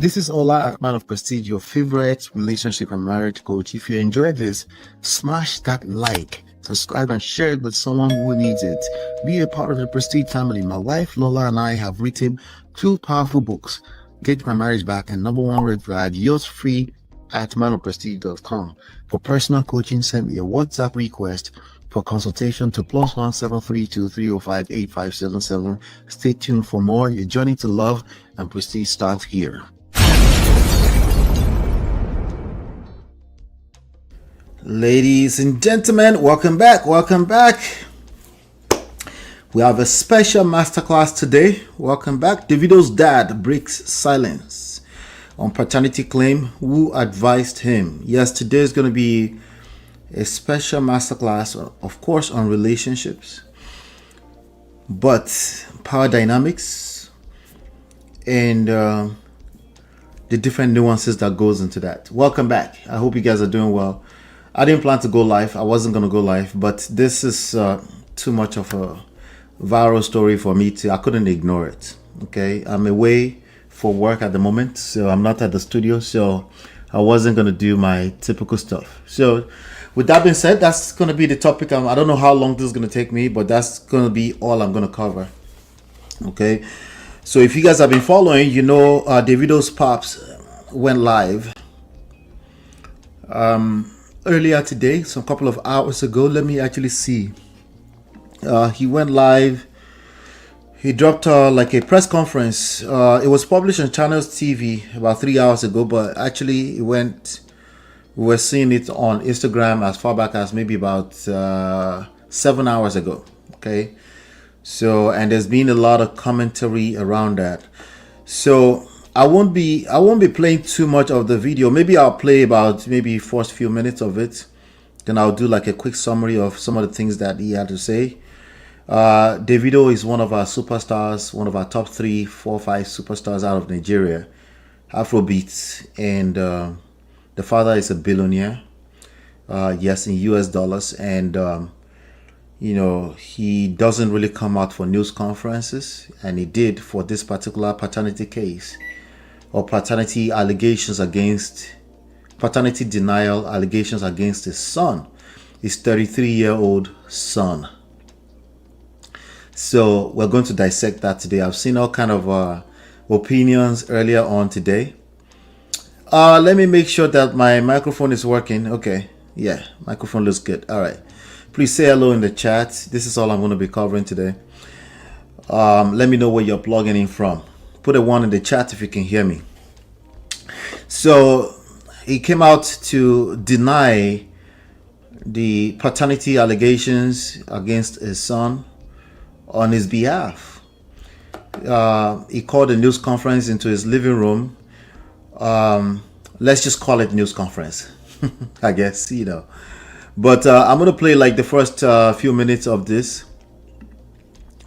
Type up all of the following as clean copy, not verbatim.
This is Ola Man of Prestige, your favorite relationship and marriage coach. If you enjoyed this, smash that like, subscribe, and share it with someone who needs it. Be a part of the Prestige family. My wife Lola and I have written two powerful books, Get My Marriage Back and Number One Red Flag, yours free at manofprestige.com. For personal coaching, send me a WhatsApp request for consultation to +1 732 305 8577. Stay tuned for more. Your journey to love and prestige starts here. Ladies and gentlemen, welcome back. We have a special masterclass today. Welcome back. Davido's dad breaks silence on paternity claim. Who advised him? Yes, today is going to be a special masterclass, of course, on relationships, but power dynamics and the different nuances that goes into that. Welcome back. I hope you guys are doing well. I didn't plan to go live. I wasn't going to go live, but this is too much of a viral story for me I couldn't ignore it. Okay, I'm away for work at the moment, so I'm not at the studio, so I wasn't going to do my typical stuff. So with that being said, that's going to be the topic. I don't know how long this is going to take me, but that's going to be all I'm going to cover. Okay, so if you guys have been following, you know Davido's pops went live earlier today, some couple of hours ago. Let me actually see. He went live. He dropped like a press conference. It was published on Channels TV about 3 hours ago, but actually it went. We were seeing it on Instagram as far back as maybe about 7 hours ago. Okay, so and there's been a lot of commentary around that. So I won't be playing too much of the video. Maybe I'll play about maybe first few minutes of it. Then I'll do like a quick summary of some of the things that he had to say. Davido is one of our superstars, one of our top 3, 4, 5 superstars out of Nigeria, Afrobeats, and the father is a billionaire. Yes, in US dollars, and you know, he doesn't really come out for news conferences, and he did for this particular paternity case, or paternity denial allegations against his son, his 33-year-old son. So we're going to dissect that today. I've seen all kind of opinions earlier on today. Let me make sure that my microphone is working. Okay, yeah, microphone looks good. All right, please say hello in the chat. This is all I'm going to be covering today. Let me know where you're plugging in from. Put a 1 in the chat if you can hear me. So he came out to deny the paternity allegations against his son on his behalf. He called a news conference into his living room. Let's just call it news conference, I guess, you know. But I'm going to play like the first few minutes of this.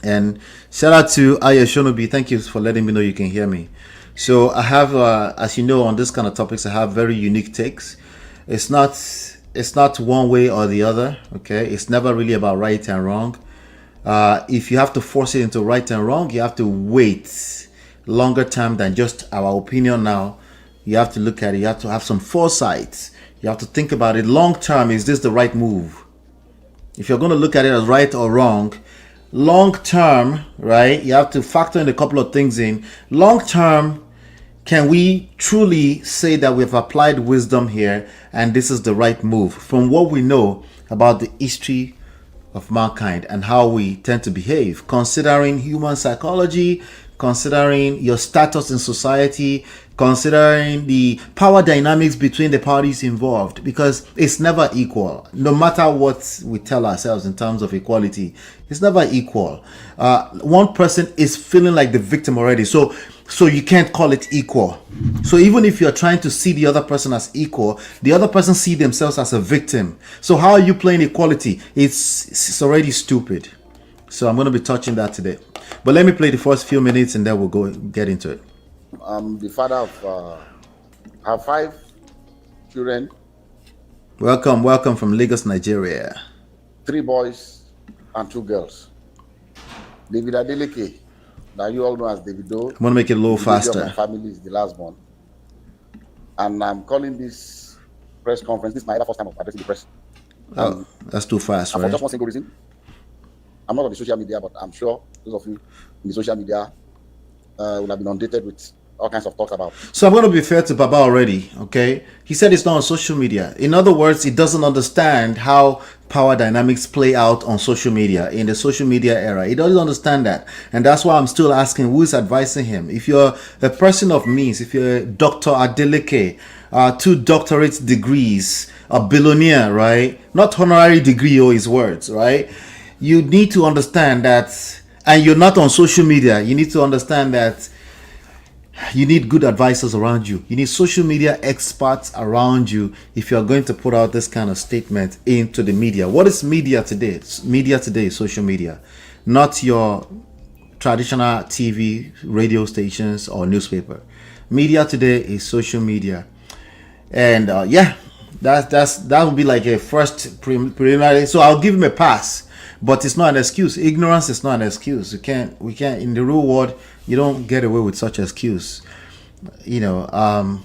And shout out to Aya Shonobi. Thank you for letting me know you can hear me. So I have, as you know, on this kind of topics, I have very unique takes. It's not one way or the other. Okay, it's never really about right and wrong. If you have to force it into right and wrong, you have to wait longer time than just our opinion now. You have to look at it. You have to have some foresight. You have to think about it long term. Is this the right move? If you're going to look at it as right or wrong, long term, right, you have to factor in a couple of things in. Long term, can we truly say that we've applied wisdom here and this is the right move from what we know about the history of mankind and how we tend to behave, considering human psychology, considering your status in society, considering the power dynamics between the parties involved, because it's never equal. No matter what we tell ourselves in terms of equality, it's never equal. One person is feeling like the victim already, so you can't call it equal. So even if you're trying to see the other person as equal, the other person see themselves as a victim. So how are you playing equality? It's already stupid. So I'm going to be touching that today. But let me play the first few minutes and then we'll get into it. I'm the father of I have 5 children. Welcome from Lagos, Nigeria. 3 boys and 2 girls. David Adeleke, that you all know as Davido. I'm going to make it a little faster. My family is the last born. and I'm calling this press conference. This is my first time of addressing the press. Oh, that's too fast, and right? for just one single reason. I'm not on the social media, but I'm sure those of you in the social media will have been inundated with all kinds of talks about. So I'm going to be fair to Baba already, okay? He said it's not on social media. In other words, he doesn't understand how power dynamics play out on social media, in the social media era. He doesn't understand that. And that's why I'm still asking who is advising him. If you're a person of means, if you're Dr. Adeleke, 2 doctorate degrees, a billionaire, right? Not honorary degree or his words, right? You need to understand that, and you're not on social media, you need to understand that you need good advisors around you. You need social media experts around you if you're going to put out this kind of statement into the media. What is media today? Media today is social media, not your traditional TV, radio stations, or newspaper. Media today is social media, and yeah, that would be like a first preliminary. So I'll give him a pass, but it's not an excuse. Ignorance is not an excuse. We can't in the real world. You don't get away with such excuse, because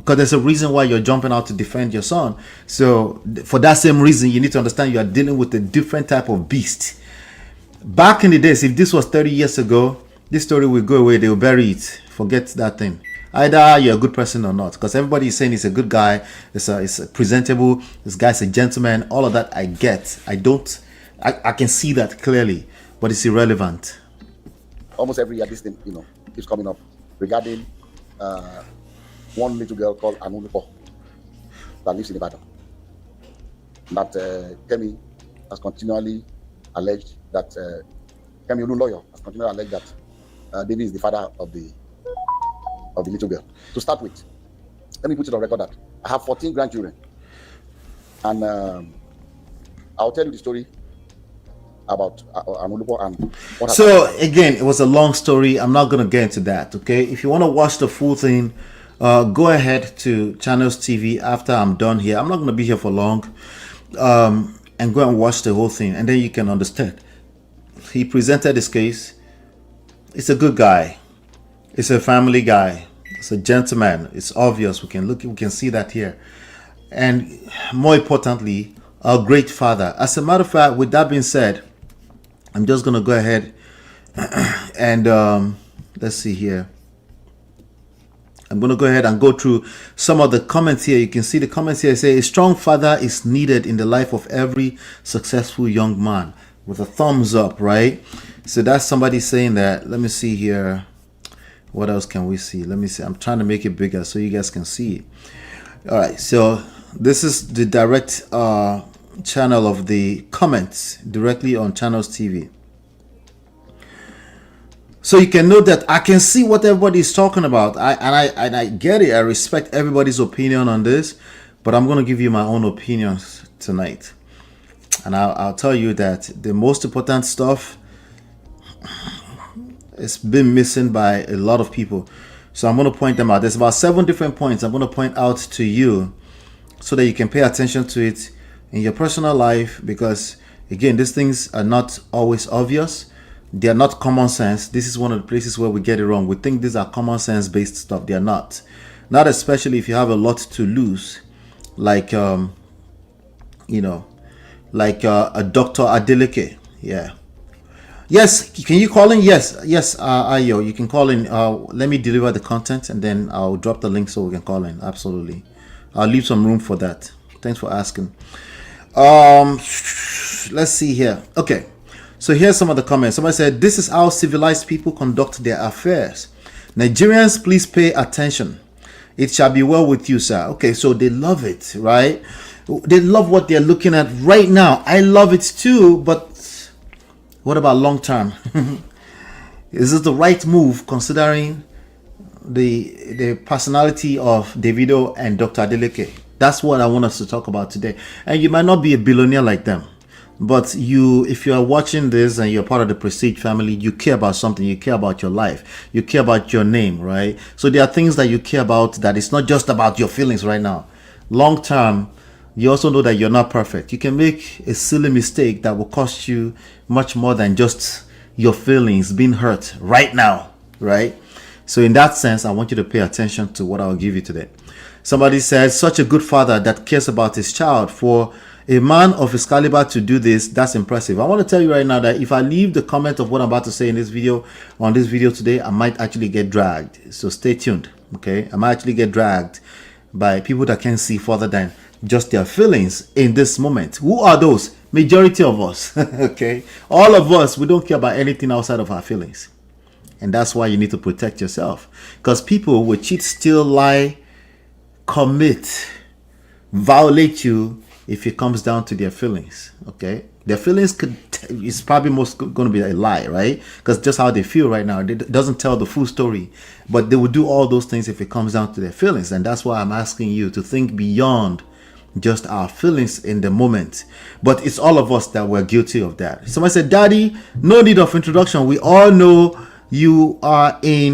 there's a reason why you're jumping out to defend your son. So for that same reason, you need to understand you are dealing with a different type of beast. Back in the days, if this was 30 years ago, this story will go away. They will bury it. Forget that thing. Either you're a good person or not, because everybody is saying he's a good guy, it's presentable, this guy's a gentleman. All of that I get. I can see that clearly, but it's irrelevant. Almost every year, this thing, keeps coming up regarding one little girl called Anulipo that lives in Ibadan. That Kemi has continually alleged that Kemi Olu lawyer has continually alleged that David is the father of the little girl. To start with, let me put it on record that I have 14 grandchildren, and I'll tell you the story about Anulipo and what happened. So again, it was a long story. I'm not going to get into that, okay? If you want to watch the full thing, go ahead to Channels TV after I'm done here. I'm not going to be here for long. And go and watch the whole thing, and then you can understand. He presented his case. It's a good guy. It's a family guy. It's a gentleman. It's obvious. We can see that here. And more importantly, a great father. As a matter of fact, with that being said, I'm just going to go ahead and let's see here. I'm going to go ahead and go through some of the comments here. You can see the comments here say, a strong father is needed in the life of every successful young man, with a thumbs up, right? So that's somebody saying that. Let me see here. What else can we see? Let me see. I'm trying to make it bigger so you guys can see it. All right. So this is the direct channel of the comments directly on Channels TV. So you can note that I can see what everybody is talking about. I get it. I respect everybody's opinion on this, but I'm going to give you my own opinions tonight. And I'll tell you that the most important stuff has been missing by a lot of people. So I'm going to point them out. There's about 7 different points I'm going to point out to you so that you can pay attention to it in your personal life, because again, these things are not always obvious. They are not common sense. This is one of the places where we get it wrong. We think these are common sense based stuff. They are not. Not especially if you have a lot to lose, like a Dr. Adeleke. Yeah. Yes. Can you call in? Yes. Ayo, you can call in. Let me deliver the content and then I'll drop the link so we can call in. Absolutely. I'll leave some room for that. Thanks for asking. Let's see here. Okay. So here's some of the comments. Somebody said, this is how civilized people conduct their affairs. Nigerians, please pay attention. It shall be well with you, sir. Okay, so they love it, right? They love what they're looking at right now. I love it too, but what about long term? Is this the right move considering the personality of Davido and Dr. Adeleke? That's what I want us to talk about today. And you might not be a billionaire like them, but if you are watching this and you're part of the Prestige family, you care about something. You care about your life. You care about your name, right? So there are things that you care about that it's not just about your feelings right now. Long term, you also know that you're not perfect. You can make a silly mistake that will cost you much more than just your feelings being hurt right now, right? So in that sense, I want you to pay attention to what I'll give you today. Somebody says, such a good father that cares about his child. For a man of his caliber to do this, that's impressive. I want to tell you right now that if I leave the comment of what I'm about to say in this video, on this video today, I might actually get dragged. So stay tuned, okay? I might actually get dragged by people that can see further than just their feelings in this moment. Who are those? Majority of us, okay? All of us, we don't care about anything outside of our feelings. And that's why you need to protect yourself. Because people will cheat, steal, lie, commit, violate you if it comes down to their feelings, okay? Their feelings is probably most going to be a lie, right? Because just how they feel right now, it doesn't tell the full story. But they will do all those things if it comes down to their feelings. And that's why I'm asking you to think beyond just our feelings in the moment. But it's all of us that were guilty of that. Somebody said, Daddy, no need of introduction. We all know you are we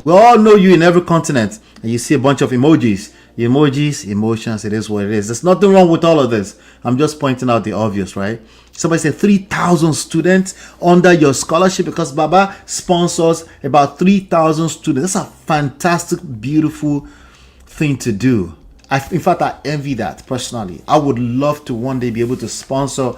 all know you in every continent. And you see a bunch of emojis, emotions, it is what it is. There's nothing wrong with all of this. I'm just pointing out the obvious, right? Somebody said 3,000 students under your scholarship because Baba sponsors about 3,000 students. That's a fantastic, beautiful thing to do. In fact, I envy that personally. I would love to one day be able to sponsor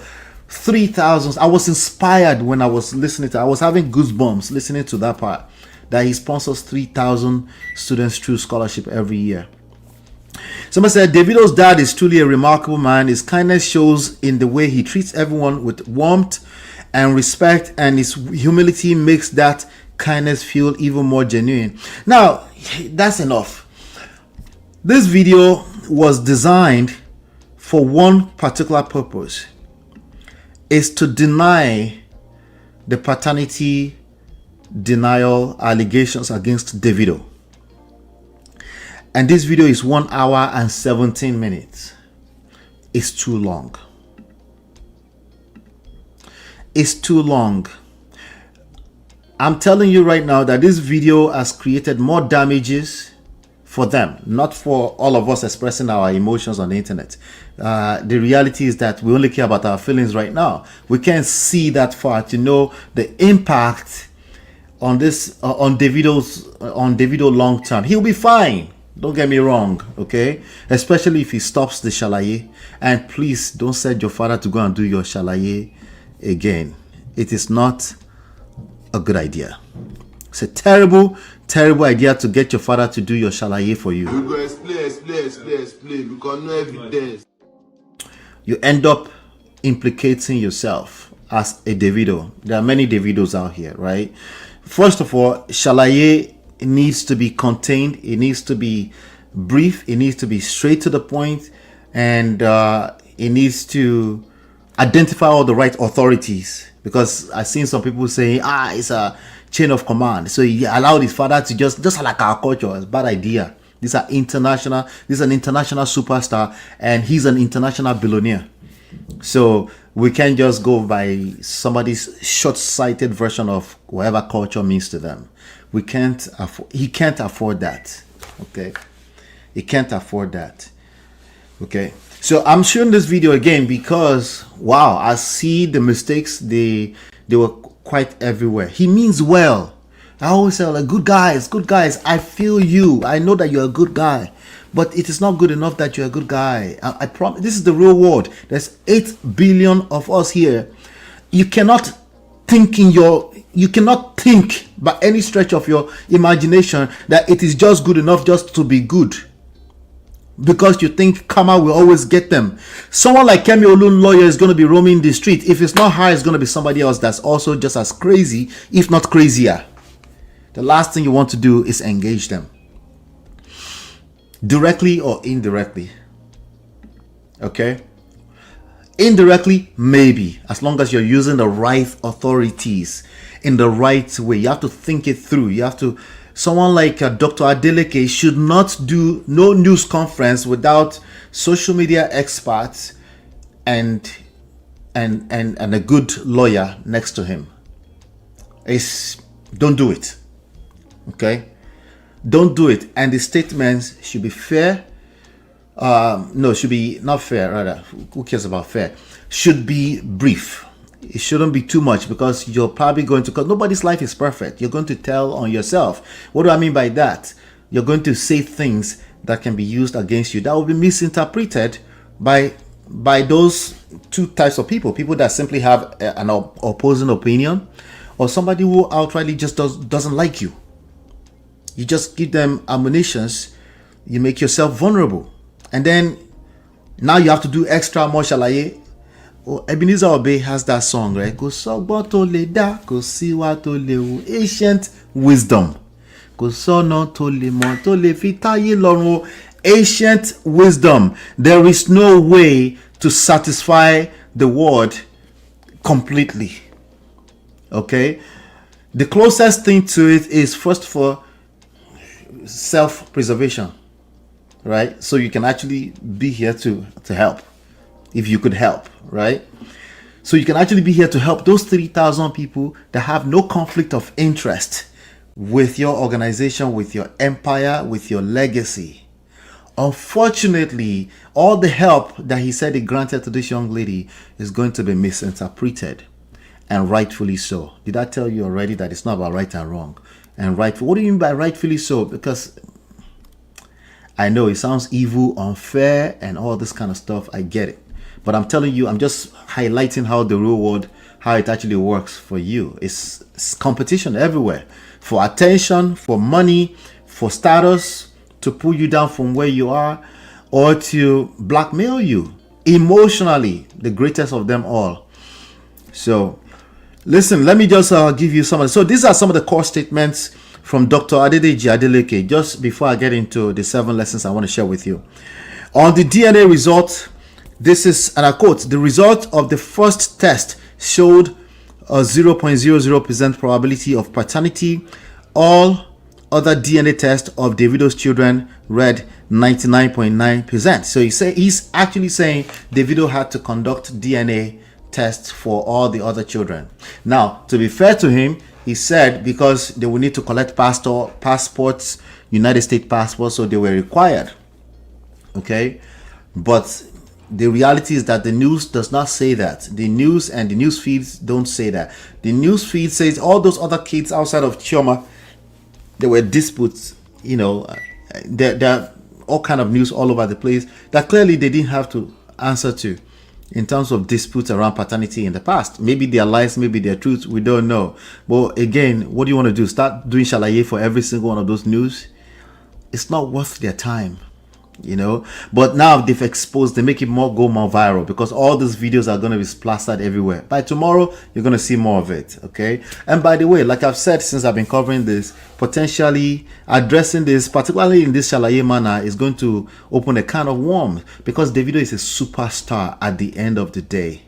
3,000. I was inspired when I was listening I was having goosebumps listening to that part, that he sponsors 3,000 students through scholarship every year. Somebody said, Davido's dad is truly a remarkable man. His kindness shows in the way he treats everyone with warmth and respect, and his humility makes that kindness feel even more genuine. Now, that's enough. This video was designed for one particular purpose, is to deny the paternity denial allegations against Davido. And this video is 1 hour and 17 minutes. It's too long. It's too long. I'm telling you right now that this video has created more damages for them, not for all of us expressing our emotions on the internet. The reality is that we only care about our feelings right now. We can't see that far to know the impact on this on Davido long term. He'll be fine. Don't get me wrong, okay? Especially if he stops the shalaye. And please don't send your father to go and do your shalaye again. It is not a good idea. It's a terrible idea to get your father to do your shalaye for you. We go explain. We got no evidence. You end up implicating yourself as a Davido. There are many Davidos out here, right? First of all, shalaye needs to be contained. It needs to be brief. It needs to be straight to the point. And it needs to identify all the right authorities. Because I've seen some people say, it's a chain of command. So he allowed his father to just like our culture. It's a bad idea. These are international. This is an international superstar, and he's an international billionaire. So we can't just go by somebody's short-sighted version of whatever culture means to them. We can't afford. He can't afford that. Okay, he can't afford that. Okay. So I'm showing this video again because wow, I see the mistakes. They were quite everywhere. He means well. I always say, like, good guys. I feel you. I know that you're a good guy, but it is not good enough that you're a good guy. I promise. This is the real world. There's 8 billion of us here. You cannot think by any stretch of your imagination that it is just good enough just to be good, because you think karma will always get them. Someone like Kemi Olun lawyer is going to be roaming the street. If it's not her, it's going to be somebody else that's also just as crazy, if not crazier. The last thing you want to do is engage them, directly or indirectly. Okay? Indirectly, maybe, as long as you're using the right authorities in the right way. You have to think it through. You have to. Someone like Dr. Adeleke should not do no news conference without social media experts and a good lawyer next to him. Don't do it. Okay? Don't do it. And the statements should be fair. No, should be not fair, rather. Who cares about fair? Should be brief. it shouldn't be too much, because you're probably going to, because nobody's life is perfect. You're going to tell on yourself. What do I mean by that? You're going to say things that can be used against you, that will be misinterpreted by those two types of people that simply have an opposing opinion, or somebody who outrightly just doesn't like you. You just give them ammunitions, you make yourself vulnerable, and then now you have to do extra more shalaye. Ebenezer Obey has that song, right? Ancient wisdom. Ancient wisdom. There is no way to satisfy the word completely. Okay? The closest thing to it is, first of all, self-preservation. Right? So you can actually be here to help. If you could help, right? So you can actually be here to help those 3,000 people that have no conflict of interest with your organization, with your empire, with your legacy. Unfortunately, all the help that he said he granted to this young lady is going to be misinterpreted, and rightfully so. Did I tell you already that it's not about right and wrong? And rightful, what do you mean by rightfully so? Because I know it sounds evil, unfair, and all this kind of stuff. I get it. But I'm telling you, I'm just highlighting how the real world, how it actually works for you. It's competition everywhere. For attention, for money, for status, to pull you down from where you are, or to blackmail you emotionally, the greatest of them all. So, listen, let me just give you some of the, so these are some of the core statements from Dr. Adedeji Adeleke, just before I get into the 7 lessons I want to share with you. On the DNA result, this is, and I quote, the result of the first test showed a 0.00% probability of paternity. All other DNA tests of Davido's children read 99.9%. So he's actually saying Davido had to conduct DNA tests for all the other children. Now, to be fair to him, he said because they will need to collect passports, United States passports, so they were required. Okay, but the reality is that the news does not say that. The news and the news feeds don't say that. The news feed says all those other kids outside of Chioma, there were disputes. You know, there are all kind of news all over the place that clearly they didn't have to answer to, in terms of disputes around paternity in the past. Maybe they're lies, maybe they're truths, we don't know. But again, what do you want to do? Start doing shalaye for every single one of those news? It's not worth their time, you know. But now they've exposed, they make it go more viral, because all these videos are going to be plastered everywhere. By tomorrow, you're going to see more of it, okay? And by the way, like I've said since I've been covering this, potentially addressing this, particularly in this shalaye manner, is going to open a can of worms, because Davido is a superstar at the end of the day.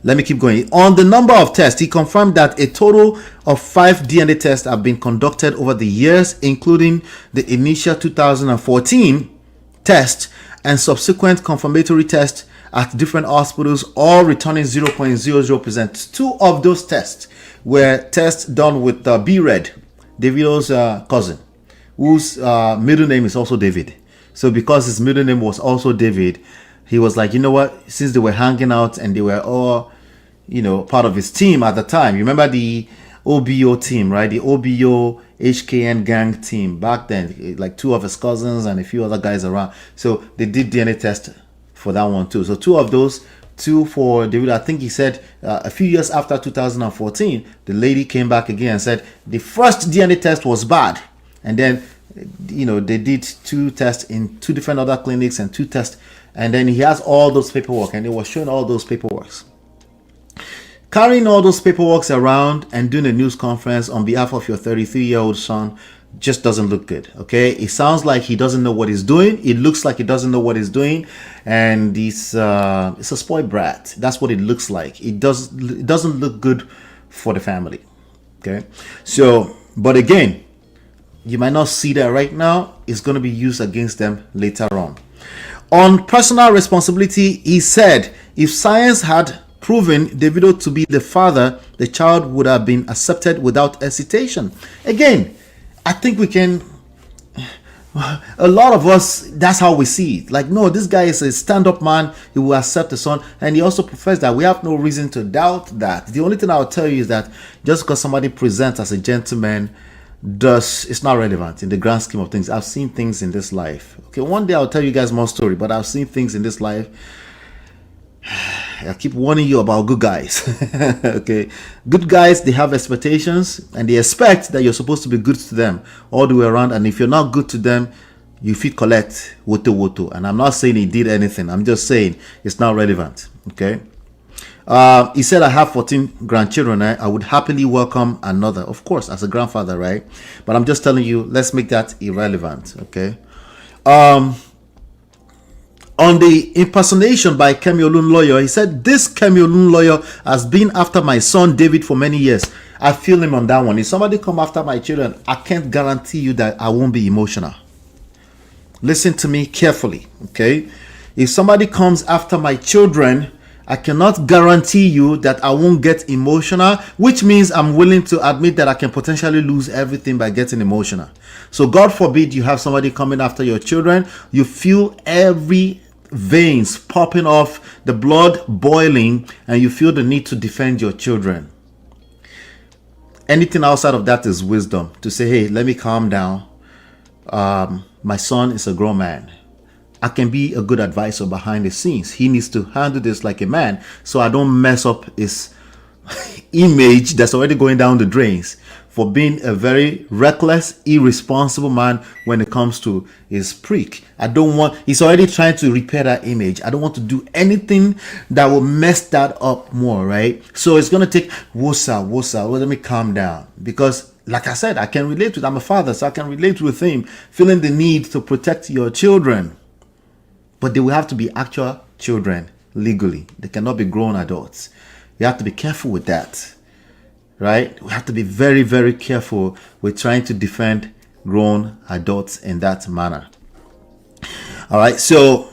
Let me keep going. On the number of tests, he confirmed that a total of 5 DNA tests have been conducted over the years, including the initial 2014 test and subsequent confirmatory tests at different hospitals, all returning 0.00%. 2 of those tests were tests done with B-Red, Davido's cousin, whose middle name is also David. So because his middle name was also David, he was like, you know what, since they were hanging out and they were all, you know, part of his team at the time. You remember the OBO team, right? The OBO HKN gang team back then, like 2 of his cousins and a few other guys around. So they did DNA test for that one too. So 2 of those, 2 for David. I think he said a few years after 2014, the lady came back again and said the first DNA test was bad. And then, you know, they did 2 tests in 2 different other clinics and 2 tests. And then he has all those paperwork, and they were showing all those paperworks. Carrying all those paperworks around and doing a news conference on behalf of your 33-year-old son just doesn't look good, okay? It sounds like he doesn't know what he's doing. It looks like he doesn't know what he's doing, and it's a spoiled brat. That's what it looks like. It doesn't look good for the family, okay? So, but again, you might not see that right now. It's going to be used against them later on. On personal responsibility, he said if science had proven Davido to be the father, the child would have been accepted without hesitation. Again, I think we can A lot of us, that's how we see it. Like, no, this guy is a stand-up man. He will accept the son. And he also professed that we have no reason to doubt that. The only thing I'll tell you is that just because somebody presents as a gentleman, it's not relevant in the grand scheme of things. I've seen things in this life. Okay, one day I'll tell you guys more story, but I've seen things in this life. I keep warning you about good guys. Okay, good guys, they have expectations and they expect that you're supposed to be good to them all the way around. And if you're not good to them, you feel collect woto. And I'm not saying he did anything. I'm just saying it's not relevant. Okay. He said, I have 14 grandchildren. I would happily welcome another, of course, as a grandfather, right? But I'm just telling you, let's make that irrelevant. Okay. On the impersonation by Kemi Olun lawyer, he said, this Kemi Olun lawyer has been after my son David for many years. I feel him on that one. If somebody come after my children, I can't guarantee you that I won't be emotional. Listen to me carefully, okay? If somebody comes after my children, I cannot guarantee you that I won't get emotional, which means I'm willing to admit that I can potentially lose everything by getting emotional. So God forbid you have somebody coming after your children. You feel every veins popping off, the blood boiling, and you feel the need to defend your children. Anything outside of that is wisdom. To say, hey, let me calm down. My son is a grown man. I can be a good advisor behind the scenes. He needs to handle this like a man, so I don't mess up his image that's already going down the drains for being a very reckless, irresponsible man when it comes to his prick. He's already trying to repair that image. I don't want to do anything that will mess that up more, right? So it's going to take wosa. Well, let me calm down, because like I said, I can relate with, I'm a father, so I can relate with him, feeling the need to protect your children. But they will have to be actual children legally. They cannot be grown adults. You have to be careful with that, right? We have to be very, very careful with trying to defend grown adults in that manner. All right, so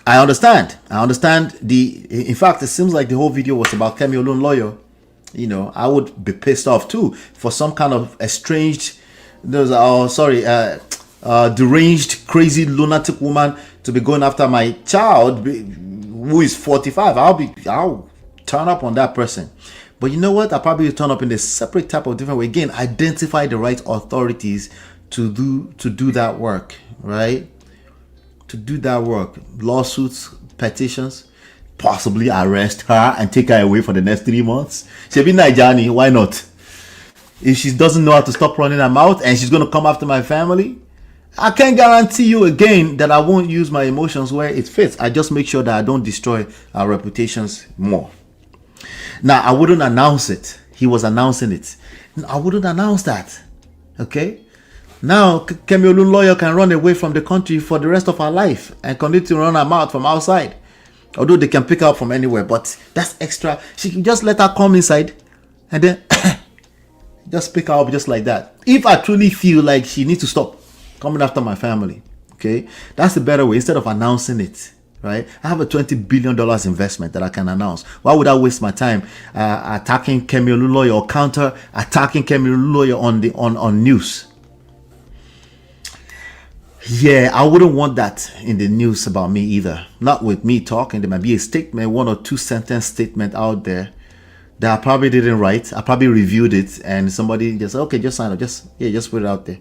I understand. In fact, it seems like the whole video was about Kemi Olun lawyer. You know, I would be pissed off too for some kind of estranged, deranged, crazy, lunatic woman to be going after my child who is 45. I'll turn up on that person. But you know what? I'll probably turn up in a separate type of different way. Again, identify the right authorities to do that work, right? To do that work. Lawsuits, petitions, possibly arrest her and take her away for the next 3 months. She'll be Nigerian, why not? If she doesn't know how to stop running her mouth and she's going to come after my family, I can't guarantee you again that I won't use my emotions where it fits. I just make sure that I don't destroy our reputations more. Now, I wouldn't announce it. He was announcing it. I wouldn't announce that. Okay? Now, Kemi Olun lawyer can run away from the country for the rest of her life and continue to run her mouth from outside. Although they can pick her up from anywhere, but that's extra. She can just let her come inside and then just pick her up just like that. If I truly feel like she needs to stop coming after my family, okay, that's the better way instead of announcing it, right? I have a $20 billion investment that I can announce. Why would I waste my time attacking Kemi Olun lawyer or counter attacking Kemi Olun lawyer on news? Yeah, I wouldn't want that in the news about me either. Not with me talking. There might be a statement, 1 or 2 sentence statement out there that I probably didn't write. I probably reviewed it and somebody just said, okay, just sign up. Just put it out there.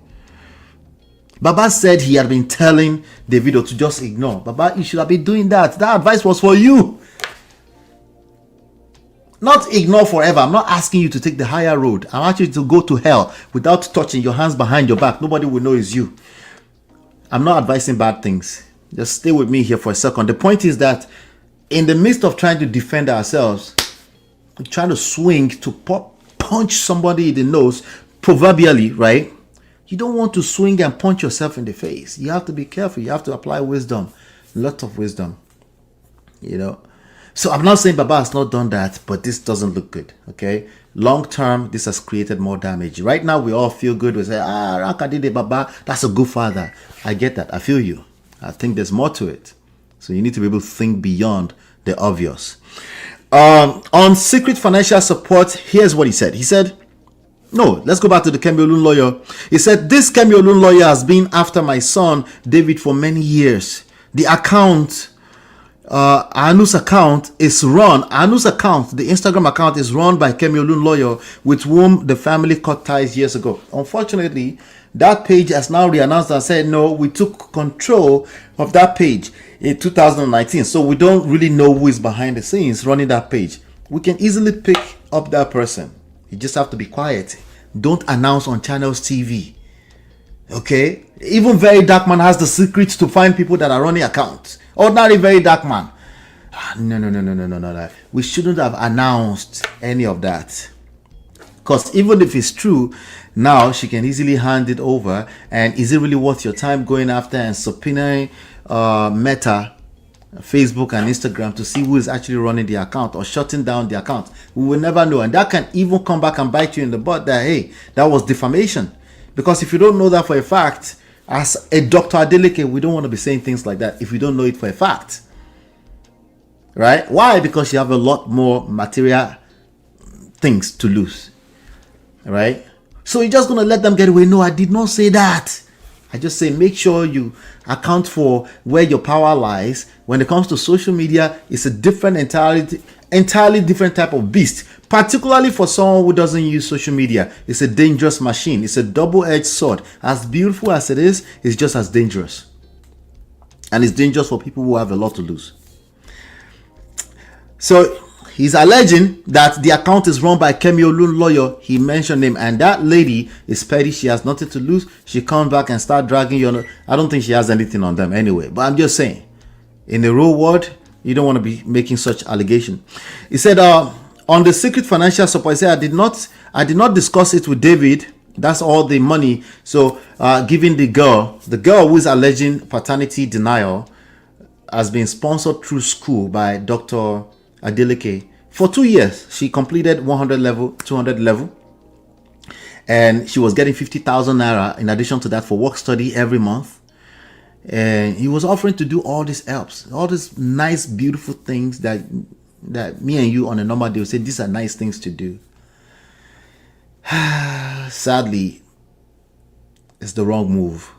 Baba said he had been telling Davido to just ignore. Baba, you should have been doing that. That advice was for you. Not ignore forever. I'm not asking you to take the higher road. I'm asking you to go to hell without touching your hands behind your back. Nobody will know it's you. I'm not advising bad things. Just stay with me here for a second. The point is that in the midst of trying to defend ourselves, trying to swing to punch somebody in the nose, proverbially, right? You don't want to swing and punch yourself in the face. You have to be careful. You have to apply wisdom. A lot of wisdom. You know. So I'm not saying Baba has not done that, but this doesn't look good. Okay. Long term, this has created more damage. Right now, we all feel good. We say, Rakadide Baba, that's a good father. I get that. I feel you. I think there's more to it. So you need to be able to think beyond the obvious. On secret financial support, here's what he said. He said, No, let's go back to the Kemi Olun lawyer. He said, this Kemi Olun lawyer has been after my son, David, for many years. The account, Anu's account is run. Anu's account, the Instagram account is run by Kemi Olun lawyer, with whom the family cut ties years ago. Unfortunately, that page has now reannounced and said, no, we took control of that page in 2019. So we don't really know who is behind the scenes running that page. We can easily pick up that person. You just have to be quiet. Don't announce on channels TV. Okay? Even Very Dark Man has the secrets to find people that are running accounts. Ordinary Very Dark Man. No. We shouldn't have announced any of that. Because even if it's true, now she can easily hand it over. And is it really worth your time going after and subpoenaing Meta, Facebook and Instagram to see who is actually running the account or shutting down the account? We will never know. And that can even come back and bite you in the butt that, hey, that was defamation. Because if you don't know that for a fact, as a Dr. Adeleke, we don't want to be saying things like that if you don't know it for a fact. Right? Why? Because you have a lot more material things to lose. Right? So you're just going to let them get away. No, I did not say that. I just say make sure you account for where your power lies. When it comes to social media, it's a different, entirely different type of beast. Particularly for someone who doesn't use social media. It's a dangerous machine. It's a double-edged sword. As beautiful as it is, it's just as dangerous. And it's dangerous for people who have a lot to lose. So he's alleging that the account is run by Kemi Olun lawyer. He mentioned him, and that lady is petty. She has nothing to lose. She comes back and start dragging you. I don't think she has anything on them anyway. But I'm just saying, in the real world, you don't want to be making such allegation. He said, on the secret financial support, he said, I did not discuss it with David. That's all the money. So giving the girl who is alleging paternity denial has been sponsored through school by Dr. Adeleke. For 2 years, she completed 100 level, 200 level. And she was getting 50,000 naira in addition to that for work study every month. And he was offering to do all these helps, all these nice, beautiful things that me and you on a normal day will say, these are nice things to do. Sadly, it's the wrong move.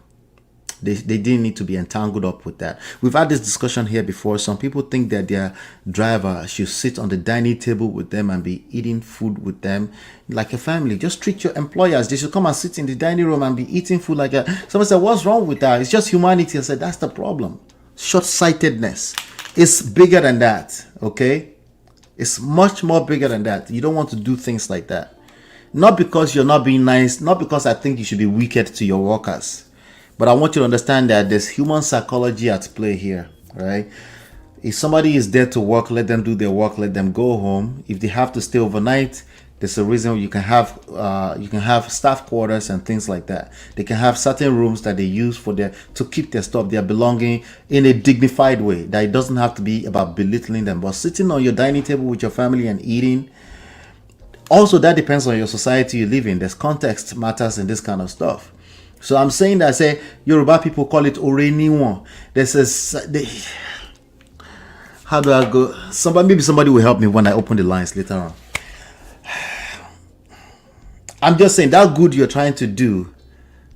They didn't need to be entangled up with that. We've had this discussion here before. Some people think that their driver should sit on the dining table with them and be eating food with them like a family. Just treat your employers. They should come and sit in the dining room and be eating food like a... Someone said, what's wrong with that? It's just humanity. I said, that's the problem. Short-sightedness. It's bigger than that, okay? It's much more bigger than that. You don't want to do things like that. Not because you're not being nice, not because I think you should be wicked to your workers. But I want you to understand that there's human psychology at play here, right? If somebody is there to work, let them do their work, let them go home. If they have to stay overnight, there's a reason you can have staff quarters and things like that. They can have certain rooms that they use to keep their stuff, their belonging in a dignified way. That it doesn't have to be about belittling them. But sitting on your dining table with your family and eating, also that depends on your society you live in. There's context matters in this kind of stuff. So I'm saying that, Yoruba people call it Oreniwon. How do I go? Maybe somebody will help me when I open the lines later on. I'm just saying that good you're trying to do,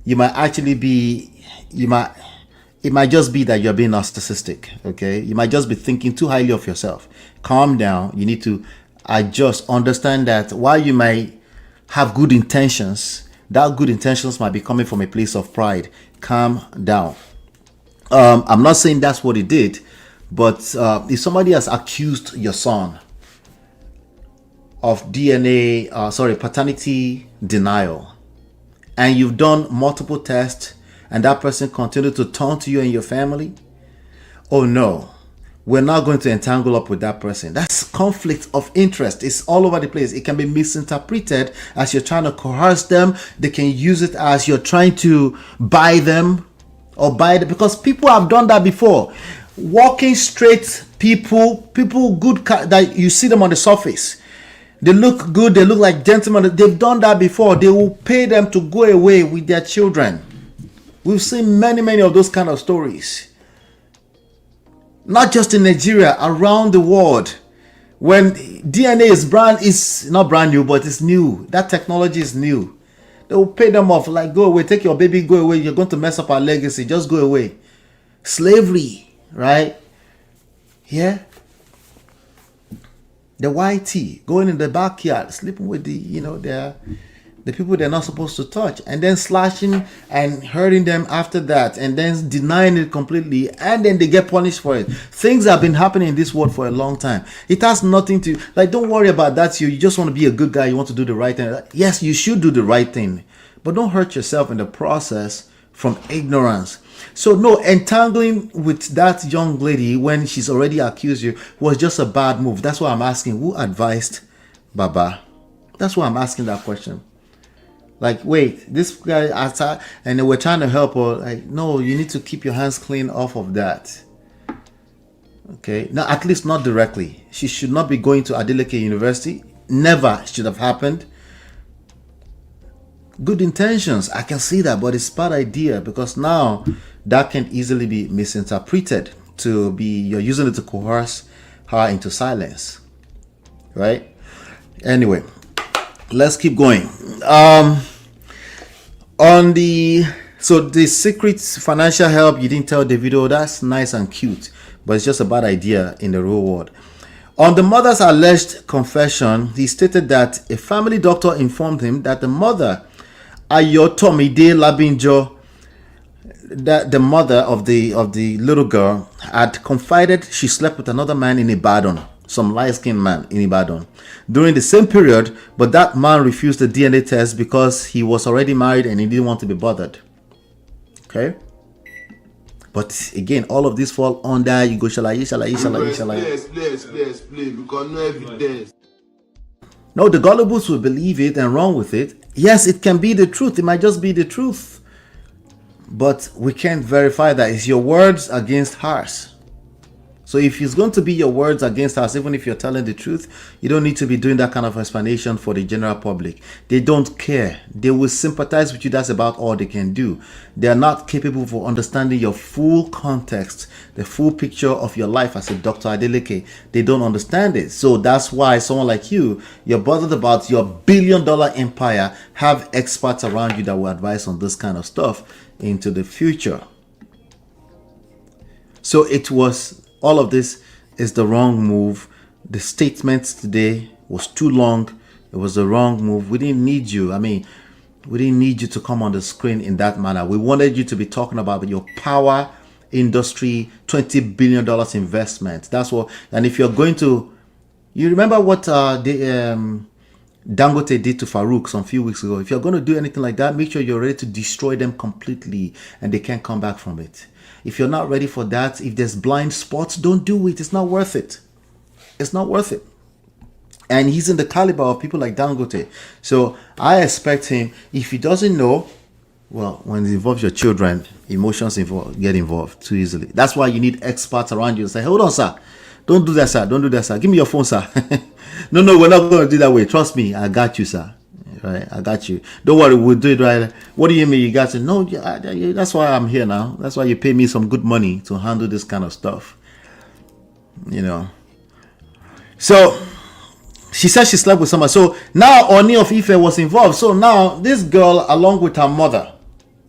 it might just be that you're being narcissistic, okay? You might just be thinking too highly of yourself. Calm down. You need to adjust. Understand that while you might have good intentions, that good intentions might be coming from a place of pride. Calm down. I'm not saying that's what he did, but if somebody has accused your son of paternity denial, and you've done multiple tests, and that person continued to turn to you and your family, oh no, we're not going to entangle up with that person. That's conflict of interest. It's all over the place. It can be misinterpreted as you're trying to coerce them. They can use it as you're trying to buy them because people have done that before. Walking straight people good that you see them on the surface. They look good. They look like gentlemen. They've done that before. They will pay them to go away with their children. We've seen many of those kind of stories. Not just in Nigeria, around the world. When DNA is not brand new, but it's new. That technology is new. They will pay them off, like, go away, take your baby, go away. You're going to mess up our legacy. Just go away. Slavery, right? Yeah. The YT going in the backyard, sleeping with the people they're not supposed to touch, and then slashing and hurting them after that, and then denying it completely, and then they get punished for it. Things have been happening in this world for a long time. It has nothing to, like, don't worry about that. You just want to be a good guy. You want to do the right thing. Yes, you should do the right thing, but don't hurt yourself in the process from ignorance. So no, entangling with that young lady when she's already accused you was just a bad move. That's why I'm asking, who advised Baba? That's why I'm asking that question. Like, wait, this guy attacked and they were trying to help her. Like, no, you need to keep your hands clean off of that. Okay, now at least not directly. She should not be going to Adeleke University. Never should have happened. Good intentions, I can see that, but it's a bad idea because now that can easily be misinterpreted to be you're using it to coerce her into silence, right? Anyway, let's keep going. So the secret financial help you didn't tell Davido, that's nice and cute, but it's just a bad idea in the real world. On the mother's alleged confession, he stated that a family doctor informed him that the mother, Ayotomide Labinjo, that the mother of the little girl, had confided she slept with another man in Ibadan, some light-skinned man in Ibadan, during the same period, but that man refused the DNA test because he was already married and he didn't want to be bothered. Okay? But again, all of this fall under you go shalaye. Please, because no evidence. No, the gullibles will believe it and run with it. Yes, it can be the truth. It might just be the truth. But we can't verify that. It's your words against hers. So if it's going to be your words against us, even if you're telling the truth, you don't need to be doing that kind of explanation for the general public. They don't care. They will sympathize with you. That's about all they can do. They are not capable of understanding your full context, the full picture of your life as a Dr. Adeleke. They don't understand it. So that's why someone like you're bothered about your billion-dollar empire, have experts around you that will advise on this kind of stuff into the future. So it was... all of this is the wrong move. The statement today was too long. It was the wrong move. We didn't need you. I mean, we didn't need you to come on the screen in that manner. We wanted you to be talking about your power industry, $20 billion investment. That's what. And if you're going to, you remember what Dangote did to Farouk some few weeks ago. If you're going to do anything like that, make sure you're ready to destroy them completely and they can't come back from it. If you're not ready for that, if there's blind spots, don't do it. It's not worth it. It's not worth it. And he's in the caliber of people like Dangote. So I expect him, if he doesn't know, well, when it involves your children, emotions get involved too easily. That's why you need experts around you and say, hold on, sir. Don't do that, sir. Don't do that, sir. Give me your phone, sir. No, we're not going to do that way. Trust me. I got you, sir. Right, I got you. Don't worry, we'll do it right. What do you mean you got to? No, that's why I'm here now. That's why you pay me some good money to handle this kind of stuff. You know. So she said she slept with somebody. So now Oni of Ife was involved. So now this girl, along with her mother,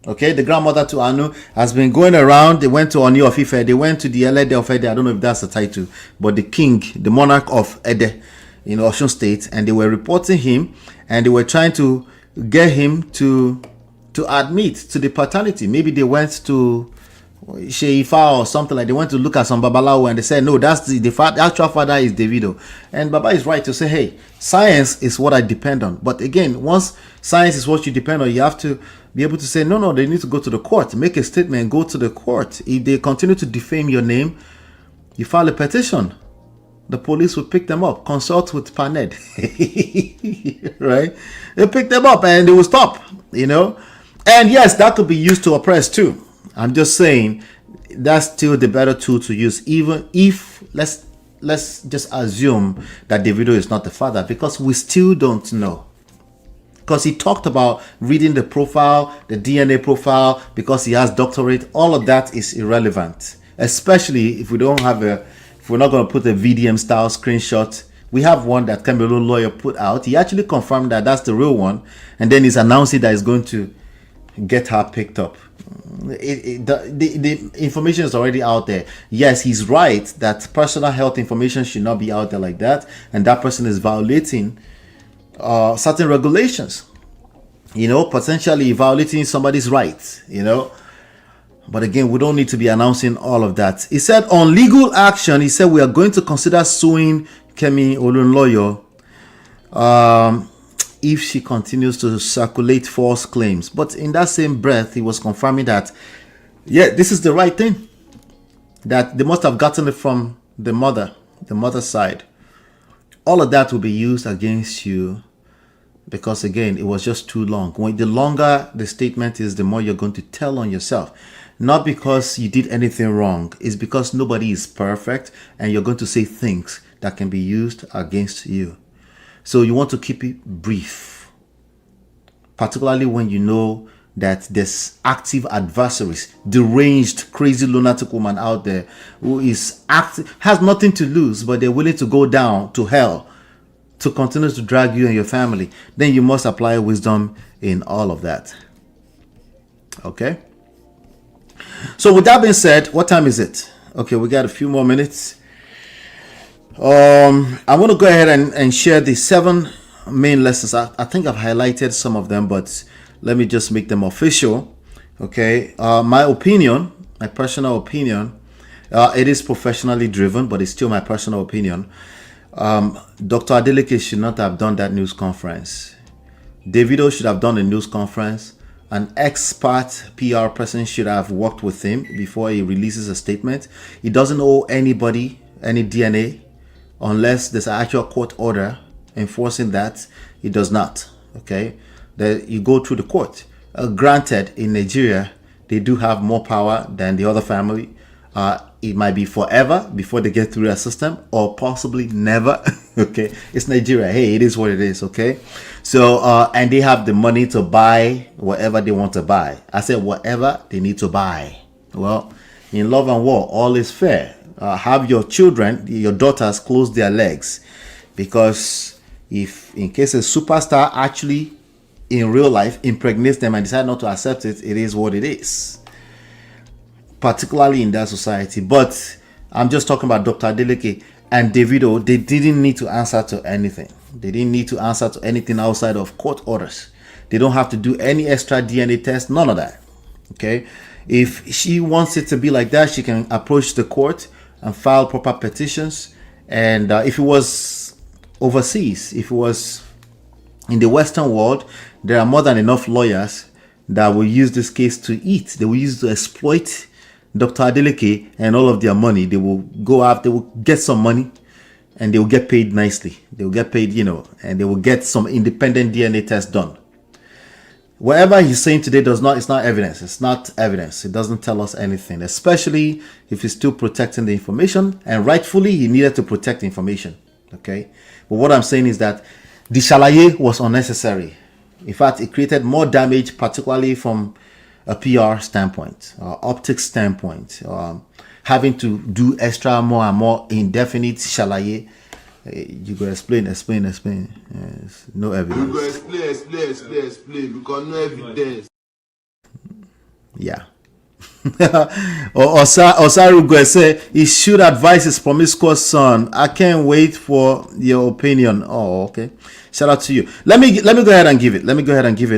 okay, the grandmother to Anu, has been going around. They went to Oni of Ife. They went to the Elede of Ede. I don't know if that's the title, but the king, the monarch of Ede in Osun State, and they were reporting him. And they were trying to get him to admit to the paternity. Maybe they went to Sheifa or something like. They went to look at some Babalawo and they said, no, that's the actual father is Davido. And Baba is right to say, hey, science is what I depend on. But again, once science is what you depend on, you have to be able to say, no, they need to go to the court. Make a statement, go to the court. If they continue to defame your name, you file a petition. The police will pick them up, consult with Paned, right? They pick them up and they will stop, you know? And yes, that could be used to oppress too. I'm just saying that's still the better tool to use, even if, let's just assume that Davido is not the father, because we still don't know. Because he talked about reading the profile, the DNA profile, because he has doctorate. All of that is irrelevant, especially if we don't have we're not going to put a VDM style screenshot We have one that Kemelo lawyer put out. He actually confirmed that that's the real one, and then he's announcing that he's going to get her picked up. The information is already out there. Yes, he's right that personal health information should not be out there like that, and that person is violating certain regulations, potentially violating somebody's rights, But again, we don't need to be announcing all of that. He said on legal action, he said we are going to consider suing Kemi Olunloyo if she continues to circulate false claims. But in that same breath, he was confirming that, yeah, this is the right thing. That they must have gotten it from the mother's side. All of that will be used against you because, again, it was just too long. The longer the statement is, the more you're going to tell on yourself. Not because you did anything wrong. It's because nobody is perfect and you're going to say things that can be used against you. So you want to keep it brief, particularly when you know that there's active adversaries, deranged, crazy, lunatic woman out there who is has nothing to lose, but they're willing to go down to hell to continue to drag you and your family. Then you must apply wisdom in all of that. Okay? So with that being said, what time is it? Okay, we got a few more minutes. I want to go ahead and share the 7 main lessons. I think I've highlighted some of them, but let me just make them official. Okay, my opinion, my personal opinion, it is professionally driven, but it's still my personal opinion. Dr. Adeleke should not have done that news conference. Davido should have done a news conference. An expert PR person should have worked with him before he releases a statement. He doesn't owe anybody any DNA unless there's an actual court order enforcing that. He does not. Okay, you go through the court. Granted, in Nigeria, they do have more power than the other family. It might be forever before they get through that system, or possibly never. Okay, it's Nigeria. Hey, it is what it is. Okay, so and they have the money to buy whatever they want to buy. I said whatever they need to buy. Well, in love and war, all is fair. Have your children, your daughters, close their legs, because if in case a superstar actually in real life impregnates them and decide not to accept it, it is what it is, particularly in that society. But I'm just talking about Dr. Adeleke and Davido. They didn't need to answer to anything. They didn't need to answer to anything outside of court orders. They don't have to do any extra DNA test, none of that. Okay, if she wants it to be like that, she can approach the court and file proper petitions. And if it was overseas, if it was in the Western world, there are more than enough lawyers that will use this case to eat. They will use it to exploit Dr. Adeleke and all of their money. They will go out, they will get some money, and they will get paid nicely. They will get paid, and they will get some independent DNA test done. Whatever he's saying today it's not evidence. It's not evidence. It doesn't tell us anything, especially if he's still protecting the information, and rightfully he needed to protect the information. Okay, but what I'm saying is that the shalaye was unnecessary. In fact, it created more damage, particularly from a PR standpoint, optics standpoint, having to do extra more and more indefinite shalaye. You go explain. Yes, no evidence. You go explain because no evidence. Yeah. Osaru go say he should advise his promiscuous son. I can't wait for your opinion. Oh, okay. Shout out to you. Let me go ahead and give it.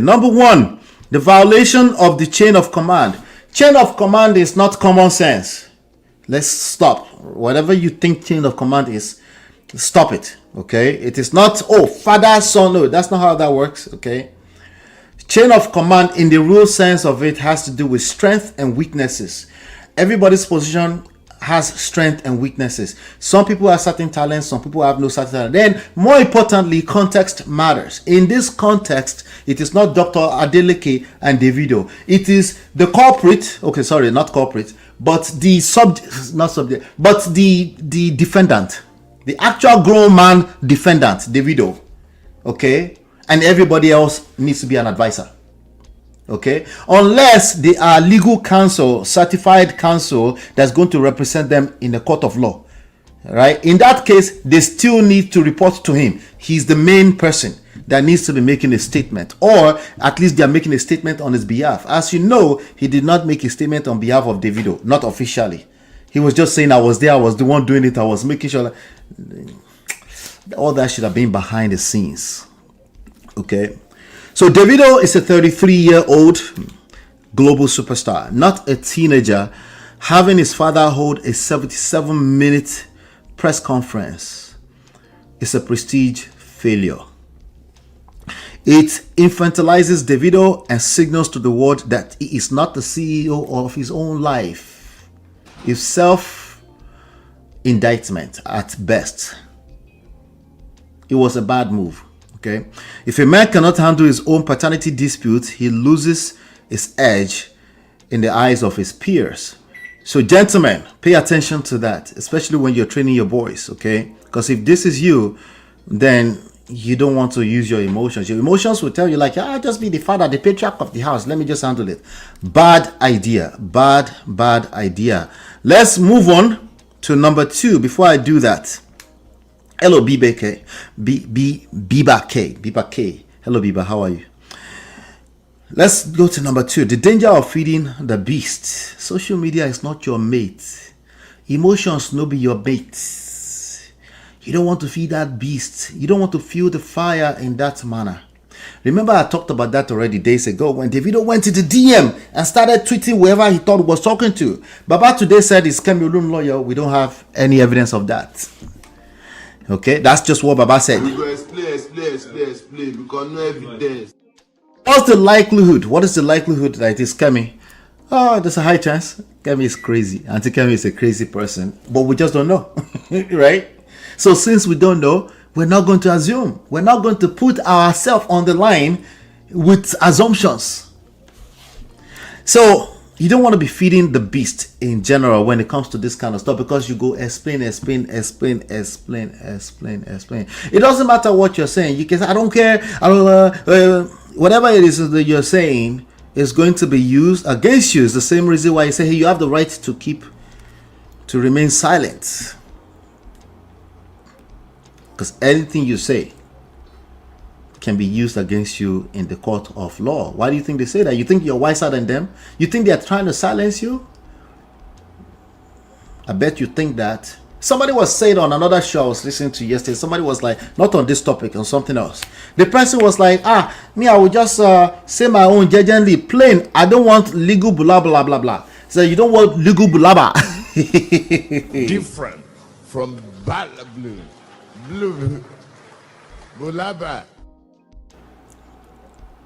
Number 1, the violation of the chain of command. Chain of command is not common sense. Let's stop. Whatever you think chain of command is, stop it. Okay, it is not father son. No, that's not how that works. Okay, chain of command in the real sense of it has to do with strength and weaknesses. Everybody's position has strength and weaknesses. Some people have certain talents, some people have no certain talent. Then more importantly, context matters. In this context, it is not Dr. Adeleke and Davido. It is the culprit. Okay, sorry, not culprit, but the the defendant. The actual grown man defendant, Davido, okay? And everybody else needs to be an advisor, okay? Unless they are legal counsel, certified counsel that's going to represent them in the court of law. right? In that case, they still need to report to him. He's the main person that needs to be making a statement, or at least they're making a statement on his behalf. As you know, he did not make a statement on behalf of Davido, not officially. He was just saying, I was there, I was the one doing it, I was making sure. All that should have been behind the scenes. Okay. So Davido is a 33-year-old global superstar, not a teenager, having his father hold a 77-minute press conference is a prestige failure. It infantilizes Davido and signals to the world that he is not the CEO of his own life. It's self-indictment at best. It was a bad move. Okay, if a man cannot handle his own paternity dispute, he loses his edge in the eyes of his peers. So gentlemen, pay attention to that, especially when you're training your boys, okay? Because if this is you, then you don't want to use your emotions. Your emotions will tell you like, I'll just be the father, the patriarch of the house. Let me just handle it. Bad idea. Bad idea. Let's move on to number 2 before I do that. Hello, Biba K. Biba K. Hello, Biba. How are you? Let's go to number 2. The danger of feeding the beast. Social media is not your mate. Emotions no be your mate. You don't want to feed that beast. You don't want to fuel the fire in that manner. Remember, I talked about that already days ago when Davido went to the DM and started tweeting whoever he thought was talking to. Baba today said he's Cameroon lawyer. We don't have any evidence of that. Okay, that's just what Baba said. We go explain. Because no evidence. What's the likelihood? What is the likelihood that it is Kemi? Oh, there's a high chance. Kemi is crazy. Auntie Kemi is a crazy person. But we just don't know. Right? So since we don't know, we're not going to assume. We're not going to put ourselves on the line with assumptions. So you don't want to be feeding the beast in general when it comes to this kind of stuff, because you go explain. It doesn't matter what you're saying. You can say, I don't care. Whatever it is that you're saying is going to be used against you. It's the same reason why you say, hey, you have the right to remain silent. Because anything you say can be used against you in the court of law. Why do you think they say that? You think you're wiser than them? You think they're trying to silence you? I bet you think that. Somebody was saying on another show I was listening to yesterday, somebody was like, not on this topic, on something else. The person was like, me, I will just say my own gently, plain. I don't want legal blah, blah, blah, blah. So you don't want legal blah, blah. Different from blue, bulaba.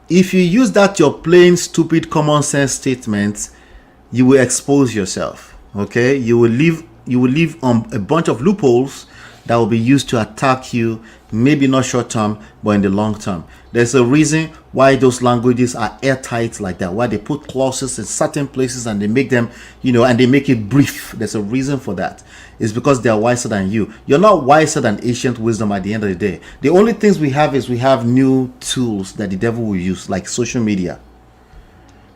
If you use that your plain, stupid, common sense statement, you will expose yourself. Okay, you will leave on a bunch of loopholes that will be used to attack you, maybe not short term, but in the long term. There's a reason why those languages are airtight like that, why they put clauses in certain places and they make them, and they make it brief. There's a reason for that. It's because they are wiser than you. You're not wiser than ancient wisdom at the end of the day. The only things we have is we have new tools that the devil will use, like social media.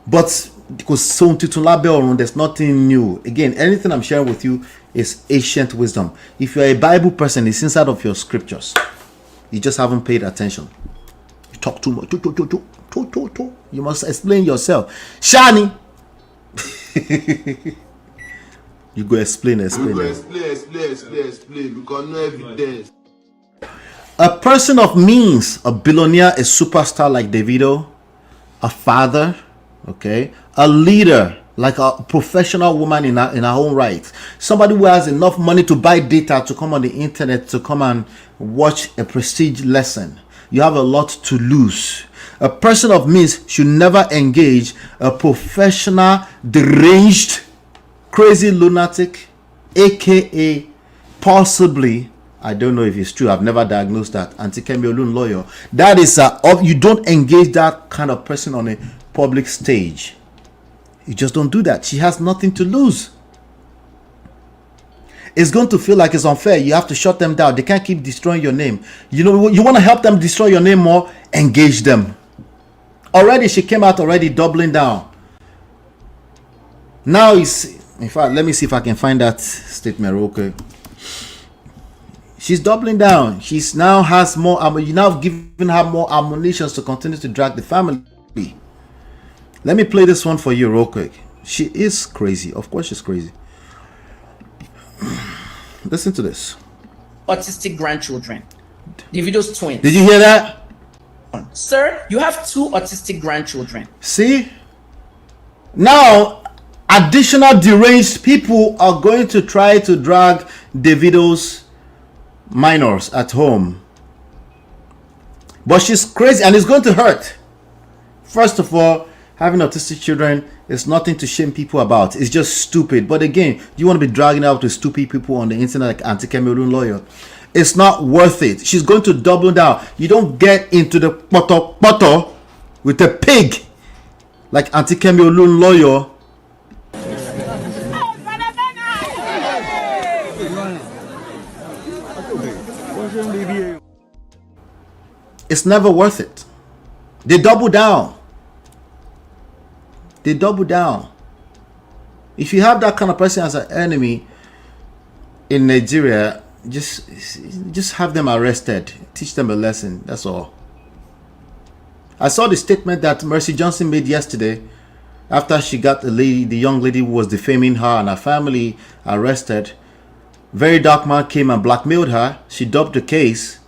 But because there's nothing new. Again, anything I'm sharing with you is ancient wisdom. If you're a Bible person, it's inside of your scriptures. You just haven't paid attention. You talk too much. You must explain yourself. Shani. You go explain. We go explain. Because no evidence. A person of means, a billionaire, a superstar like Davido, a father, okay, a leader, like a professional woman in her own right, somebody who has enough money to buy data to come on the internet to come and watch a prestige lesson. You have a lot to lose. A person of means should never engage a professional, deranged, crazy lunatic, aka possibly, I don't know if it's true, I've never diagnosed that, anti-Cameroon lawyer. That is you don't engage that kind of person on a public stage. You just don't do that. She has nothing to lose. It's going to feel like it's unfair. You have to shut them down. They can't keep destroying your name. You want to help them destroy your name more? Engage them. Already she came out already doubling down. Now in fact, let me see if I can find that statement real quick. She's doubling down. She's now has more. You now giving her more ammunition to continue to drag the family. Let me play this one for you real quick. She is crazy. Of course, she's crazy. Listen to this. Autistic grandchildren. Davido's twins. Did you hear that? Sir, you have 2 autistic grandchildren. See? Now, additional deranged people are going to try to drag Davido's minors at home. But she's crazy and it's going to hurt. First of all, having autistic children is nothing to shame people about. It's just stupid. But again, you want to be dragging out to stupid people on the internet like Auntie Cameroon lawyer? It's not worth it. She's going to double down. You don't get into the poto with a pig like Auntie Cameroon lawyer. It's never worth it. They double down. They double down. If you have that kind of person as an enemy in Nigeria, just have them arrested. Teach them a lesson. That's all. I saw the statement that Mercy Johnson made yesterday after she got the young lady who was defaming her and her family arrested. Very dark man came and blackmailed her. She dropped the case.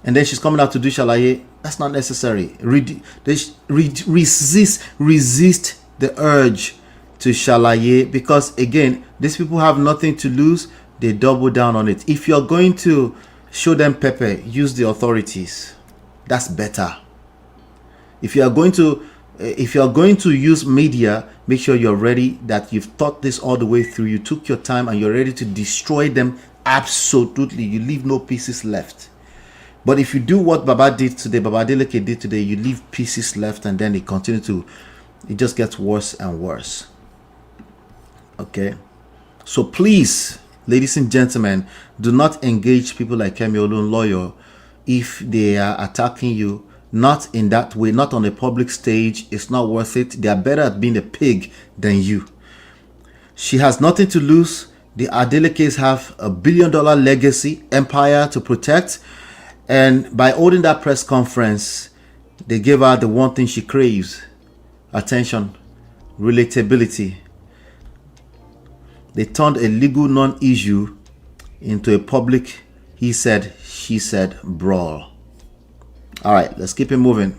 And then she's coming out to do shalaye. That's not necessary. Resist the urge to shalaye, because again, these people have nothing to lose. They double down on it. If you're going to show them pepper, use the authorities. That's better. If you are going to use media, make sure you're ready, that you've thought this all the way through. You took your time and you're ready to destroy them. Absolutely. You leave no pieces left. But if you do what Baba did today, Baba Adeleke did today, you leave pieces left and then it just gets worse and worse. Okay? So please, ladies and gentlemen, do not engage people like Kemi Olunloyo if they are attacking you. Not in that way, not on a public stage. It's not worth it. They are better at being a pig than you. She has nothing to lose. The Adelekes have $1 billion legacy empire to protect. And by holding that press conference, they gave her the one thing she craves: attention, relatability. They turned a legal non-issue into a public he said, she said brawl. All right, let's keep it moving.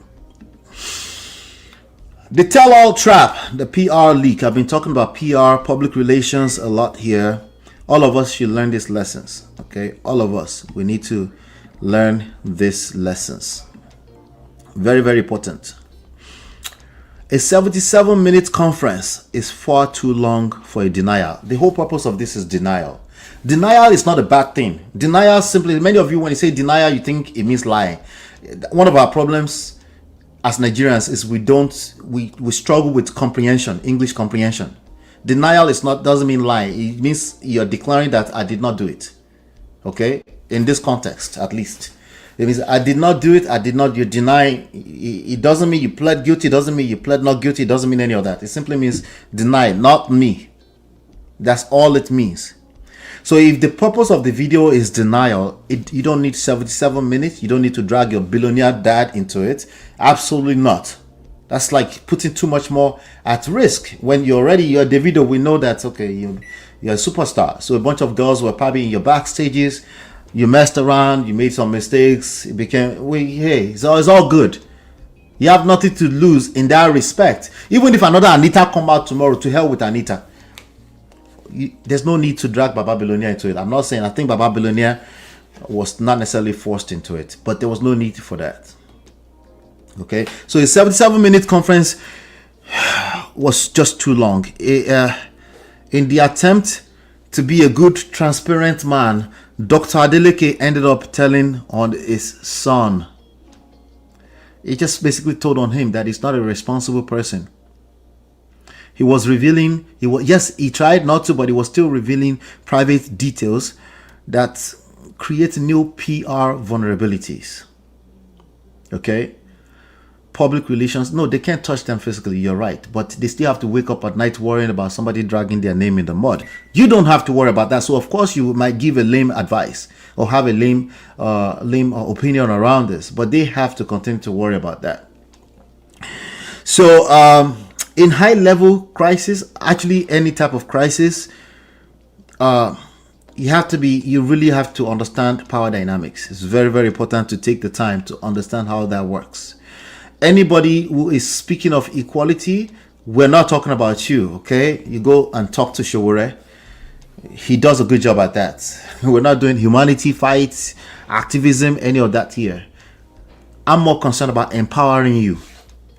The tell-all trap, the PR leak. I've been talking about PR, public relations a lot here. All of us should learn these lessons, okay? All of us, we need to learn these lessons. Very, very important. A 77-minute conference is far too long for a denial. The whole purpose of this is denial. Denial is not a bad thing. Denial simply, many of you, when you say denial, you think it means lying. One of our problems as Nigerians is we struggle with comprehension, English comprehension. Denial doesn't mean lying. It means you're declaring that I did not do it. Okay? In this context, at least. It means I did not do it, you deny. It doesn't mean you pled guilty, it doesn't mean you pled not guilty, it doesn't mean any of that. It simply means deny, not me. That's all it means. So if the purpose of the video is denial, you don't need 77 minutes, you don't need to drag your billionaire dad into it. Absolutely not. That's like putting too much more at risk. When you're Davido, we know that, okay, you're a superstar. So a bunch of girls were probably in your backstages. You messed around, you made some mistakes. It became, it's all good. You have nothing to lose in that respect. Even if another Anita come out tomorrow, to hell with Anita. There's no need to drag Baba Billionaire into it. I'm not saying, I think Baba Billionaire was not necessarily forced into it, but there was no need for that. Okay, so a 77-minute conference was just too long. In the attempt to be a good, transparent man, Dr. Adeleke ended up telling on his son. He just basically told on him that he's not a responsible person. He was revealing, he tried not to, but he was still revealing private details that create new PR vulnerabilities. Okay? public relations, no, they can't touch them physically, you're right, but they still have to wake up at night worrying about somebody dragging their name in the mud. You don't have to worry about that. So of course you might give a lame advice or have a lame opinion around this, but they have to continue to worry about that. So in high level crisis, actually any type of crisis, you really have to understand power dynamics. It's very, very important to take the time to understand how that works. Anybody who is speaking of equality, we're not talking about you, okay? You go and talk to Showore. He does a good job at that. We're not doing humanity fights, activism, any of that here. I'm more concerned about empowering you,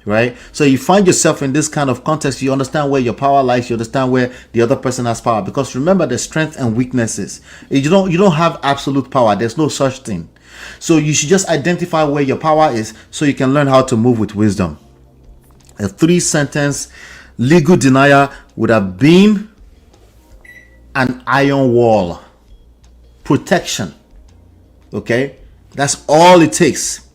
right? So you find yourself in this kind of context, you understand where your power lies, you understand where the other person has power. Because remember the strengths and weaknesses. You don't have absolute power. There's no such thing. So you should just identify where your power is so you can learn how to move with wisdom. A 3-sentence legal denier would have been an iron wall. Protection. Okay? That's all it takes.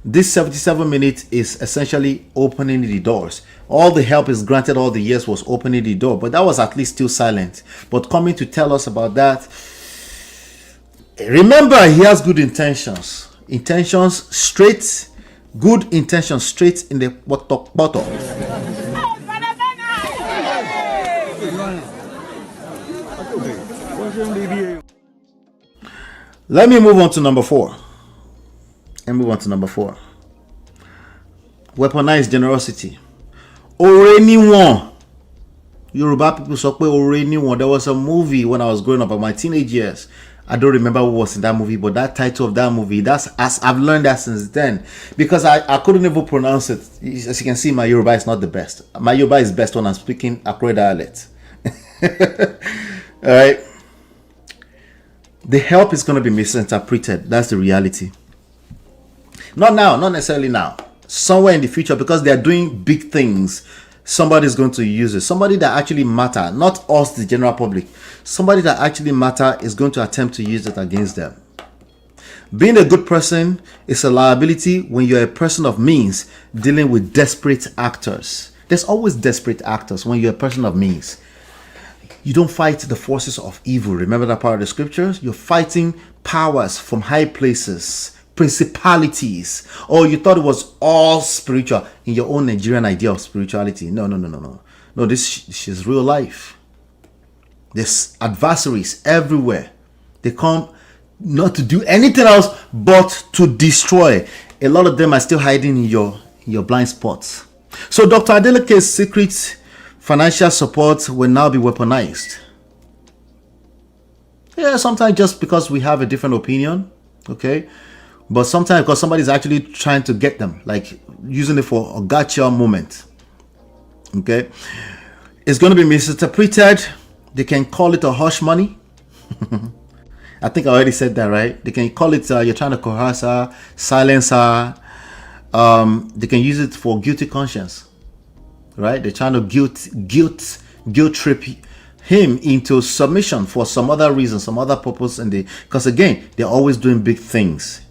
This 77 minutes is essentially opening the doors. All the help is granted all the years was opening the door, but that was at least still silent. But coming to tell us about that, remember, he has good intentions. Good intentions straight in the bottom. Let me move on to number 4. Weaponized generosity. Ore niwon. Yoruba people sọ pé ore niwon. There was a movie when I was growing up in my teenage years. I don't remember who was in that movie, but that title of that movie, I've learned that since then, because I couldn't even pronounce it. As you can see, my Yoruba is not the best. My Yoruba is best when I'm speaking Akure dialect. All right. The help is going to be misinterpreted. That's the reality. Not now, not necessarily now. Somewhere in the future, because they are doing big things, somebody's going to use it. Somebody that actually matter, not us, the general public. Somebody that actually matter is going to attempt to use it against them. Being a good person is a liability when you're a person of means dealing with desperate actors. There's always desperate actors when you're a person of means. You don't fight the forces of evil. Remember that part of the scriptures? You're fighting powers from high places, principalities. Or you thought it was all spiritual in your own Nigerian idea of spirituality. No. No, this is real life. There's adversaries everywhere. They come not to do anything else but to destroy. A lot of them are still hiding in your blind spots. So Dr. Adeleke's secret financial support will now be weaponized. Yeah, sometimes just because we have a different opinion, okay? But sometimes because somebody's actually trying to get them, like using it for a gotcha moment, okay? It's going to be misinterpreted. They can call it a hush money. I think I already said that, right? They can call it you're trying to coerce her, silence her. They can use it for guilty conscience, right? They're trying to guilt trip him into submission for some other reason, some other purpose, because again, they're always doing big things.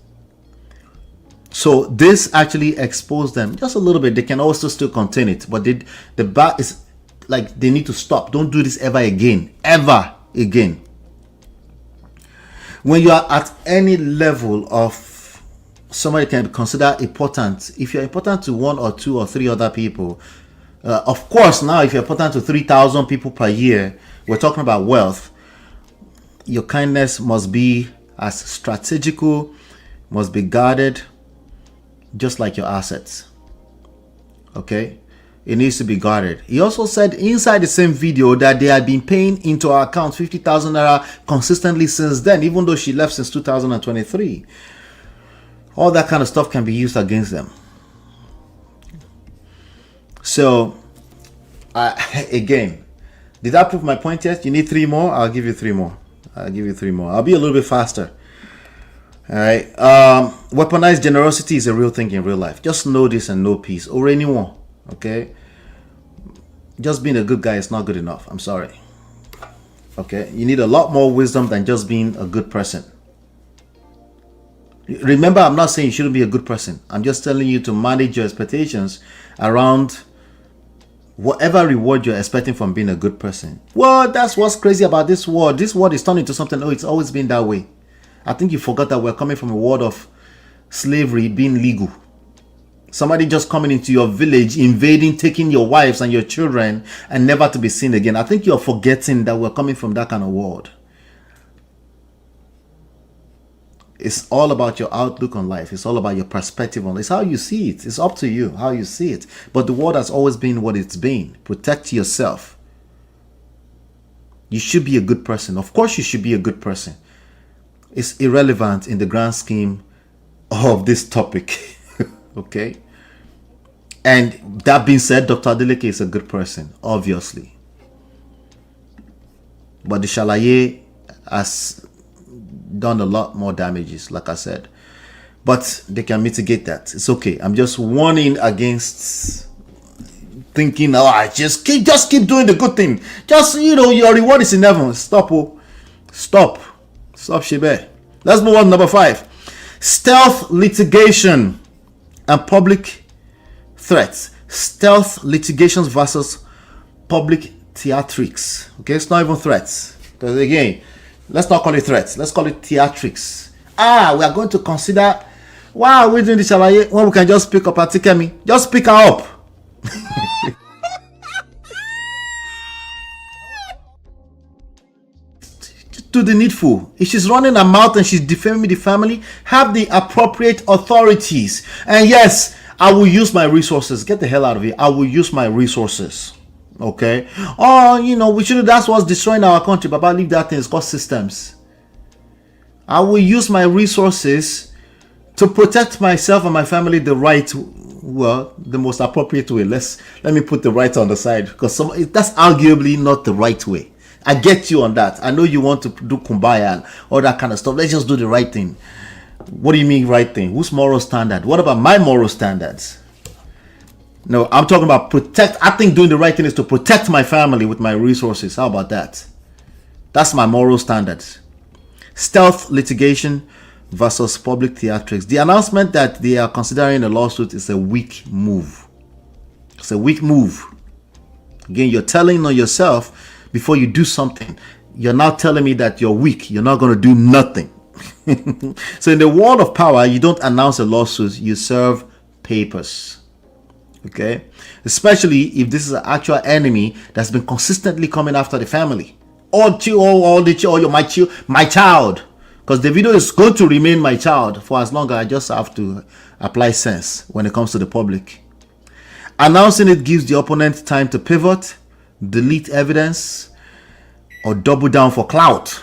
So this actually exposed them just a little bit. They can also still contain it, but the bar is like they need to stop. Don't do this ever again. When you are at any level of somebody can be considered important, if you're important to 1 or 2 or 3 other people, of course, now if you're important to 3,000 people per year, we're talking about wealth. Your kindness must be as strategical, must be guarded, just like your assets. Okay? It needs to be guarded. He also said inside the same video that they had been paying into our account 50,000 naira consistently since then, even though she left since 2023. All that kind of stuff can be used against them. So, again, did I prove my point yet? You need 3 more? I'll give you 3 more. I'll be a little bit faster. All right. Weaponized generosity is a real thing in real life. Just know this and know peace. Or anyone. Okay, just being a good guy is not good enough. I'm sorry. Okay, you need a lot more wisdom than just being a good person. Remember, I'm not saying you shouldn't be a good person. I'm just telling you to manage your expectations around whatever reward you're expecting from being a good person. Well, that's what's crazy about this world. This world is turned into something. Oh, it's always been that way. I think you forgot that we're coming from a world of slavery being legal. Somebody just coming into your village, invading, taking your wives and your children, and never to be seen again. I think you're forgetting that we're coming from that kind of world. It's all about your outlook on life. It's all about your perspective on it. It's how you see it. It's up to you how you see it. But the world has always been what it's been. Protect yourself. You should be a good person. Of course you should be a good person. It's irrelevant in the grand scheme of this topic. Okay? And that being said, Dr. Adeleke is a good person, obviously. But the Shalaye has done a lot more damages, like I said. But they can mitigate that. It's okay. I'm just warning against thinking, oh, I just keep doing the good thing. Just, your reward is in heaven. Stop, oh. Stop, Shebe. Let's move on to number 5. Stealth litigation and public threats. Stealth litigations versus public theatrics. Okay, it's not even threats. Because again, let's not call it threats. Let's call it theatrics. We are going to consider, why are we doing this when we can just pick up Atikemi? Just pick her up. Do the needful. If she's running her mouth and she's defaming the family, have the appropriate authorities. And yes, I will use my resources. Get the hell out of here. I will use my resources. Okay? We should. That's what's destroying our country. But I leave that thing. It's called systems. I will use my resources to protect myself and my family the most appropriate way. Let me put the right on the side, because that's arguably not the right way. I get you on that. I know you want to do kumbaya and all that kind of stuff. Let's just do the right thing. What do you mean right thing? Whose moral standard? What about my moral standards? No, I'm talking about I think doing the right thing is to protect my family with my resources. How about that? That's my moral standards. Stealth litigation versus public theatrics. The announcement that they are considering a lawsuit is a weak move. It's a weak move. Again, you're telling on yourself before you do something. You're now telling me that you're weak. You're not going to do nothing. So in the world of power, you don't announce a lawsuit. You serve papers. Okay? Especially if this is an actual enemy that's been consistently coming after the family. My child. Because Davido is going to remain my child for as long as I just have to apply sense when it comes to the public. Announcing it gives the opponent time to pivot, delete evidence, or double down for clout.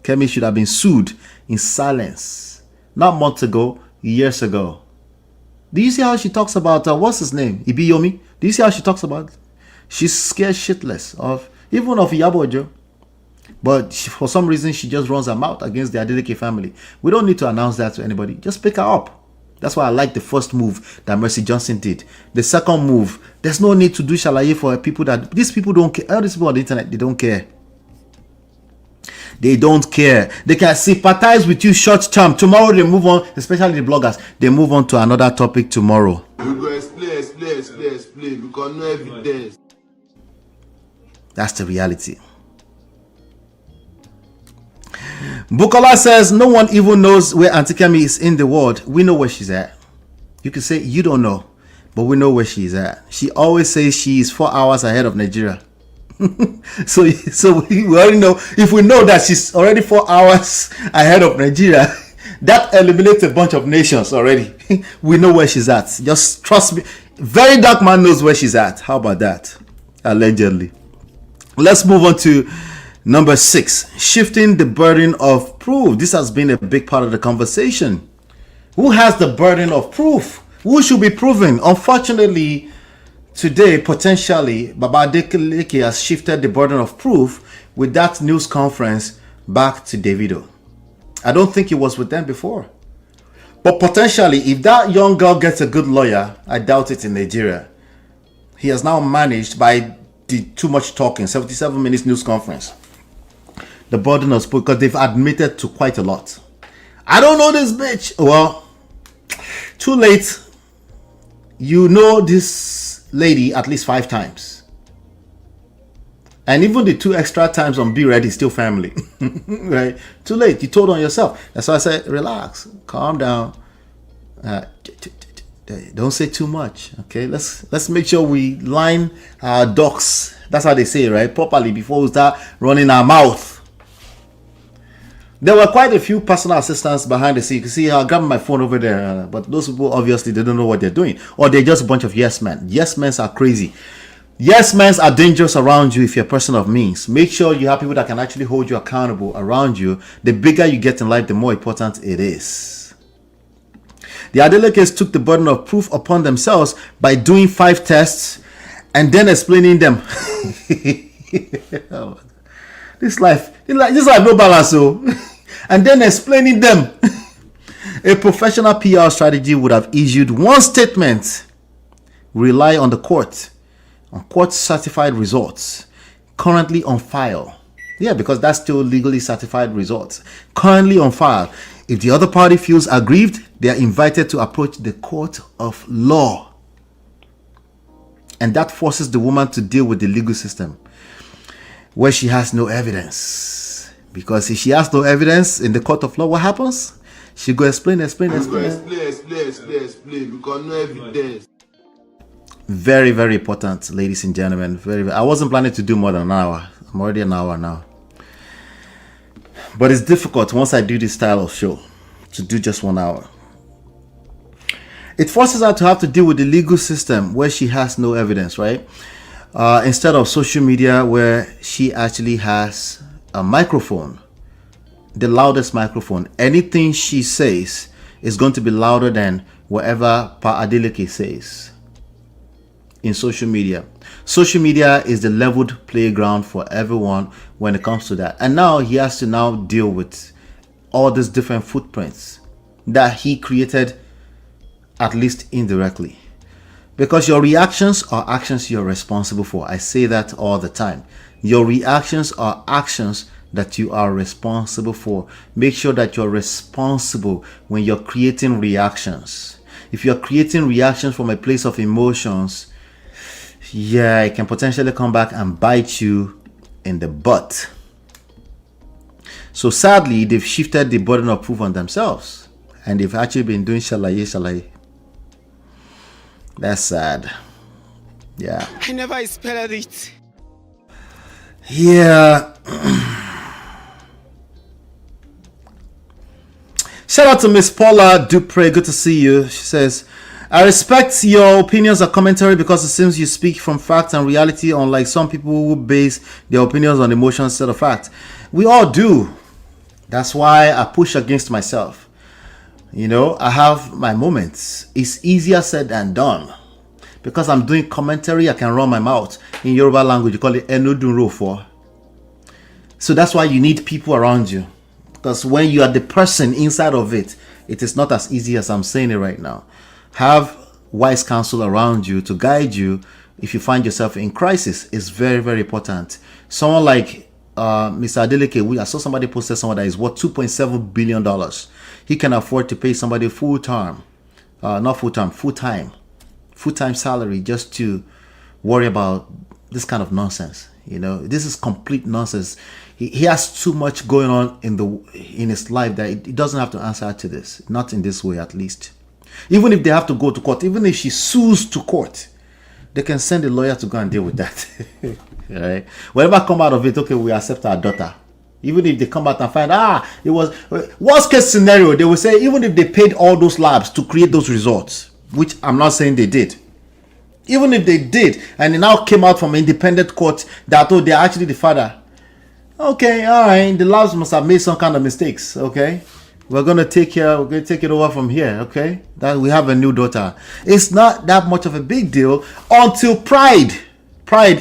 Kemi should have been sued in silence. Not months ago, years ago. Do you see how she talks about, what's his name? Ibiyomi? Do you see how she talks about? She's scared shitless of Iyabojo. But for some reason, she just runs her mouth against the Adeleke family. We don't need to announce that to anybody. Just pick her up. That's why I like the first move that Mercy Johnson did. The second move, there's no need to do shalaye for people that... These people don't care. All these people on the internet, they don't care. They don't care. They can sympathize with you short term. Tomorrow they move on, especially the bloggers. They move on to another topic tomorrow. We go explain. Because no evidence. That's the reality. Bukola says, no one even knows where Auntie Kemi is in the world. We know where she's at. You can say you don't know, but we know where she's at. She always says she is 4 hours ahead of Nigeria. so we already know. If we know that she's already 4 hours ahead of Nigeria, that eliminates a bunch of nations already. We know where she's at. Just trust me. Very dark man knows where she's at. How about that? Allegedly. Let's move on to number 6, shifting the burden of proof. This has been a big part of the conversation. Who has the burden of proof? Who should be proven? Unfortunately, today, potentially, Baba Adeleke has shifted the burden of proof with that news conference back to Davido. I don't think it was with them before. But potentially, if that young girl gets a good lawyer, I doubt it in Nigeria. He has now managed, by the too much talking, 77 minutes news conference, the burden of proof, because they've admitted to quite a lot. I don't know this bitch. Well, too late. You know this lady at least 5 times. And even the 2 extra times on Be Ready is still family. Right? Too late. You told on yourself. That's why I said, relax. Calm down. Don't say too much. Okay? Let's make sure we line our ducks. That's how they say it, right? Properly before we start running our mouth. There were quite a few personal assistants behind the scene. You can see I'll grab my phone over there. But those people, obviously, they don't know what they're doing. Or they're just a bunch of yes men. Yes men are crazy. Yes men are dangerous around you if you're a person of means. Make sure you have people that can actually hold you accountable around you. The bigger you get in life, the more important it is. The Adeleke's took the burden of proof upon themselves by doing 5 tests and then explaining them. This life no balance, so. And then explaining them. A professional PR strategy would have issued one statement: rely on the court, on court certified results currently on file. Yeah, because that's still legally certified results currently on file. If the other party feels aggrieved, they are invited to approach the court of law. And that forces the woman to deal with the legal system where she has no evidence. Because if she has no evidence in the court of law, what happens? She go explain. Explain, because no evidence. Very, very important, ladies and gentlemen. I wasn't planning to do more than an hour. I'm already an hour now. But it's difficult once I do this style of show to do just 1 hour. It forces her to have to deal with the legal system where she has no evidence, right? Instead of social media where she actually has a microphone, the loudest microphone. Anything she says is going to be louder than whatever Pa Adeleke says. In social media is the leveled playground for everyone when it comes to that. And now he has to now deal with all these different footprints that he created, at least indirectly. Because your reactions are actions you're responsible for. I say that all the time. Your reactions are actions that you are responsible for. Make sure that you're responsible when you're creating reactions. If you're creating reactions from a place of emotions, yeah, it can potentially come back and bite you in the butt. So sadly, they've shifted the burden of proof on themselves. And they've actually been doing shalaye. That's sad. Yeah. I never expected it. Yeah. Shout out to Miss Paula Dupre. Good to see you. She says, I respect your opinions or commentary because it seems you speak from fact and reality, unlike some people who base their opinions on emotions instead of fact. We all do. That's why I push against myself. You know, I have my moments. It's easier said than done. Because I'm doing commentary, I can run my mouth. In Yoruba language, you call it enudunrofo. So that's why you need people around you. Because when you are the person inside of it, it is not as easy as I'm saying it right now. Have wise counsel around you to guide you if you find yourself in crisis. It's very, very important. Someone like Mr. Adeleke, I saw somebody posted someone that is worth $2.7 billion. He can afford to pay somebody full-time salary just to worry about this kind of nonsense. You know, this is complete nonsense. He has too much going on in his life that he doesn't have to answer to this. Not in this way, at least. Even if they have to go to court, even if she sues to court, they can send a lawyer to go and deal with that. Right? Whatever come out of it, okay, we accept our daughter. Even if they come out and find, it was worst case scenario, they will say, even if they paid all those labs to create those results, which I'm not saying they did. Even if they did, and it now came out from an independent court that they're actually the father. Okay, all right, the labs must have made some kind of mistakes. Okay, we're gonna take it over from here. Okay, that we have a new daughter. It's not that much of a big deal until pride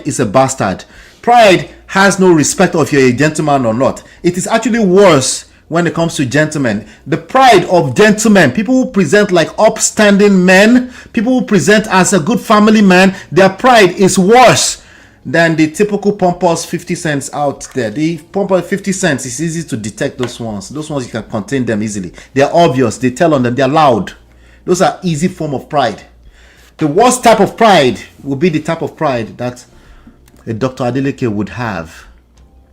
is a bastard. Pride has no respect of you're a gentleman or not. It is actually worse when it comes to gentlemen. The pride of gentlemen, people who present like upstanding men, people who present as a good family man, their pride is worse than the typical pompous 50 cents out there. The pompous 50 cents is easy to detect. Those ones you can contain them easily. They're obvious. They tell on them. They're loud. Those are easy form of pride. The worst type of pride would be the type of pride that a Dr. Adeleke would have.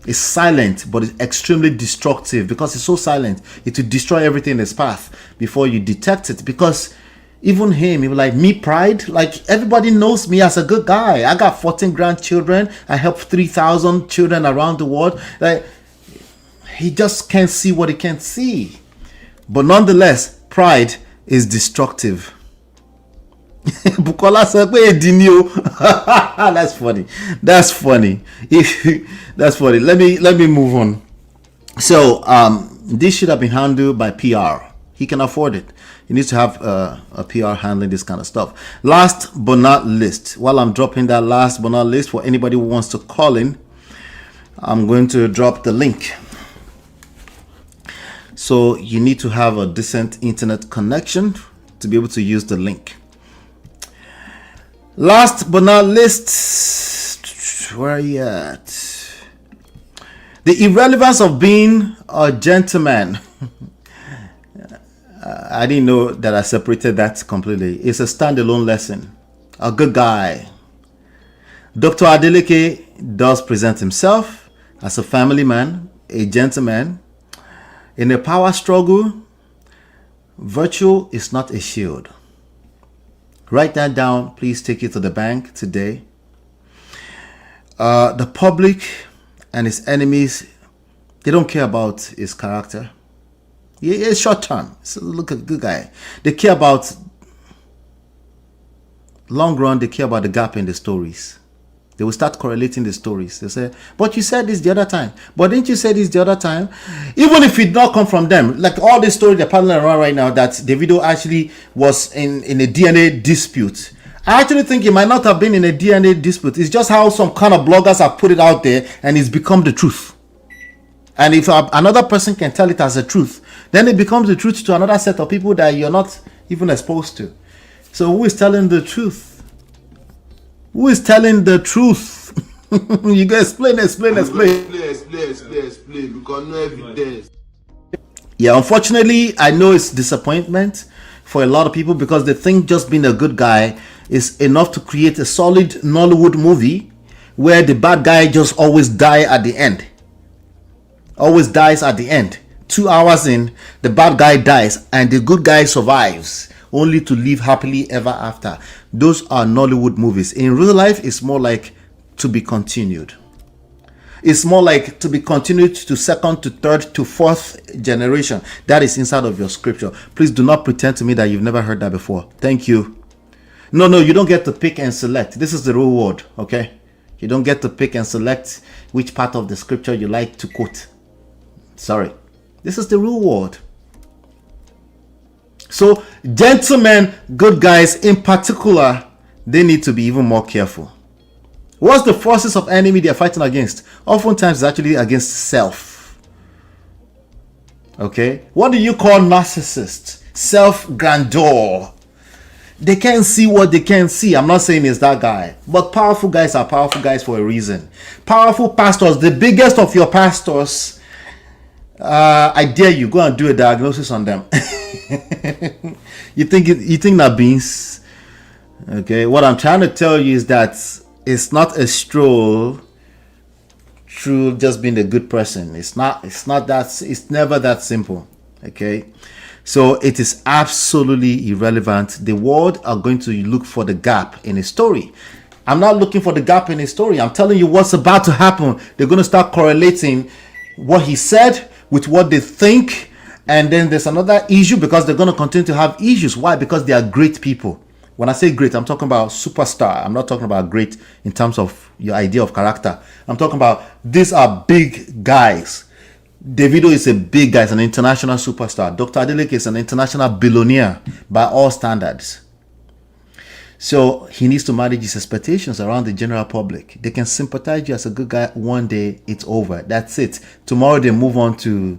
It's silent, but it's extremely destructive because it's so silent. It will destroy everything in its path before you detect it. Because even him, he was like, me pride? Like, everybody knows me as a good guy. I got 14 grandchildren. I help 3,000 children around the world. Like, he just can't see what he can't see. But nonetheless, pride is destructive. Bukola said, that's funny. That's funny. That's funny. Let me move on. So this should have been handled by PR. He can afford it. He needs to have a PR handling this kind of stuff. Last but not least, while I'm dropping that last but not least for anybody who wants to call in, I'm going to drop the link. So you need to have a decent internet connection to be able to use the link. Last but not least, where are you at? The irrelevance of being a gentleman. I didn't know that I separated that completely. It's a standalone lesson. A good guy. Dr. Adeleke does present himself as a family man, a gentleman. In a power struggle, virtue is not a shield. Write that down. Please take it to the bank today. The public and his enemies, they don't care about his character. It's short term. So look at the good guy. They care about long run. They care about the gap in the stories. They will start correlating the stories. They say, but you said this the other time. But didn't you say this the other time? Even if it did not come from them. Like all the stories they're paddling around right now that Davido actually was in a DNA dispute. I actually think it might not have been in a DNA dispute. It's just how some kind of bloggers have put it out there and it's become the truth. And if another person can tell it as a truth, then it becomes the truth to another set of people that you're not even exposed to. So who is telling the truth? Who is telling the truth? You guys explain. Explain. Because no evidence. Yeah, unfortunately, I know it's disappointment for a lot of people because they think just being a good guy is enough to create a solid Nollywood movie where the bad guy just always die at the end. Always dies at the end. 2 hours in, the bad guy dies and the good guy survives, only to live happily ever after. Those are Nollywood movies. In real life, it's more like to be continued. It's more like to be continued to second, to third, to fourth generation. That is inside of your scripture. Please do not pretend to me that you've never heard that before. Thank you. No, you don't get to pick and select. This is the real word, okay? You don't get to pick and select which part of the scripture you like to quote. Sorry. This is the real word. So, gentlemen, good guys in particular, they need to be even more careful. What's the forces of enemy they're fighting against? Oftentimes, it's actually against self. Okay? What do you call narcissists? Self-grandeur. They can't see what they can't see. I'm not saying it's that guy. But powerful guys are powerful guys for a reason. Powerful pastors, the biggest of your pastors, I dare you, go and do a diagnosis on them. You think that beans? Okay, what I'm trying to tell you is that it's not a stroll through just being a good person. It's never that simple. Okay, so it is absolutely irrelevant. The world are going to look for the gap in a story. I'm not looking for the gap in a story. I'm telling you what's about to happen. They're going to start correlating what he said with what they think. And then there's another issue because they're going to continue to have issues. Why? Because they are great people. When I say great, I'm talking about superstar. I'm not talking about great in terms of your idea of character. I'm talking about these are big guys. Davido is a big guy. He's an international superstar. Dr. Adeleke is an international billionaire by all standards. So he needs to manage his expectations around the general public. They can sympathize you as a good guy one day, it's over. That's it. Tomorrow they move on to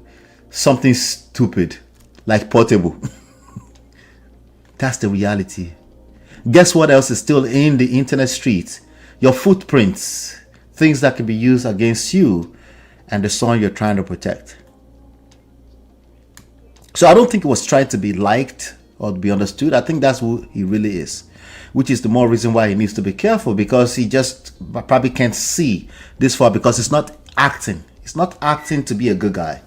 something stupid like Portable. That's the reality. Guess what else is still in the internet streets? Your footprints. things that can be used against you and the son you're trying to protect. So I don't think it was trying to be liked or to be understood. I think that's who he really is, which is the more reason why he needs to be careful, because he just probably can't see this far, because it's not acting. It's not acting to be a good guy.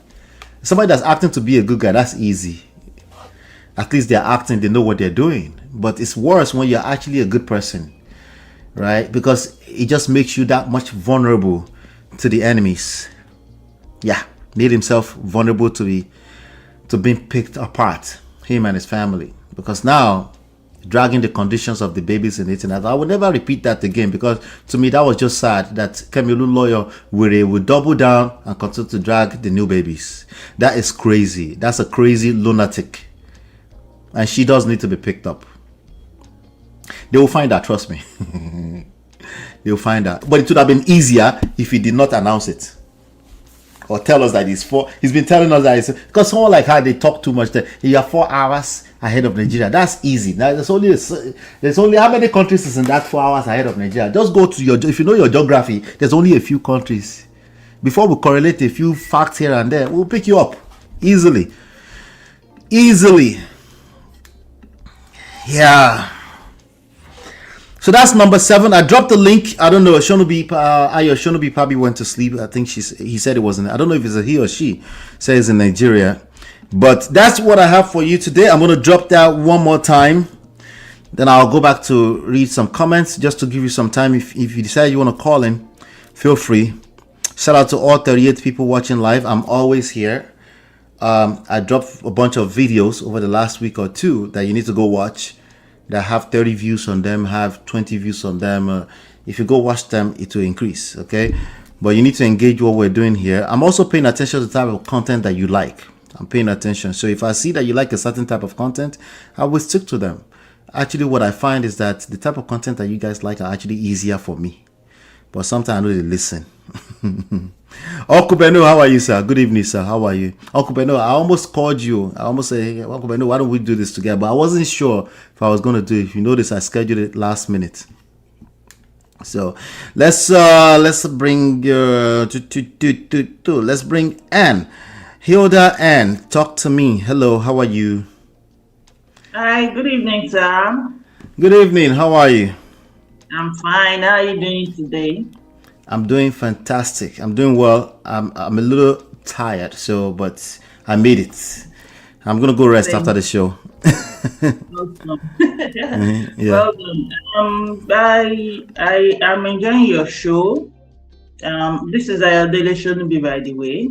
Somebody that's acting to be a good guy, that's easy. At least they're acting, they know what they're doing. But it's worse when you're actually a good person, right? Because it just makes you that much vulnerable to the enemies. Yeah, made himself vulnerable to being picked apart, him and his family. Because now, dragging the conditions of the babies in it, and I will never repeat that again, because to me that was just sad that Kemilu lawyer will double down and continue to drag the new babies. That is crazy. That's a crazy lunatic. And she does need to be picked up. They will find her, trust me. They will find her. But it would have been easier if he did not announce it, or tell us that he's been telling us that because someone like her, they talk too much. You are 4 hours ahead of Nigeria. That's easy. Now there's only how many countries is in that 4 hours ahead of Nigeria? Just go to if you know your geography, there's only a few countries. Before we correlate a few facts here and there, we'll pick you up easily. Yeah. So that's number 7. I dropped the link. I don't know. Shonobi probably went to sleep. I think he said it wasn't. I don't know if it's a he or she. Says in Nigeria. But that's what I have for you today. I'm going to drop that one more time. Then I'll go back to read some comments just to give you some time. If you decide you want to call in, feel free. Shout out to all 38 people watching live. I'm always here. I dropped a bunch of videos over the last week or two that you need to go watch, that have 30 views on them, have 20 views on them. If you go watch them, it will increase, okay? But you need to engage what we're doing here. I'm also paying attention to the type of content that you like. I'm paying attention. So if I see that you like a certain type of content, I will stick to them. Actually, what I find is that the type of content that you guys like are actually easier for me. But sometimes I know they listen. Uncle Beno, how are you, sir? Good evening, sir. How are you? Uncle Beno, I almost called you. I almost said, hey, Uncle Beno, why don't we do this together? But I wasn't sure if I was going to do it. If you notice, I scheduled it last minute. So let's bring let's bring Anne. Hilda Anne, talk to me. Hello, how are you? Hi, good evening, sir. Good evening. How are you? I'm fine. How are you doing today? I'm doing fantastic. I'm doing well. I'm a little tired, but I made it. I'm gonna go rest after the show. Awesome. Yeah. Well done. I am enjoying your show. This is Ayodele Shonubi, by the way.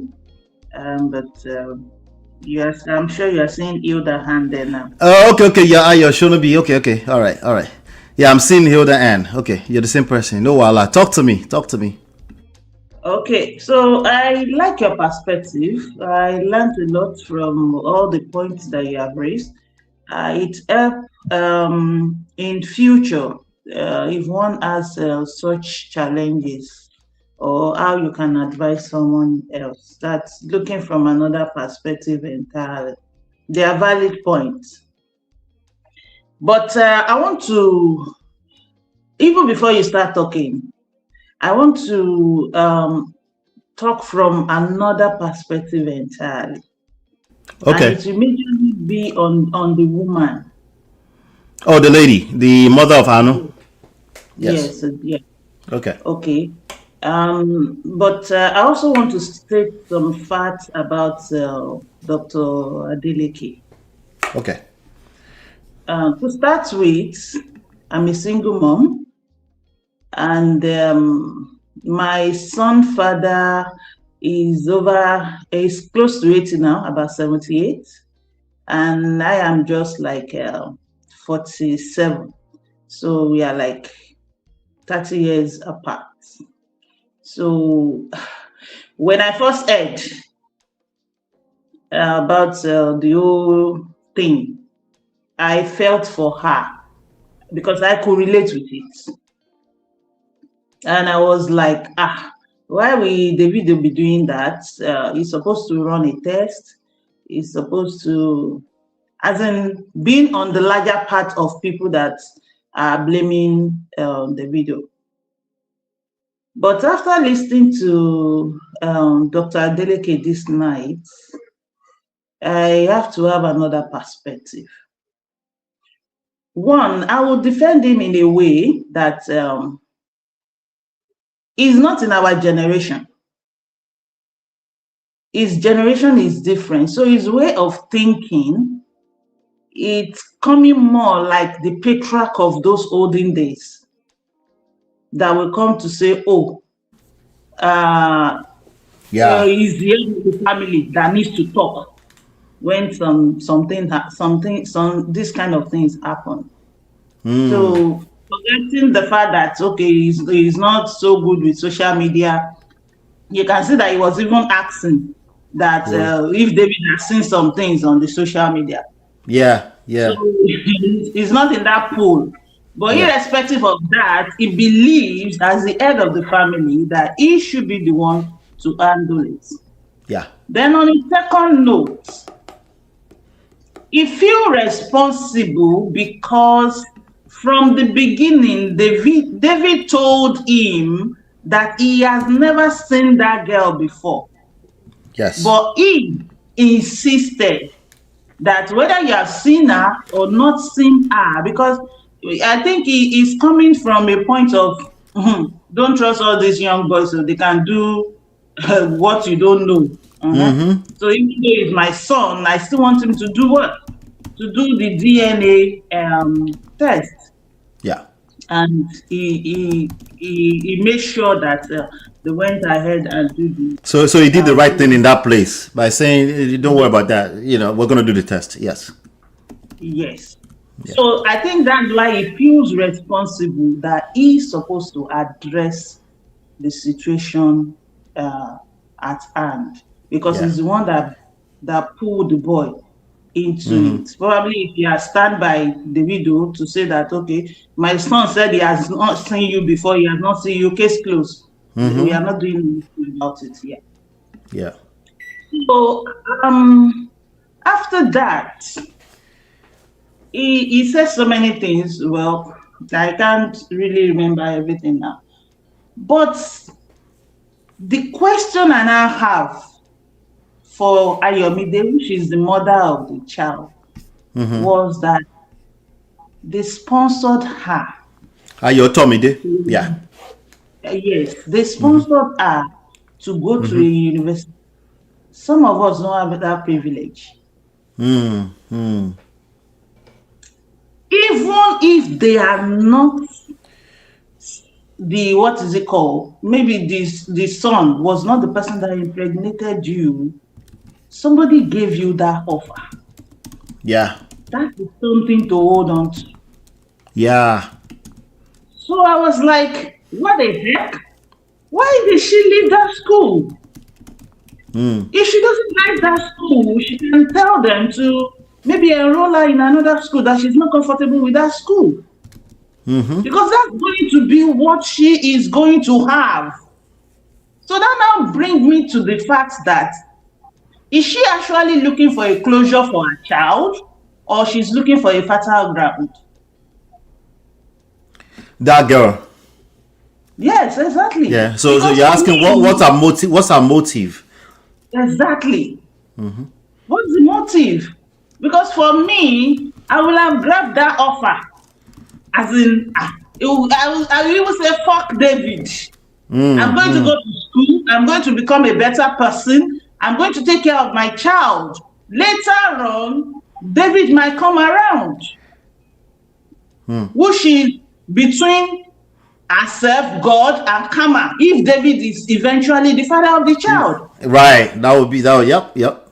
Yes, I'm sure you are seeing Hilda hand there now. Okay. Yeah, you're Shonobi. Okay. All right. Yeah, I'm seeing Hilda Ann. Okay, you're the same person. No, Wala. Talk to me. Okay, so I like your perspective. I learned a lot from all the points that you have raised. It helps in future if one has such challenges, or how you can advise someone else that's looking from another perspective entirely. They are valid points. But I want to, even before you start talking, I want to talk from another perspective entirely. Okay. And it will immediately be on the woman. Oh, the lady, the mother of Anu. Yes. Okay. But I also want to state some facts about Dr. Adeleke. Okay. To start with, I'm a single mom, and my son father is close to 80 now, about 78, and I am just like 47. So we are like 30 years apart. So when I first heard about the whole thing, I felt for her because I could relate with it. And I was like, why will Davido be doing that? He's supposed to run a test. He's supposed to, as in being on the larger part of people that are blaming Davido. But after listening to Dr. Adeleke this night, I have to have another perspective. One, I will defend him in a way that is not in our generation. His generation is different. So his way of thinking, it's coming more like the patriarch of those olden days that will come to say, oh, it's the head of the family that needs to talk when this kind of things happen. So forgetting the fact that, okay, he's not so good with social media, you can see that he was even asking that if David has seen some things on the social media. Yeah. So he's not in that pool. But Yeah. irrespective of that, he believes as the head of the family that he should be the one to handle it. Yeah. Then on a second note, he feels responsible because from the beginning, David told him that he has never seen that girl before. Yes. But he insisted that whether you have seen her or not seen her, because I think he is coming from a point of, don't trust all these young boys so they can do what you don't know. So even though he's my son, I still want him to do what? To do the DNA test. Yeah. And he made sure that they went ahead and did the. So he did the right thing in that place by saying, "Don't worry about that. We're gonna do the test." Yes. Yes. Yeah. So I think that's why he feels responsible that he's supposed to address the situation at hand, because he's the one that pulled the boy into it. Probably if he has stand by Davido to say that, okay, my son said he has not seen you before, he has not seen you, case closed. We are not doing anything about it yet. Yeah. So after that, he says so many things. Well, I can't really remember everything now. But the question I now have for Ayomide, which is the mother of the child, was that they sponsored her. Ayotomide? Yeah. Yes, they sponsored her to go to a university. Some of us don't have that privilege. Even if they are not the, what is it called? Maybe the son was not the person that impregnated you. Somebody gave you that offer. Yeah. That is something to hold on to. Yeah. So I was like, what the heck? Why did she leave that school? If she doesn't like that school, she can tell them to maybe enroll her in another school that she's not comfortable with that school. Because that's going to be what she is going to have. So that now brings me to the fact that, is she actually looking for a closure for her child, or she's looking for a fertile ground? That girl. Yes, exactly. Yeah. So you're asking what's her motive? What's her motive? Exactly. What's the motive? Because for me, I will have grabbed that offer. As in, I will even say, fuck David. I'm going to go to school. I'm going to become a better person. I'm going to take care of my child. Later on, David might come around. Which is between herself, God, and Kama. If David is eventually the father of the child. Right. Yep.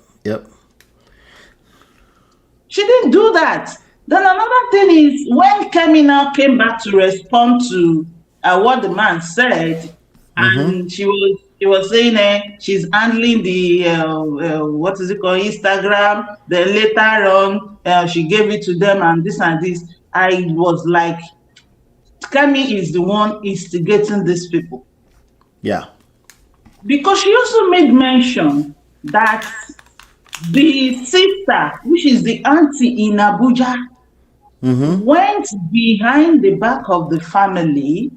She didn't do that. Then another thing is, when Kemi now came back to respond to what the man said, and she was saying she's handling the what is it called, Instagram. Then later on, she gave it to them and this and this. I was like, Kemi is the one instigating these people. Yeah. Because she also made mention that the sister, which is the auntie in Abuja, went behind the back of the family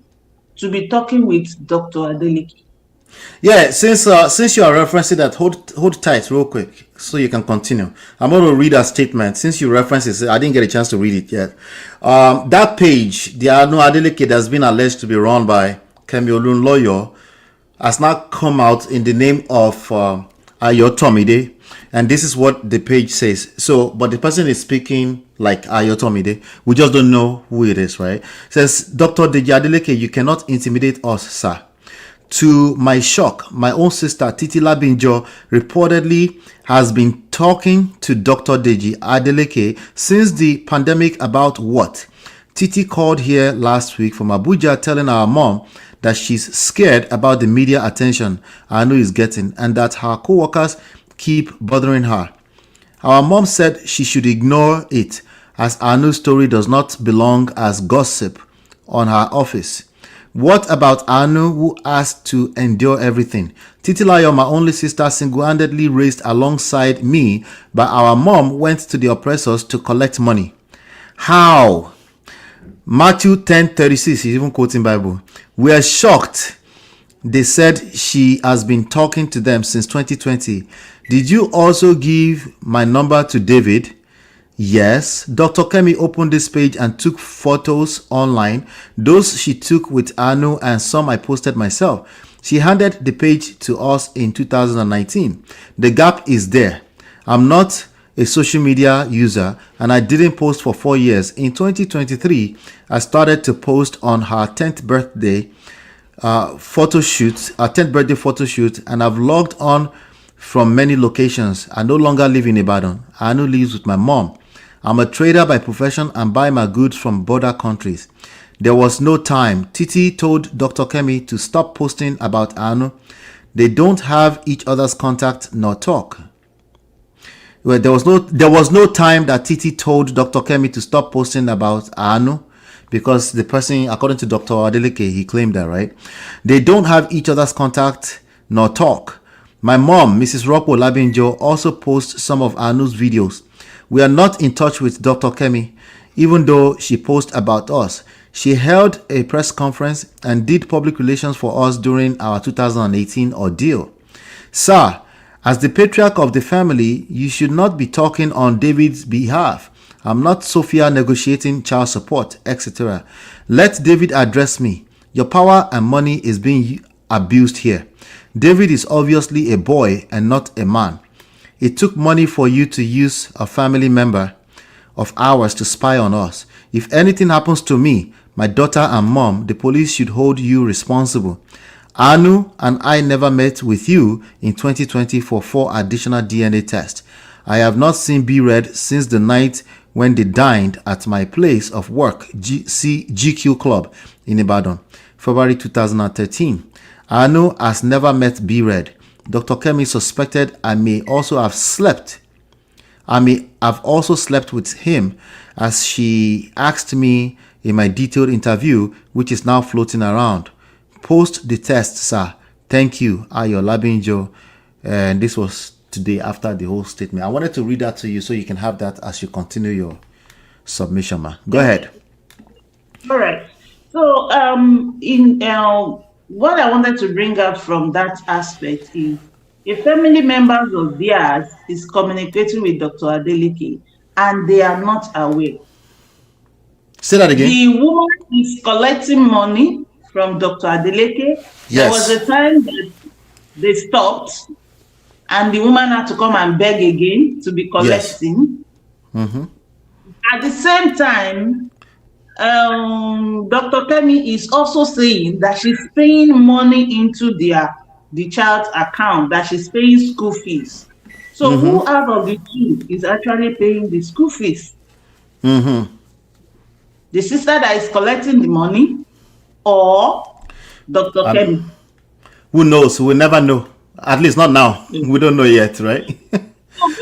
to be talking with Dr. Adeleke? Yeah, since you are referencing that, hold tight real quick so you can continue. I'm going to read a statement. Since you referenced it, I didn't get a chance to read it yet. That page, the Anu Adeleke that's been alleged to be run by Kemi Olunloyo, has now come out in the name of Ayo Tomide, and this is what the page says. So, but the person is speaking like Ayo Tomide. We just don't know who it is, right? It says, Dr. Deji Adeleke, you cannot intimidate us, sir. To my shock, my own sister Titi Labinjo reportedly has been talking to Dr. Deji Adeleke since the pandemic about what? Titi called here last week from Abuja telling our mom that she's scared about the media attention Anu is getting and that her co-workers keep bothering her. Our mom said she should ignore it as Anu's story does not belong as gossip on her office. What about Anu, who asked to endure everything? Titilayo, my only sister, single-handedly raised alongside me, but our mom went to the oppressors to collect money. How? Matthew 10:36, he's even quoting Bible. We are shocked. They said she has been talking to them since 2020. Did you also give my number to David? Yes, Dr. Kemi opened this page and took photos online. Those she took with Anu and some I posted myself. She handed the page to us in 2019. The gap is there. I'm not a social media user and I didn't post for 4 years. In 2023, I started to post on her 10th birthday photo shoot, and I've logged on from many locations. I no longer live in Ibadan. Anu lives with my mom. I'm a trader by profession and buy my goods from border countries. There was no time. Titi told Dr. Kemi to stop posting about Anu. They don't have each other's contact nor talk. Well, there was no time that Titi told Dr. Kemi to stop posting about Anu because the person, according to Dr. Adeleke, he claimed that, right? They don't have each other's contact nor talk. My mom, Mrs. Rocco Labinjo, also posts some of Anu's videos. We are not in touch with Dr. Kemi, even though she posts about us. She held a press conference and did public relations for us during our 2018 ordeal. Sir, as the patriarch of the family, you should not be talking on David's behalf. I'm not Sophia negotiating child support, etc. Let David address me. Your power and money is being abused here. David is obviously a boy and not a man. It took money for you to use a family member of ours to spy on us. If anything happens to me, my daughter and mom, the police should hold you responsible. Anu and I never met with you in 2020 for 4 additional DNA tests. I have not seen B-Red since the night when they dined at my place of work, GQ Club in Ibadan, February 2013. Anu has never met B-Red. Dr. Kemi suspected I may have also slept with him, as she asked me in my detailed interview, which is now floating around. Post the test, sir. Thank you, Ayo Labinjo. And this was today after the whole statement. I wanted to read that to you so you can have that as you continue your submission, ma. Go ahead. All right. So, what I wanted to bring out from that aspect is a family member of theirs is communicating with Dr. Adeleke and they are not aware. Say that again. The woman is collecting money from Dr. Adeleke. Yes. There was a time that they stopped and the woman had to come and beg again to be collecting. Yes. Mm-hmm. At the same time, Dr. Kemi is also saying that she's paying money into the child's account, that she's paying school fees. So who out of the two is actually paying the school fees? Mm-hmm. The sister that is collecting the money or Dr. Kemi? Who knows? We'll never know. At least not now. We don't know yet, right?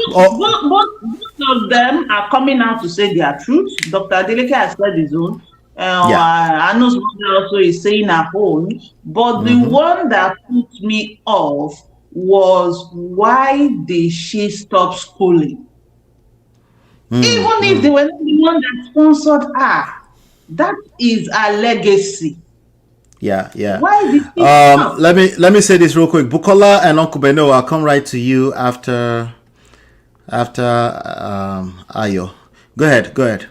Both of them are coming out to say their truth. Dr. Adeleke has said his own. Anu's mother also is saying her own. But the one that put me off was, why did she stop schooling? Even if they were not the one that sponsored her, that is her legacy. Yeah, yeah. Why did he stop? Let me say this real quick. Bukola and Uncle Beno, I'll come right to you after Ayo. Go ahead.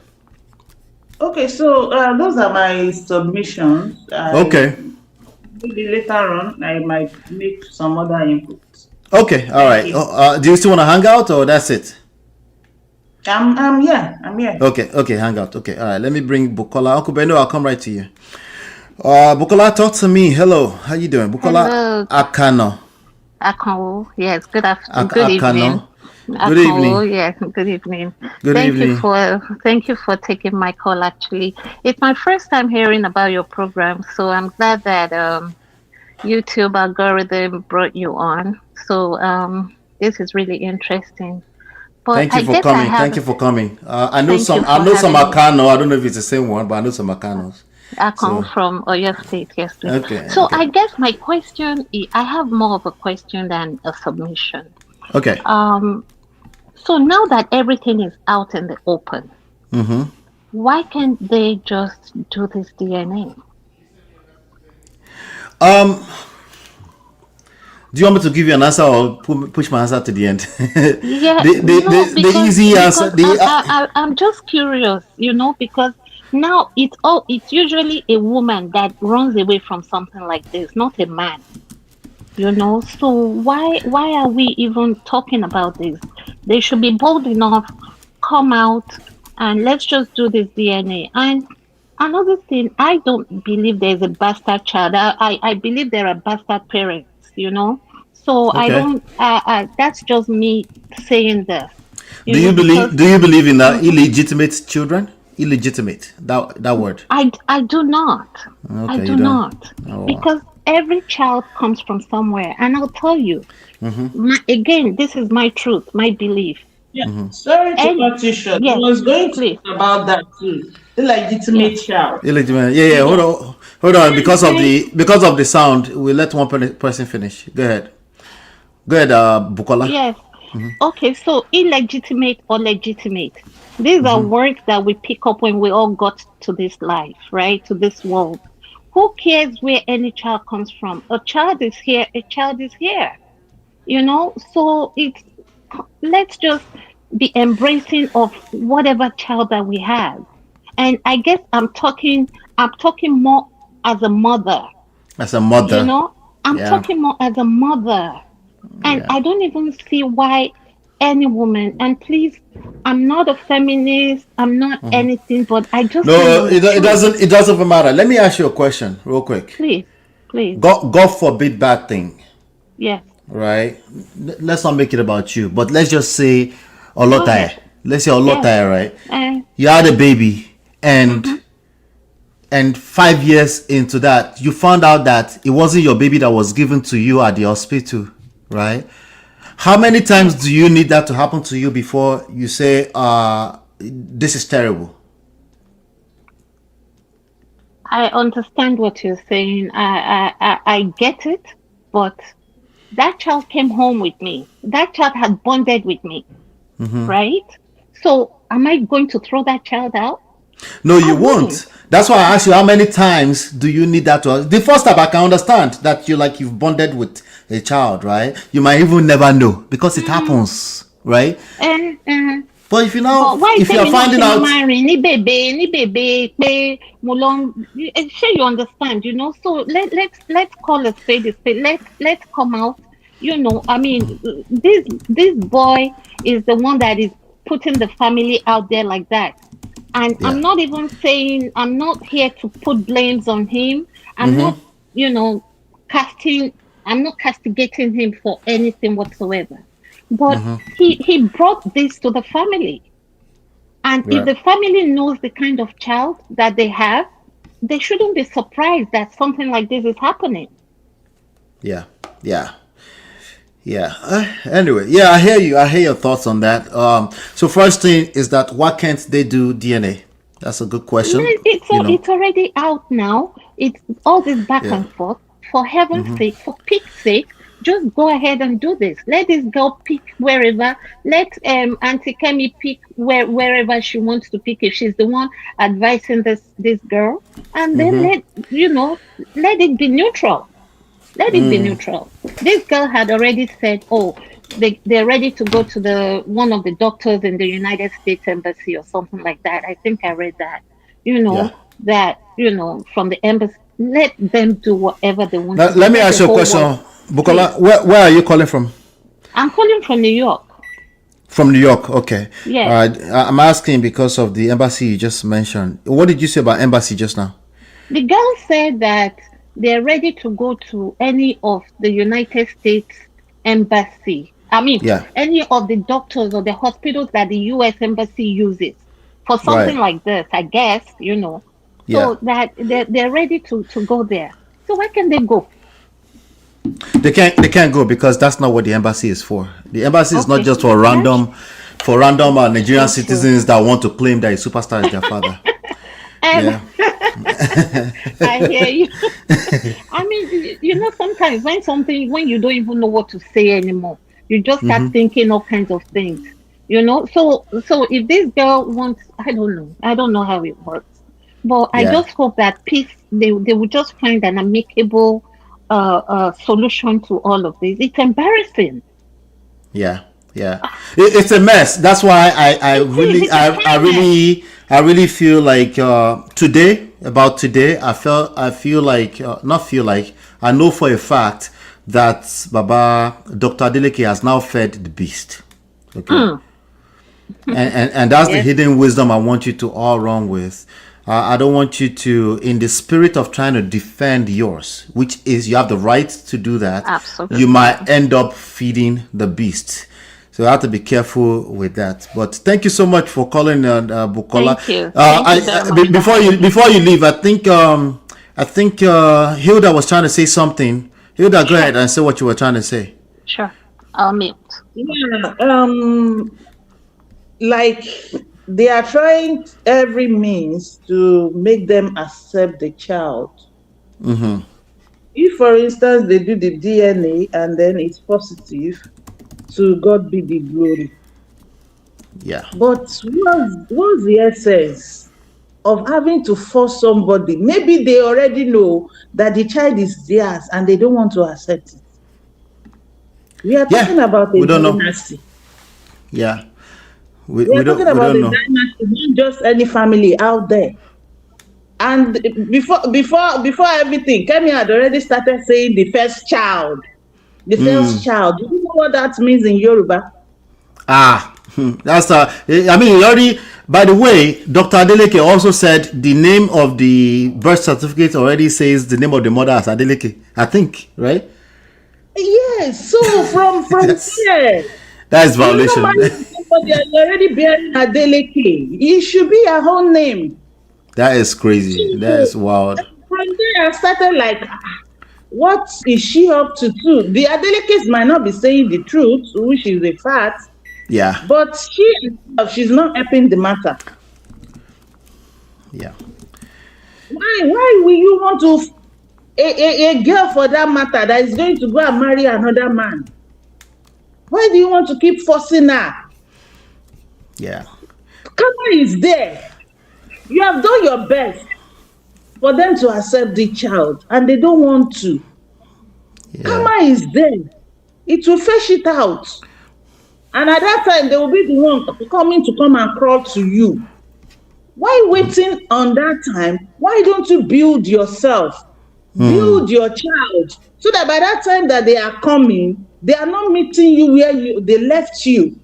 Okay, so those are my submissions. Okay. Maybe later on I might make some other inputs. Okay, all Thank right. you. Do you still want to hang out or that's it? I'm here. I'm here. Okay, hang out. Okay, all right. Let me bring Bukola. Uncle Beno, I'll come right to you. Bukola, talk to me. Hello, how you doing? Bukola Hello, Akano. Akon. Yes, good afternoon. Good evening. Akano. Good Akon. evening. Yes, good evening. Good evening. Thank you for taking my call. Actually, it's my first time hearing about your program, so I'm glad that YouTube algorithm brought you on. So this is really interesting. But Thank you I for guess I coming. have. Thank you for coming. I know Thank you some. I for know some having me. Akano. I don't know if it's the same one, but I know some Akanos. I come So from Oyo State, yes, please. okay, So okay, I guess my question, I have more of a question than a submission. okay. Um, So now that everything is out in the open, why can't they just do this DNA? Um, do you want me to give you an answer or push my answer to the end? Yeah, the, the no, the easy answer. because I'm just curious, because now it's usually a woman that runs away from something like this, not a man. So why are we even talking about this? They should be bold enough, come out, and let's just do this DNA. And another thing, I don't believe there's a bastard child. I believe there are bastard parents. So I Okay. don't. That's just me saying this. Do you Because believe? Do you believe in mhm, illegitimate children? Illegitimate. That word. I do not. I Okay, you do don't. not. Oh. Because every child comes from somewhere, and I'll tell you. Again, this is my truth, my belief. Yeah. Sorry to And cut you short. I yes, was going to please, talk about that too. The yes, legitimate child. Illegitimate. Yeah. You Hold know, on. Hold on. they say Because of the sound, we let one person finish. Go ahead. Go ahead, Bukola. yes. Okay, so illegitimate or legitimate. These are words that we pick up when we all got to this life, right? To this world. Who cares where any child comes from? A child is here, a child is here. So let's just be embracing of whatever child that we have. And I guess I'm talking more as a mother, As a you mother. know, I'm Yeah. talking more as a mother. And Yeah. I don't even see why any woman, and please, I'm not a feminist, I'm not anything, but I just stand No, on the it truth. doesn't. It doesn't even matter. Let me ask you a question, real quick. Please, please, God forbid bad thing, yes, right? Let's not make it about you, but let's just say go ahead. Olotae. Let's say Yes, Olotae, right? uh, You had a baby, and mhm. 5 years into that, you found out that it wasn't your baby that was given to you at the hospital, right? How many times Yes. do you need that to happen to you before you say, this is terrible? I understand what you're saying. I get it, but that child came home with me. That child had bonded with me, right? So am I going to throw that child out? No, I you wouldn't. won't. That's why I asked you how many times do you need that to. The first time I can understand that you've bonded with a child, right? You might even never know because it Mm, happens, right? and But but why if you're tèmi náà finding ṣe máa out, máa rìn ní bèbè pé mo lọ sure you understand, so let's call a spade a spade. Let's come out. I mean, this boy is the one that is putting the family out there like that. And yeah, I'm not here to put blames on him. I'm not, you know, casting, I'm not castigating him for anything whatsoever. But he brought this to the family. And if right, the family knows the kind of child that they have, they shouldn't be surprised that something like this is happening. yeah, yeah. Yeah. Anyway, yeah, I hear you. I hear your thoughts on that. So first thing is that why can't they do DNA? That's a good question. It's already out now. It's all this back Yeah. and forth. For heaven's sake, for Pete's sake, just go ahead and do this. Let this girl pick wherever. Let Auntie Kemi pick wherever she wants to pick if she's the one advising this girl. And then let it be neutral. Let it be neutral. This girl had already said, oh, they're ready to go to one of the doctors in the United States Embassy or something like that. I think I read that. From the embassy, let them do whatever they want to do. Let me ask you a question. Bukola, where are you calling from? I'm calling from New York. From New York, okay. Yeah. I'm asking because of the embassy you just mentioned. What did you say about embassy just now? The girl said that they're ready to go to any of the United States Embassy. Any of the doctors or the hospitals that the U.S. Embassy uses for something like this, I guess, So that they're ready to go there. So why can't they go? They can't go because that's not what the embassy is for. The embassy is not just for random Nigerian citizens that want to claim that a superstar is their father. Yeah. I hear you. Sometimes when you don't even know what to say anymore, you just start thinking all kinds of things. So if this girl wants, I don't know how it works, but I just hope that they will just find an amicable solution to all of this. It's embarrassing. Yeah. It's a mess. That's why I really feel like today I know for a fact that Dr. Adeleke has now fed the beast. Okay. And that's the hidden wisdom I want you to all run with. I don't want you to, in the spirit of trying to defend yours, which is you have the right to do that. Absolutely. You might end up feeding the beast. So I have to be careful with that. But thank you so much for calling, Bukola. Thank you. Thank you before you leave, I think Hilda was trying to say something. Hilda, go ahead and say what you were trying to say. Sure, I'll mute. Yeah, like they are trying every means to make them accept the child. Mm-hmm. If, for instance, they do the DNA and then it's positive, to God be the glory. Yeah. But what's the essence of having to force somebody? Maybe they already know that the child is theirs and they don't want to accept it. We are talking about a dynasty. Yeah. We are talking about a dynasty, not just any family out there. And before everything, Kemi had already started saying the first child. The first child. Do you know what that means in Yoruba? That's already. By the way, Dr. Adeleke also said the name of the birth certificate already says the name of the mother as Adeleke. I think, right? Yes. So from here, that is violation. Somebody already bearing Adeleke. It should be her whole name. That is crazy. That is wild. From there, I started like, what is she up to too? The Adelekes might not be saying the truth, which is a fact. Yeah. But she's not helping the matter. Yeah. Why will you want to a girl for that matter that is going to go and marry another man? Why do you want to keep forcing her? Yeah. Karma is there. You have done your best for them to accept the child, and they don't want to. Yeah. Karma is there. It will fetch it out. And at that time, they will be the one coming to come and crawl to you. Why waiting on that time? Why don't you build yourself? Build your child. So that by that time that they are coming, they are not meeting you where they left you.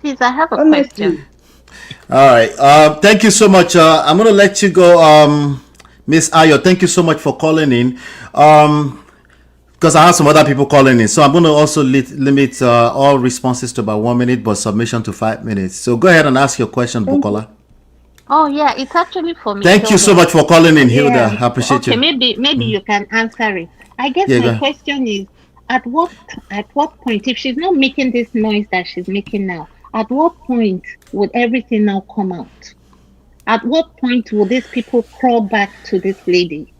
Please, I have a question. All right. Thank you so much. I'm going to let you go, Miss Ayo. Thank you so much for calling in. Because I have some other people calling in. So I'm going to also limit all responses to about 1 minute, but submission to 5 minutes. So go ahead and ask your question, Bukola. Oh, yeah. It's actually for me. Thank you so much for calling in, Hilda. I appreciate you. Okay, maybe you can answer it. I guess my question is, at what point, if she's not making this noise that she's making now, at what point would everything now come out? At what point will these people crawl back to this lady?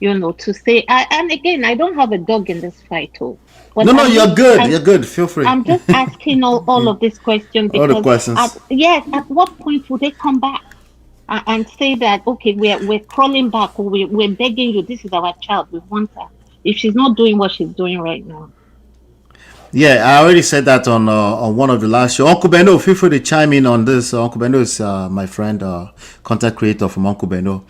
to say, and again, I don't have a dog in this fight, oh, but No, no, you're good. You're good. Feel free. I'm just asking all of these questions All the because questions. at what point will they come back and say that, okay, we're crawling back, or we're begging you, this is our child, we want her, if she's not doing what she's doing right now? Yeah, I already said that on one of the last show. Uncle Beno, feel free to chime in on this. Uncle Beno is my friend, content creator from Uncle Beno.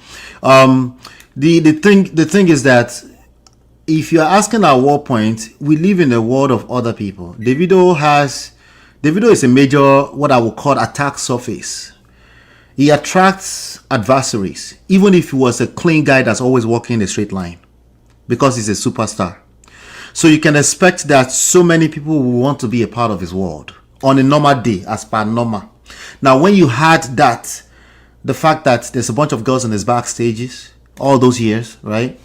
The thing is that if you're asking at what point, we live in a world of other people. Davido is a major, what I would call, attack surface. He attracts adversaries, even if he was a clean guy that's always walking in a straight line, because he's a superstar. So you can expect that so many people will want to be a part of his world on a normal day, as per normal. Now, when you had that, the fact that there's a bunch of girls in his backstages all those years, right?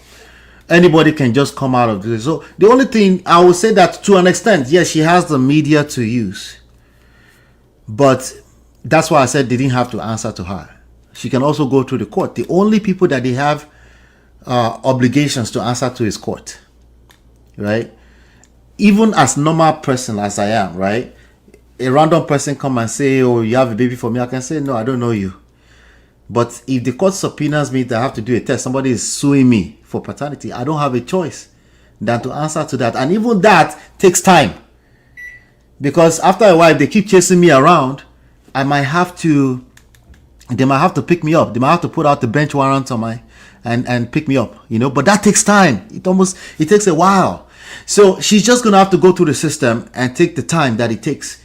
Anybody can just come out of this. So the only thing I would say, that to an extent, yes, she has the media to use, but that's why I said they didn't have to answer to her. She can also go to the court. The only people that they have obligations to answer to is court, right? Even as normal person as I am, right? A random person come and say, "Oh, you have a baby for me," I can say, "No, I don't know you." But if the court subpoenas me that I have to do a test, somebody is suing me for paternity, I don't have a choice than to answer to that. And even that takes time, because after a while, if they keep chasing me around, they might have to pick me up. They might have to put out the bench warrant on my and pick me up, But that takes time. It takes a while. So she's just gonna have to go through the system and take the time that it takes,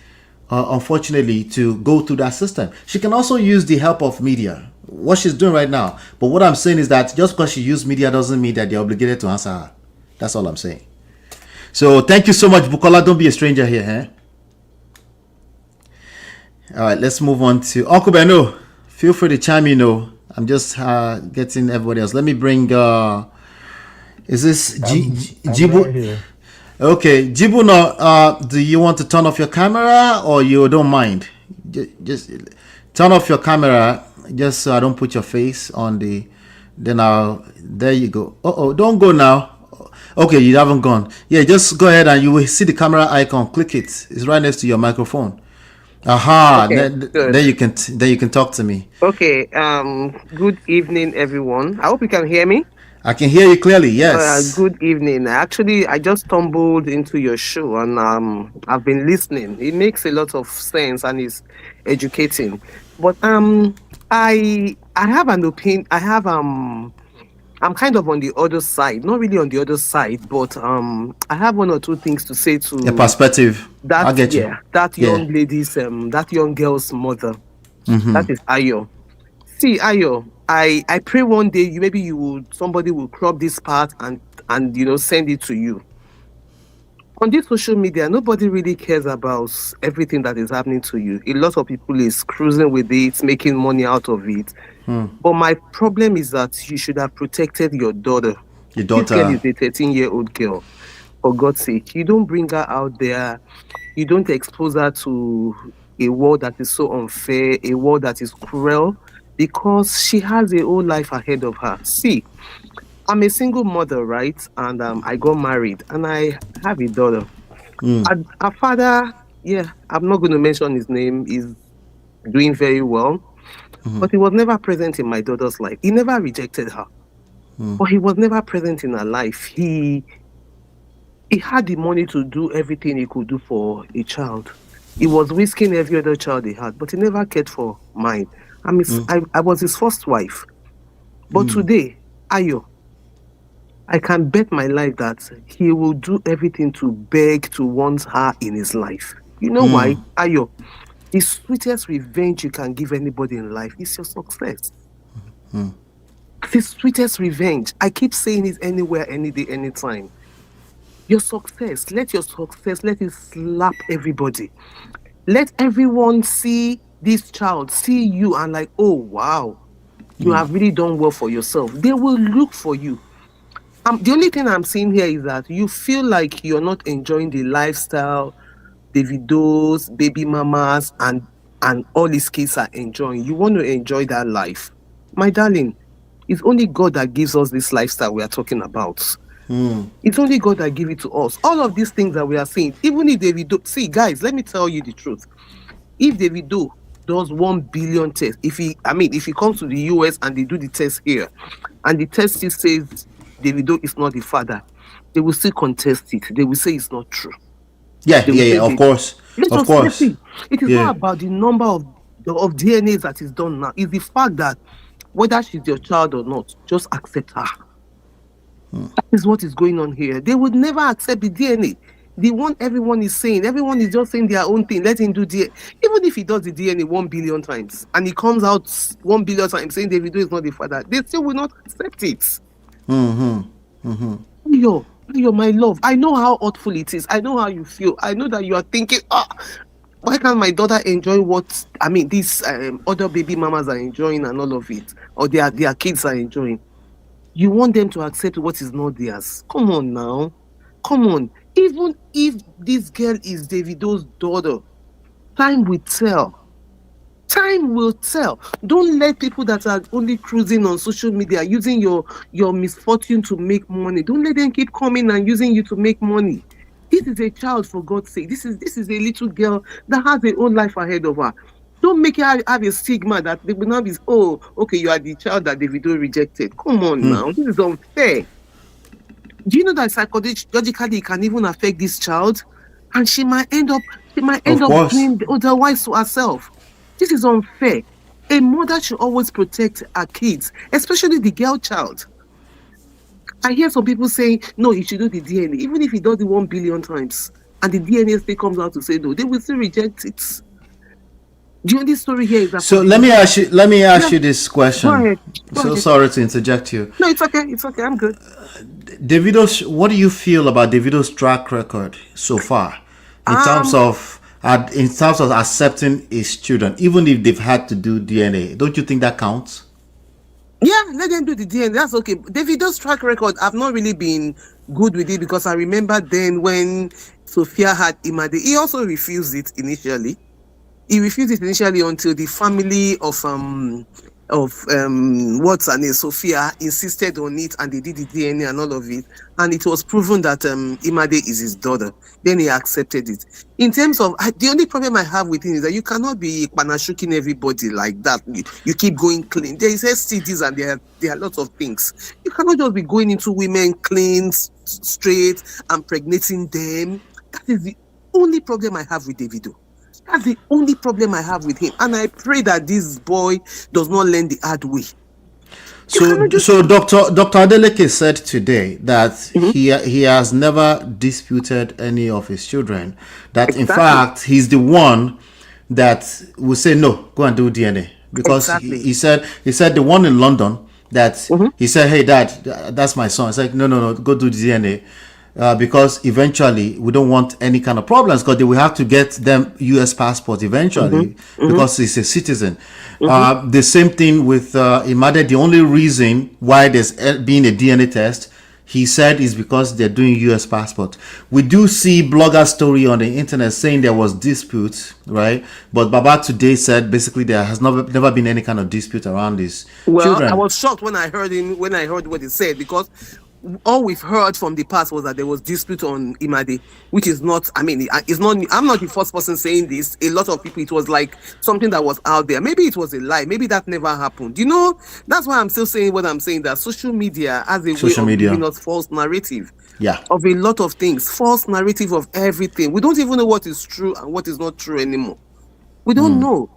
unfortunately, to go through that system. She can also use the help of media, what she's doing right now. But what I'm saying is that just because she used media doesn't mean that they're obligated to answer her. That's all I'm saying. So thank you so much, Bukola. Don't be a stranger here, eh? All right, let's move on to Uncle Beno. Feel free to chime in. I'm just getting everybody else. Let me bring. Is this Jibu? Right here. Okay, Jibu. No, do you want to turn off your camera, or you don't mind? Just turn off your camera, just so I don't put your face on the. Then There you go. Don't go now. Okay, you haven't gone. Yeah, just go ahead and you will see the camera icon. Click it. It's right next to your microphone. Aha. Okay, good. Then you can talk to me. Okay. Good evening, everyone. I hope you can hear me. I can hear you clearly. Yes. Good evening. Actually, I just stumbled into your show and I've been listening. It makes a lot of sense and is educating. But I have an opinion. I'm kind of on the other side, not really on the other side, but I have one or two things to say to your perspective. That, I get you. Yeah, that young lady's, that young girl's mother. Mm-hmm. That is Ayo. See, Ayo, I pray one day somebody will crop this part and send it to you. On this social media, nobody really cares about everything that is happening to you. A lot of people is cruising with it, making money out of it. But my problem is that you should have protected your daughter. Your daughter. This girl is a 13-year-old girl. For God's sake, you don't bring her out there. You don't expose her to a world that is so unfair, a world that is cruel, because she has a whole life ahead of her. See, I'm a single mother, right? And I got married and I have a daughter. Her father, I'm not going to mention his name, is doing very well. But he was never present in my daughter's life. He never rejected her. But he was never present in her life. He had the money to do everything he could do for a child. He was risking every other child he had, but he never cared for mine. I was his first wife. But today, Ayo, I can bet my life that he will do everything to beg to want her in his life. You know why? Ayo, the sweetest revenge you can give anybody in life is your success. The sweetest revenge. I keep saying it anywhere, any day, anytime. Your success. Let your success, let it slap everybody. Let everyone see this child, see you and like, oh, wow, you have really done well for yourself. They will look for you. The only thing I'm seeing here is that you feel like you're not enjoying the lifestyle Davido's, baby mamas, and all these kids are enjoying. You want to enjoy that life. My darling, It's only God that gives us this lifestyle we are talking about. It's only God that give it to us. All of these things that we are saying, even if Davido, see guys, let me tell you the truth. If Davido does 1 billion tests, if he comes to the US and they do the test here, and the test still says Davido is not the father, they will still contest it. They will say it's not true. Of course. Of course. It is not about the number of DNAs that is done now. It's the fact that whether she's your child or not, just accept her. That is what is going on here. They would never accept the DNA. The one everyone is saying, everyone is just saying their own thing. Let him do DNA. Even if he does the DNA 1 billion times and he comes out 1 billion times saying Davido is not the father, they still will not accept it. Yo, my love, I know how awful it is. I know how you feel. I know that you are thinking, why can't my daughter enjoy what these other baby mamas are enjoying and all of it, or their kids are enjoying? You want them to accept what is not theirs. Come on now. Come on. Even if this girl is Davido's daughter, time will tell. Time will tell. Don't let people that are only cruising on social media, using your misfortune to make money. Don't let them keep coming and using you to make money. This is a child, for God's sake. This is a little girl that has her own life ahead of her. Don't make her have a stigma that they will not be, okay, you are the child that Davido rejected. Come on now. This is unfair. Do you know that psychologically it can even affect this child? And she might end up doing otherwise to herself. This is unfair. A mother should always protect her kids, especially the girl child. I hear some people saying, no, he should do the DNA. Even if he does it 1 billion times and the DNA still comes out to say no, they will still reject it. The only story here is that. So let me ask you this question. Go ahead. Sorry to interject you. No, it's okay. I'm good. What do you feel about Davido's track record so far in terms of accepting his children, even if they've had to do DNA? Don't you think that counts? Yeah, let them do the DNA. That's okay. Davido's track record, I've not really been good with it because I remember then when Sophia had Imade, he also refused it initially. He refused it initially until the family of what's her name, Sophia, insisted on it and they did the DNA and all of it. And it was proven that Imade is his daughter. Then he accepted it. In terms of, the only problem I have with him is that you cannot be panashuking everybody like that. You keep going clean. There is STDs and there are lots of things. You cannot just be going into women clean, straight, and impregnating them. That is the only problem I have with Davido. That's the only problem I have with him. And I pray that this boy does not learn the hard way. So Dr. Adeleke said today that he has never disputed any of his children. That in fact, he's the one that will say, no, go and do DNA. Because he said the one in London that he said, hey, Dad, that's my son. It's like, no, go do the DNA. Because eventually we don't want any kind of problems because they will have to get them US passport eventually because he's a citizen. The same thing with Imade. The only reason why there's been a DNA test, he said, is because they're doing US passport. We do see blogger story on the internet saying there was dispute, right? But Baba today said basically there has never been any kind of dispute around this. Children. I was shocked when I heard what he said because all we've heard from the past was that there was dispute on Imade, which is not, it's not, I'm not the first person saying this. A lot of people, it was like something that was out there. Maybe it was a lie. Maybe that never happened. You know, that's why I'm still saying what I'm saying, that social media has a way of giving us false narrative. Yeah. Of a lot of things, false narrative of everything. We don't even know what is true and what is not true anymore. We don't know.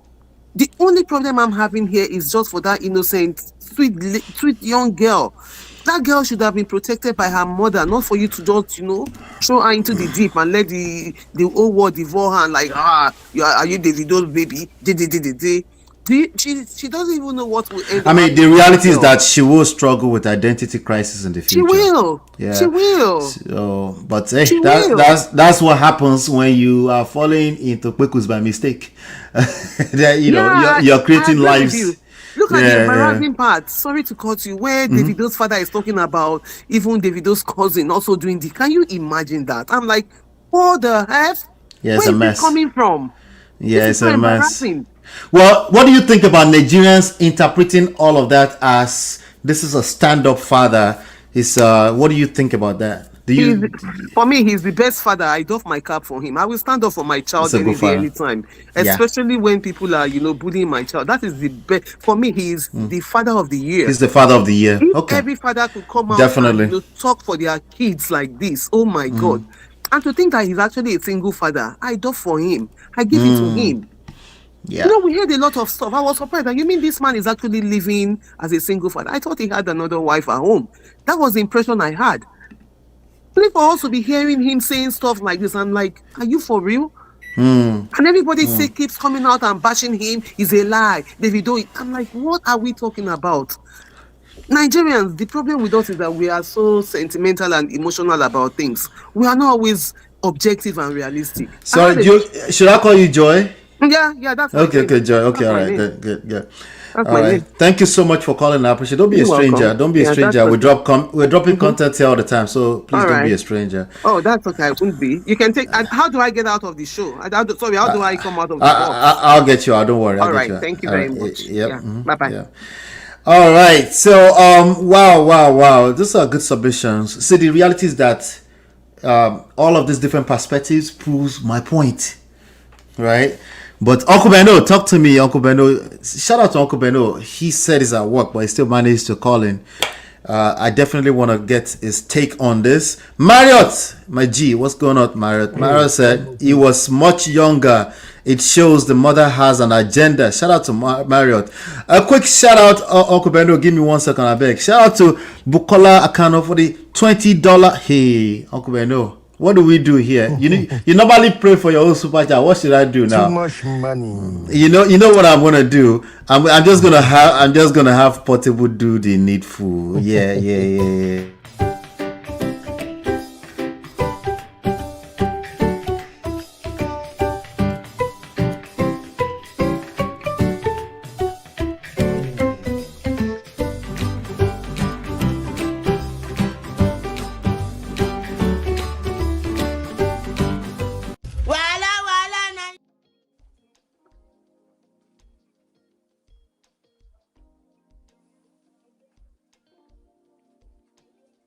The only problem I'm having here is just for that innocent, sweet young girl. That girl should have been protected by her mother, not for you to just, throw her into the deep and let the whole world devour her and like, are you Davido's baby? She doesn't even know what will end. The reality is that she will struggle with identity crisis in the future. She will. Yeah. She will. So, but hey, that's what happens when you are falling into Kwekus by mistake. You're creating lives. Look at the embarrassing part. Sorry to cut you. Where Davido's father is talking about even Davido's cousin also doing the. Can you imagine that? I'm like, what the heck? Yeah, it's Where a mess. Is it coming from? Yeah, it's a mess. Well, what do you think about Nigerians interpreting all of that as this is a stand-up father. Is what do you think about that? Do He's, you? for me, he's the best father. I doff my cap for him. I will stand up for my It's child a good any day, father. anytime. Yeah, Especially when people are, bullying my child. That is the best. For me, he's the father of the year. he's the father of the year. If Okay, every father could come out and definitely. talk for their kids like this, oh my God. And to think that he's actually a single father, I doff for him. I give it to him. Yeah. We heard a lot of stuff. I was surprised. And you mean this man is actually living as a single father? I thought he had another wife at home. That was the impression I had. Only for us to be hearing him saying stuff like this, I'm like, are you for real? And everybody keeps coming out and bashing him. It's a lie. Davido. I'm like, what are we talking about? Nigerians, the problem with us is that we are so sentimental and emotional about things. We are not always objective and realistic. Sorry, should I call you Joy? Yeah, that's my Okay, name. okay, Joy. Okay, That's all my right, name. good. That's All my right. name. Thank you so much for calling. I appreciate it. Don't be You're a stranger. welcome. Don't be a Yeah, stranger. that's okay. We're dropping content here all the time, so please All don't be right. a stranger. Oh, that's okay. I won't be. You can take. And how do I get out of the show? Sorry, how do I come out of the box? I'll get you out. Don't worry. I'll All get right. you out. Thank you All very right. much. Yep. Yeah. Bye-bye. Yeah. All right. So, wow. These are good submissions. See, the reality is that all of these different perspectives proves my point, right? But Uncle Beno, talk to me, Uncle Beno. Shout out to Uncle Beno. He said he's at work, but he still managed to call in. I definitely want to get his take on this. Marriott, my G, what's going on, Marriott? Marriott said he was much younger. It shows the mother has an agenda. Shout out to Marriott. A quick shout out, Uncle Beno. Give me 1 second, I beg. Shout out to Bukola Akano for the $20. Hey, Uncle Beno. What do we do here? You normally pray for your own super chat. What should I do now? Too much money. You know what I'm gonna do. I'm just gonna have Portable do the needful. Yeah.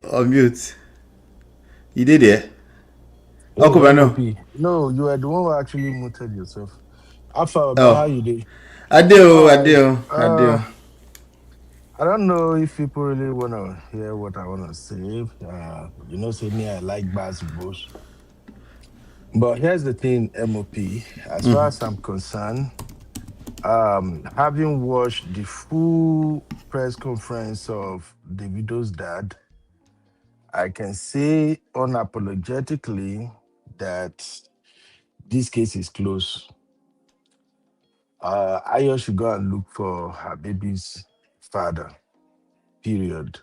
On mute. You did it. Uncle Beno. No, you are the one who actually muted yourself. Alpha, how you do? I do. I don't know if people really want to hear what I want to say. Say me, I like basketball. But here's the thing, MOP. As far as I'm concerned, having watched the full press conference of Davido's dad, I can say unapologetically that this case is closed. Ayo should go and look for her baby's father. Period.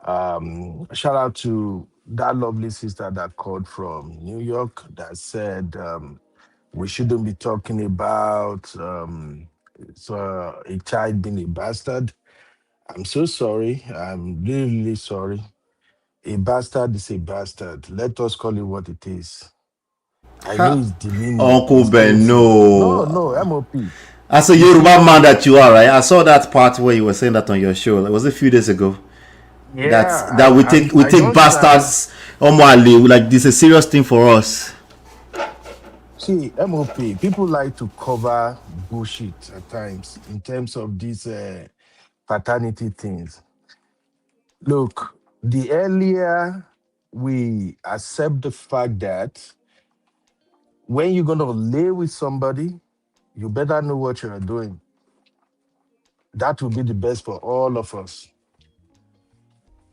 Shout out to that lovely sister that called from New York that said we shouldn't be talking about a child being a bastard. I'm so sorry. I'm really, really sorry. A bastard is a bastard. Let us call it what it is. I know it's demeaning. Uncle It's painful. Beno. No, MOP. As a Yoruba man that you are, right? I saw that part where you were saying that on your show. It was a few days ago. Yeah, that we take bastards like this is a serious thing for us. See, MOP, people like to cover bullshit at times in terms of these paternity things. Look, the earlier we accept the fact that when you're going to lay with somebody, you better know what you're doing. That will be the best for all of us.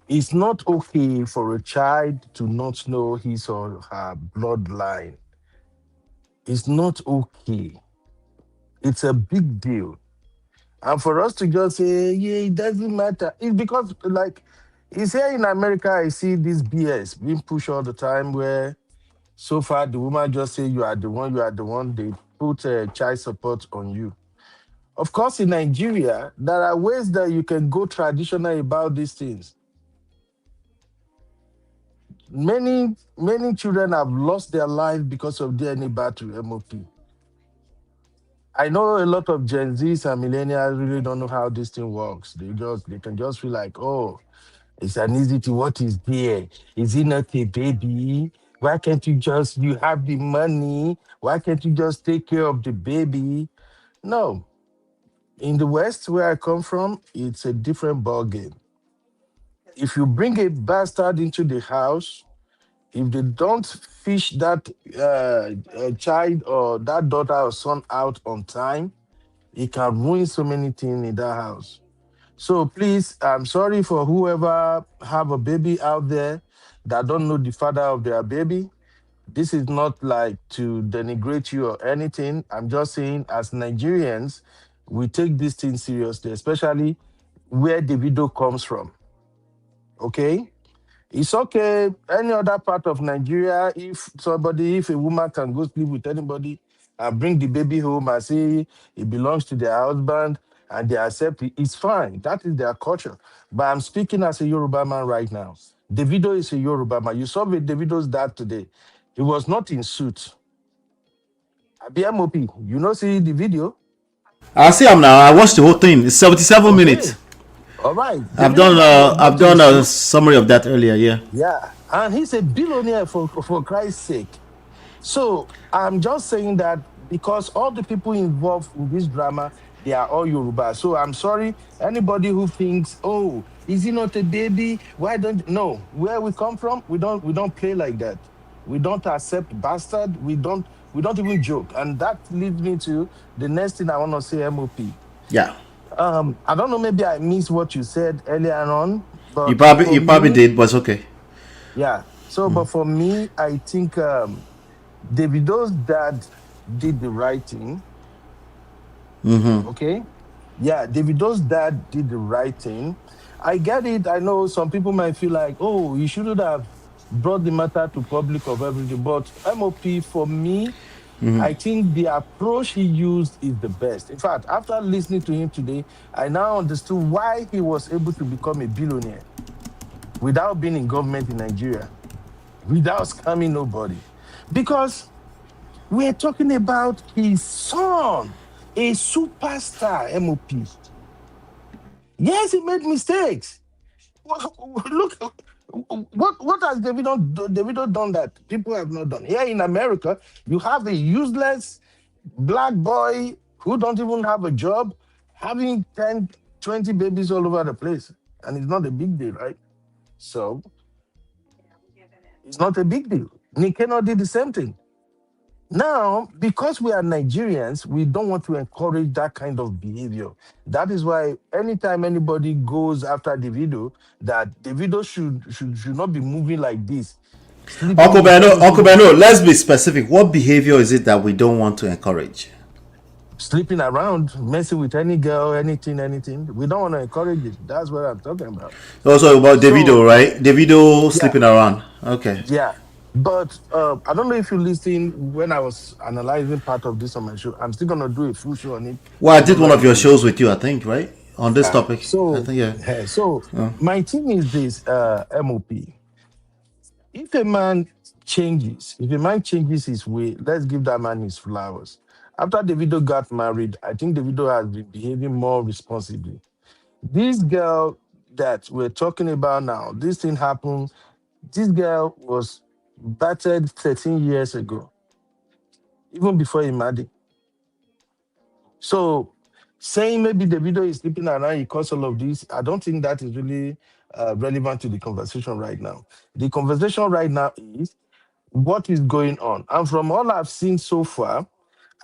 It's not okay for a child to not know his or her bloodline. It's not okay. It's a big deal. And for us to just say, yeah, it doesn't matter. It's because, it's here in America, I see this BS being pushed all the time where so far the woman just say, you are the one, they put child support on you. Of course, in Nigeria, there are ways that you can go traditional about these things. Many children have lost their life because of DNA battery, MOP. I know a lot of Gen Zs and millennials really don't know how this thing works. They can just feel like, oh, it's an easy to what is there? Is it not a baby? Why can't you have the money? Why can't you just take care of the baby? No. In the West, where I come from, it's a different ball game. If you bring a bastard into the house, if they don't fish that child or that daughter or son out on time, it can ruin so many things in that house. So please, I'm sorry for whoever have a baby out there that don't know the father of their baby. This is not like to denigrate you or anything. I'm just saying, as Nigerians, we take this thing seriously, especially where Davido comes from. Okay? It's okay. Any other part of Nigeria, if a woman can go sleep with anybody and bring the baby home and say it belongs to their husband and they accept it, it's fine. That is their culture. But I'm speaking as a Yoruba man right now. Davido is a Yoruba man. You saw with Davido's dad today. He was not in suit. BMOP, you know, see the video? I see him now. I watched the whole thing. It's 77 minutes. Okay. All right. I've Davido's done dad was I've not in done a suit. summary of that earlier. Yeah. Yeah, and he's a billionaire for Christ's sake. So I'm just saying that because all the people involved in this drama, they are all Yoruba. So I'm sorry, anybody who thinks, oh, is he not a baby? Why don't no? Where we come from, we don't play like that. We don't accept bastard. We don't even joke. And that leads me to the next thing I want to say, MOP. Yeah. I don't know, maybe I missed what you said earlier on, You but probably for you probably me, did, but it's okay. yeah. So, but for me, I think Davido's dad did the right thing. Okay. Yeah, Davido's dad did the right thing. I get it. I know some people might feel like, oh, you shouldn't have brought the matter to public of everything. But MOP, for me, I think the approach he used is the best. In fact, after listening to him today, I now understood why he was able to become a billionaire without being in government in Nigeria, without scamming nobody. Because we're talking about his son, a superstar MOP. Yes, he made mistakes. Look, what has Davido done that people have not done? Here in America, you have a useless black boy who don't even have a job, having 10, 20 babies all over the place. And it's not a big deal, right? So it's not a big deal. Nick Cannon did the same thing. Now, because we are Nigerians, we don't want to encourage that kind of behavior. That is why anytime anybody goes after Davido, that Davido should not be moving like this, sleeping with Uncle anything, Beno, let's be specific. What behavior is it that we don't want to encourage? sleeping around, messing with any girl, anything. We don't want to encourage it. That's what I'm talking about. Also about Davido, So, right? Davido yeah, sleeping around. Okay. yeah. But I don't know if you listen when I was analyzing part of this on my show. I'm still gonna do a full show on it. Well, I I did don't know one of if your you. shows with you, I think, right? On this Yeah. topic. I So, think, yeah. so my thing is this, MOP. If a man if a man changes his way, let's give that man his flowers. After Davido got married, I think Davido has been behaving more responsibly. This girl that we're talking about now, this thing happened. This girl was battered 13 years ago, even before he married. So saying maybe the video is sleeping around, he caused all of this, I don't think that is really relevant to the conversation right now. The conversation right now is what is going on. And from all I've seen so far,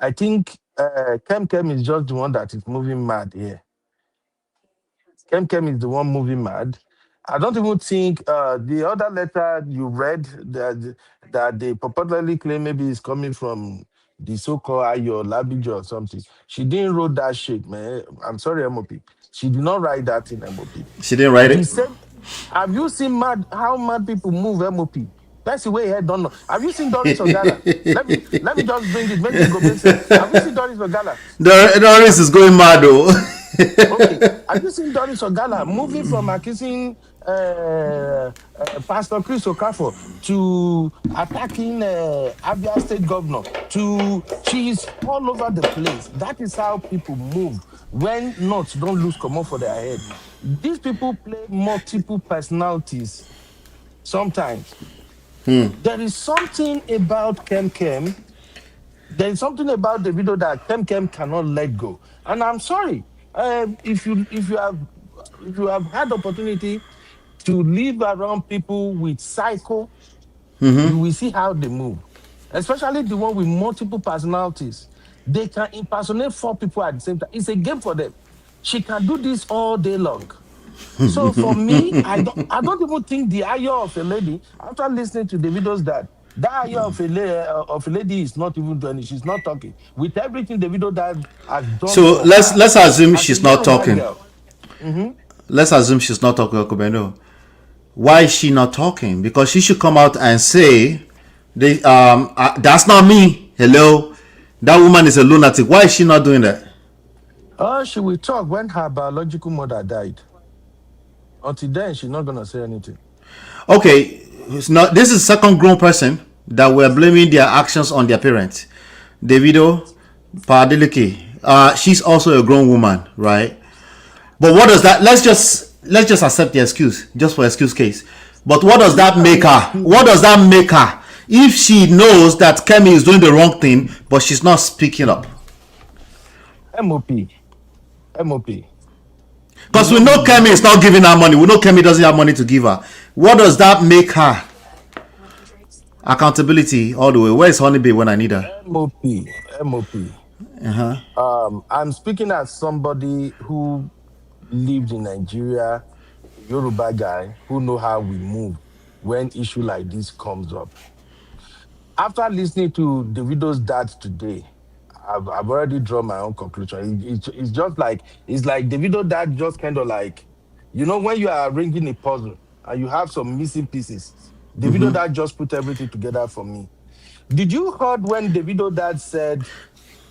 I think Kem Kem is just the one that is moving mad here. Kem Kem is the one moving mad. I don't even think the other letter you read that they purportedly claim maybe is coming from the so-called Ayo Labijo or something. She didn't wrote that shit, man. I'm sorry, MOP. She did not write that in MOP. She didn't write The it? same. Have you seen how mad people move MOP? That's the way head don't know. Have you seen Doris Ogala? Let me just bring it. Maybe it go make sense. Have you seen Doris Ogala? Doris Have is you going mad, though. Okay. Have you seen Doris Ogala moving from accusing Pastor Chris Okafor to attacking Abia State Governor to she's all over the place. That is how people move when nuts don't lose command for their head. These people play multiple personalities sometimes. There is something about Kem Kem. There is something about the video that Kem Kem cannot let go. And I'm sorry, if you have had opportunity to live around people with psycho, you will see how they move. Especially the one with multiple personalities. They can impersonate 4 people at the same time. It's a game for them. She can do this all day long. So for me, I don't even think the eye of a lady, after listening to the videos that eye of a lady is not even doing it. She's not talking. With everything the video that has done So for let's her let's assume as a she's not Yoruba talking. girl. Let's assume she's not talking, Okubeno. Why is she not talking? Because she should come out and say, that's not me. Hello, that woman is a lunatic. Why is she not doing that? She will talk when her biological mother died. Until then, she's not gonna say anything. Okay, it's not. This is second grown person that we're blaming their actions on their parents. Davido, Padeleke. She's also a grown woman, right? But what does that? Let's just accept the excuse, just for excuse case. But what does that make her? What does that make her? If she knows that Kemi is doing the wrong thing, but she's not speaking up, MOP. because we know Kemi is not giving her money. We know Kemi doesn't have money to give her. What does that make her? Accountability all the way. Where's Honeybee when I need her? MOP. I'm speaking as somebody who lived in Nigeria, Yoruba guy who know how we move when issue like this comes up. After listening to Davido's dad today, I've already drawn my own conclusion. It's just like Davido dad just kind of like, when you are arranging a puzzle and you have some missing pieces, Davido dad just put everything together for me. Did you heard when Davido dad said,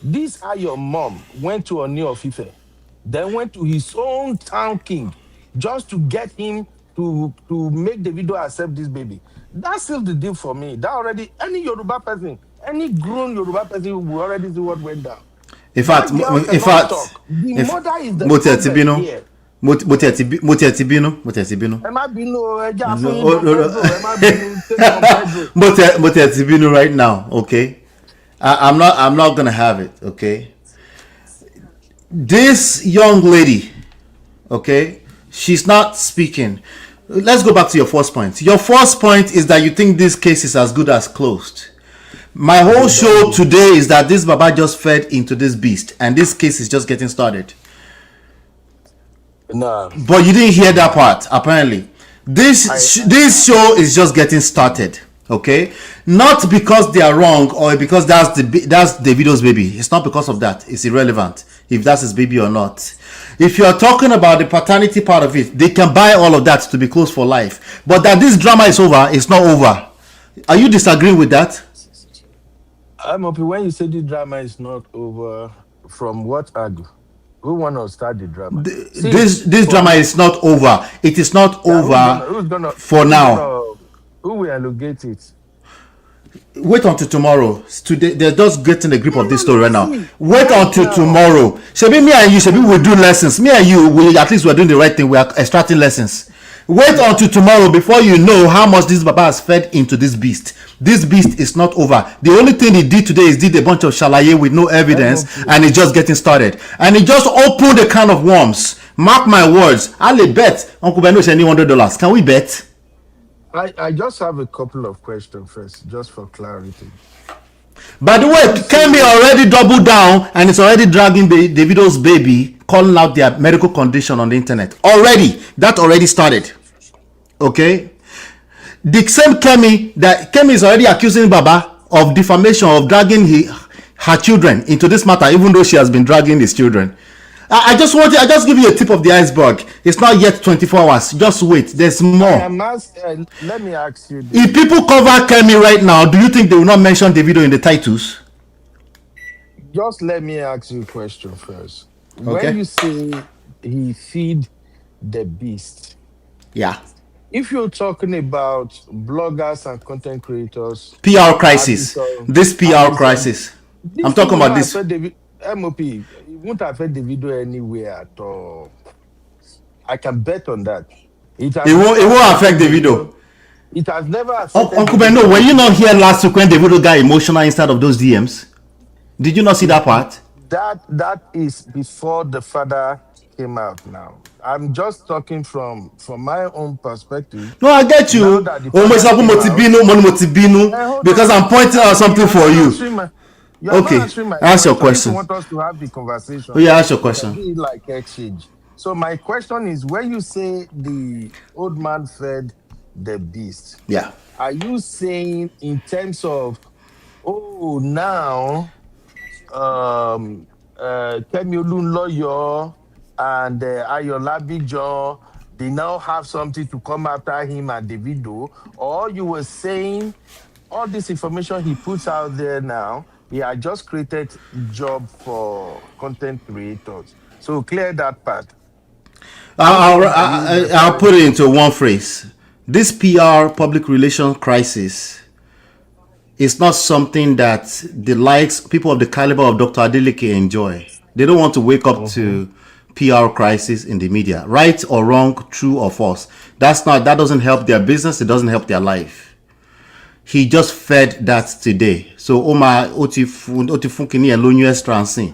"This are your mom went to Oni of Ife, then went to his own town king just to get him to make Davido accept this baby"? That sealed the deal for me. That already, any Yoruba person, any grown Yoruba person will already see what went down. In That fact, girl in cannot fact, talk. The if mother is the Motiatibino, problem here. Motiatibino, Ẹ má bínú o, ẹ jẹ́ àfún yín Don Pedro, ẹ má bínú, take Don Pedro. Motiatibino right now, okay? I'm not gonna have it, okay? This young lady, okay, she's not speaking. Let's go back to your first point. Your first point is that you think this case is as good as closed. My whole show today is that this Baba just fed into this beast, and this case is just getting started. Nah. But you didn't hear that part, apparently. This show is just getting started, okay? Not because they are wrong or because that's Davido's baby. It's not because of that. It's irrelevant if that's his baby or not. If you are talking about the paternity part of it, they can buy all of that to be closed for life. But that this drama is over, it's not over. Are you disagreeing with that? MOP, when you say the drama is not over, from what angle? Who want to start the drama? This drama is not over. It is not over for now. Who will allocate it? Wait until tomorrow. Today they're just getting a grip of this story right now. Wait until tomorrow. Shebi me and you, Shebi will do lessons. Me and you, at least we're doing the right thing. We are extracting lessons. Wait until tomorrow before you know how much this Baba has fed into this beast. This beast is not over. The only thing he did today is did a bunch of shalaye with no evidence, and it's just getting started. And he just opened a can of worms. Mark my words. I'll bet Uncle Ben knows any $100. Can we bet? I just have a couple of questions first, just for clarity. By the way, Kemi already doubled down and it's already dragging Davido's baby, calling out their medical condition on the internet. That already started. Okay? The same Kemi is already accusing Baba of defamation, of dragging her children into this matter, even though she has been dragging his children. I just give you a tip of the iceberg. It's not yet 24 hours. Just wait. There's more. Let me ask you this. If people cover Kemi right now, do you think they will not mention Davido in the titles? Just let me ask you a question first. Okay. When you say he feed the beast, yeah, if you're talking about bloggers and content creators PR having crisis. some This PR having some crisis. I'm this thing talking will about not this. affect the MOP. It won't affect the video anywhere at all. I can bet on that. It has never It won't affect affected the the video. video. It has never affected the Uncle video. Beno, were you not here last week when Davido got emotional inside of those DMs? Did you not see that part? That is before the father came out. Now I'm just talking from my own perspective. No, I get Now you. that the Almost father like came out, Motibinu, hold because on. I'm pointing out something You are for not you. answering my you are not Okay, answering my ask your question. If you question. want us to have the Oh conversation, yeah, ask your we can question. do it like exchange. So my question is, when you say the old man fed the beast, Yeah. are you saying in terms of, oh, now Kemi Olunloyo and Ayolabi John, they now have something to come after him and Davido, or you were saying all this information he puts out there now, he had just created job for content creators. So clear that part. Which one are you I'll referring put it to? into one phrase. This PR public relations crisis is not something that the likes people of the caliber of Dr. Adeleke enjoy. They don't want to wake up Mhm. to PR crisis in the media, right or wrong, true or false. That doesn't help their business. It doesn't help their life. He just fed that today. So Oma Otifun kini ẹ lóyún extra nsìn.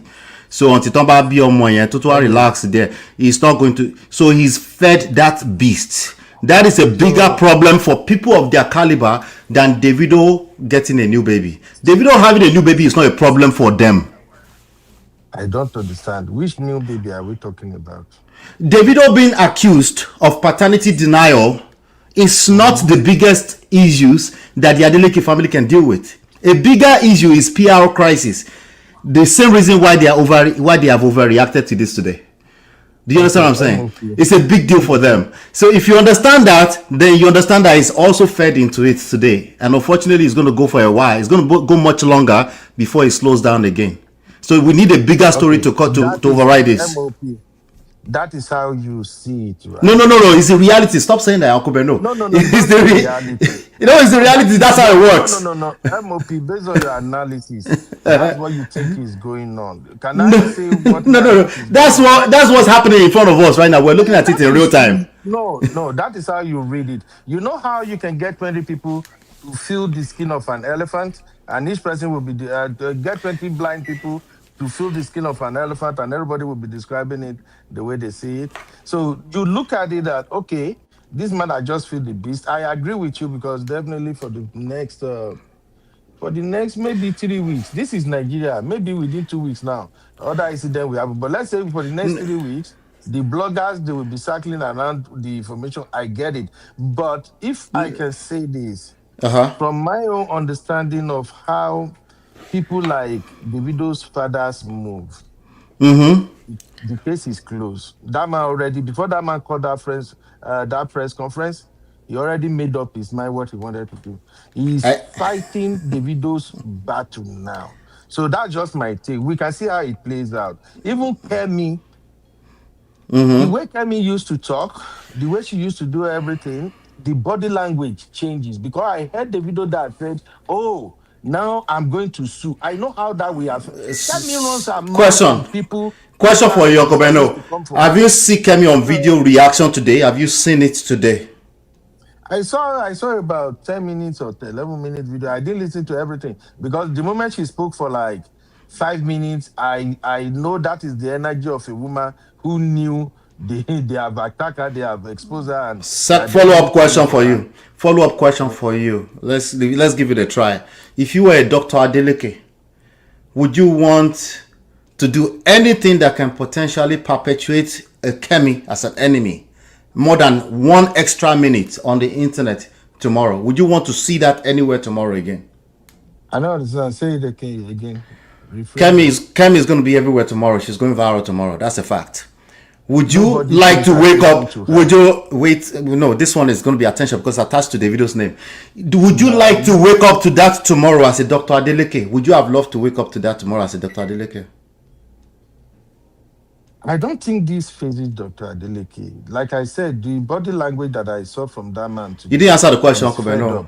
So until tán bá bí ọmọ yẹn tó relax there, he's not going to. So he's fed that beast. That is a bigger So problem for people of their caliber than Davido getting a new baby. Davido having a new baby is not a problem for them. I don't understand. Which new baby are we talking about? Davido being accused of paternity denial is not Mhm. the biggest issues that the Adeleke family can deal with. A bigger issue is PR crisis. The same reason why they have overreacted to this today. Do you understand Okay, what I'm saying? MOP. It's a big deal for MOP. them. So if you understand that, then you understand that it's also fed into it today. And unfortunately, it's going to go for a while. It's going to go much longer before it slows down again. So we need a bigger story Okay, to cut that to is override this. MOP. That is how you see it, No, right? no, no, no. It's the reality. Stop saying that, Uncle Beno. No, no, no. It's Don't say the reality. you know, it's the reality. That's how it No, no, works. no, no. MOP, based on your analysis, that's what you think is going on. Can No, I say what no, me I no, no. think is going on? That's what's happening in front of us right now. We're looking at it That in real is time. no, no. That is how you read it. You know how you can get 20 people to fill the skin of an elephant, and each person will be get 20 blind people to fill the skin of an elephant, and everybody will be describing it the way they see it. So you look at it that okay, this man I just feel the beast. I agree with you because definitely for the next maybe 3 weeks. This is Nigeria. Maybe within 2 weeks now. Other incident we have, but let's say for the next 3 weeks, the bloggers they will be circling around the information. I get it, but if I can say this Uh-huh. from my own understanding of how people like Davido's fathers move, Mm-hmm. the case is closed. That man already before that man called that press conference, he already made up his mind what he wanted to do. He's I, fighting Davido's battle now. So that's just my take. We can see how it plays out. Even Kemi, the way Kemi used to talk, the way she used to do everything, the body language changes. Because I heard the video that said, "Oh, now I'm going to sue." I know how that we have. Kemi runs her mouth question. on people who Question for have you, Uncle resources Beno. to come for Have her. you seen Kemi on So video reaction today? Have you seen it today? I saw about 10 minutes or 11-minute video. I didn't listen to everything because the moment she spoke for like 5 minutes, I know that is the energy of a woman who knew they have attacked her, they have exposed her, and they are Follow definitely up question coming for for her. you. Follow up question So for you. Let's give it a try. If you were a Dr. Adeleke, would you want to do anything that can potentially perpetuate a Kemi as an enemy more than 1 extra minute on the internet tomorrow? Would you want to see that anywhere tomorrow again? I know this. Say it again. Rephrase Kemi it. is going to be everywhere tomorrow. She's going viral tomorrow. That's a fact. Would you Nobody like pays to wake attention up? to her. Would you wait? No, this one is going to be attention because it's attached to Davido's name. Would you like to No, wake up to that tomorrow as a Dr. Adeleke? Would you have loved to wake up to that tomorrow as a Dr. Adeleke? I don't think this phases Dr. Adeleke. Like I said, the body language that I saw from that man You today didn't answer the question, is Uncle fed Beno. up.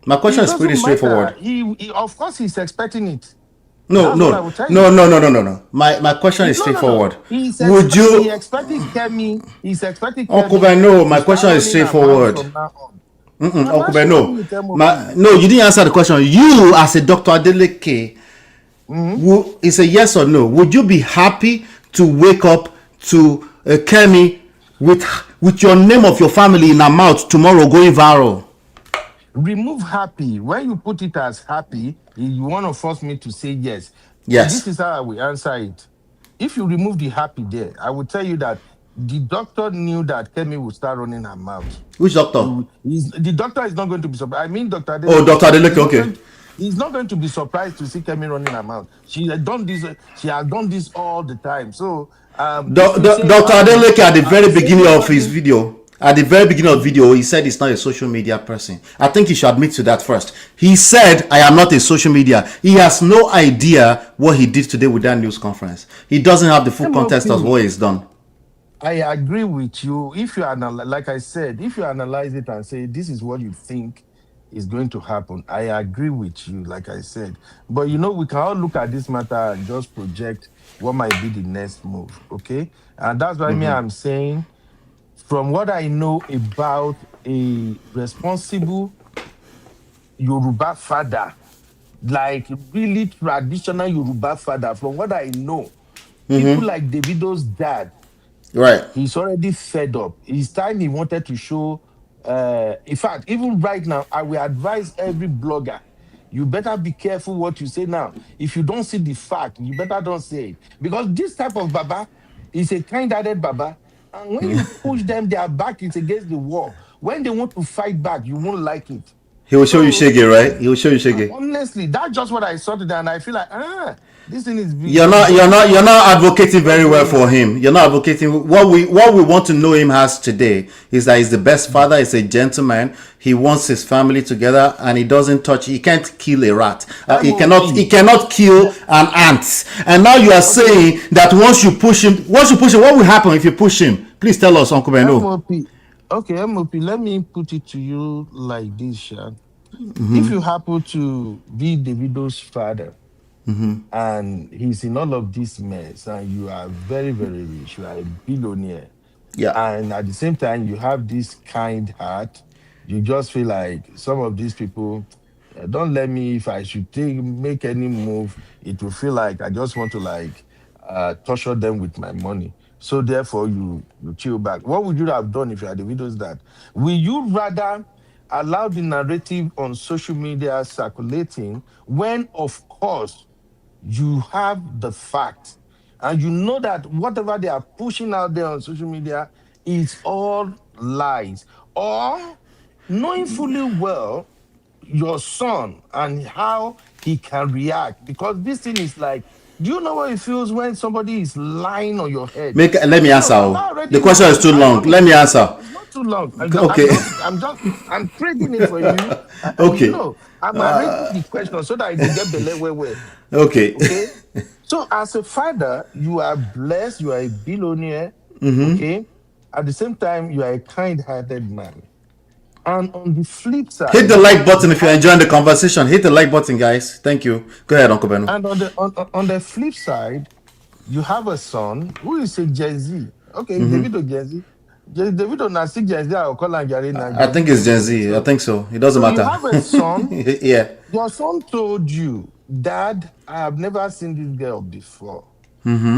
My question It is pretty doesn't matter. straightforward. Of course, he's expecting it. No, That's what I no, will tell no, you. no, no, no, no, no. My question is No, no, no. straightforward. Would He you, expected Kemi. He's expecting Uncle Kemi Beno? to My start question is running her mouth straightforward. from now on. I'm Uncle answering Beno, with MOP. no, you didn't answer the question. You, as a Dr. Adeleke, Mhm. it's a yes or no. Would you be happy to wake up to Kemi with your name of your family in her mouth tomorrow going viral? Remove happy. When you put it as happy, you want to force me to say yes. This Yes. is how I will answer it. If you remove the happy there, I will tell you that the doctor knew that Kemi would start running her mouth. Which doctor? The doctor is not going to be surprised. I mean, Dr. Oh, Adeleke. Dr. Adeleke. Okay. He's not going to be surprised to see Kemi running her mouth. She has done this. She has done this all the time. So, if you say Dr. happy, Adeleke at the I very will say beginning of his nobody. video, he said he's not a social media person. I think he should admit to that first. He said, I am not a social media. He has no idea what he did today with that news conference. He doesn't have the full context of MOP. what he's done. I agree with you. If you like I said, if you analyze it and say this is what you think is going to happen, I agree with you. Like I said, but we can all look at this matter and just project what might be the next move. Okay, and that's why I'm saying, from what I know about a responsible Yoruba father, like really traditional Yoruba father, from what I know, people like Davido's dad. Right. He's already fed up. It's time he wanted to show. In fact, even right now, I will advise every blogger, you better be careful what you say now. If you don't see the fact, you better don't say it. Because this type of Baba is a kind-hearted Baba. And when you push them, their back is against the wall. When they want to fight back, you won't like it. He will show you So, Shege, right? He will show you Shege. honestly, that's just what I saw today. And I feel like, this thing is big. You're not advocating very well for him. You're not advocating what we want to know him as today is that he's the best father, he's a gentleman, he wants his family together, and he can't kill a rat. He cannot kill an ant. And now you are saying that once you push him, what will happen if you push him? Please tell us, Uncle Beno. MOP. Okay, MOP, let me put it to you like this, Shan. If you happen to be Davido's father and he's in all of this mess and you are very, very rich, you are a billionaire, Yeah. and at the same time you have this kind heart, you just feel like some of these people, don't let me, if I should make any move, it will feel like I just want to torture them with my money. So therefore you chill back. What would you have done if you had the videos that? Will you rather allow the narrative on social media circulating when, of course, you have the fact and you know that whatever they are pushing out there on social media is all lies? Or knowing fully well your son and how he can react, because this thing is like, do you know what it feels when somebody is lying on your head? Let me answer. Baba The already question is knows. too I long. know Let me it's answer. not too long. Okay. I'm trading it for you. Okay. I'm arranging the question so that I go get the where. Okay. Okay. So as a father, you are blessed, you are a billionaire. Okay. At the same time, you are a kind-hearted man. And on the flip Hit the side, like button you if you're have, enjoying the conversation. Hit the like button, guys. Thank you. Go ahead, Uncle Beno. and on the flip side, you have a son who is a Gen Z. Okay, Davido Gen Z. Davido na still Gen Z. I'll call him Gary na I Gen Z think it's Gen Gen Z. Z. I think so. It doesn't So you matter. have a son. Yeah. Your son told you, Dad, I have never seen this girl before.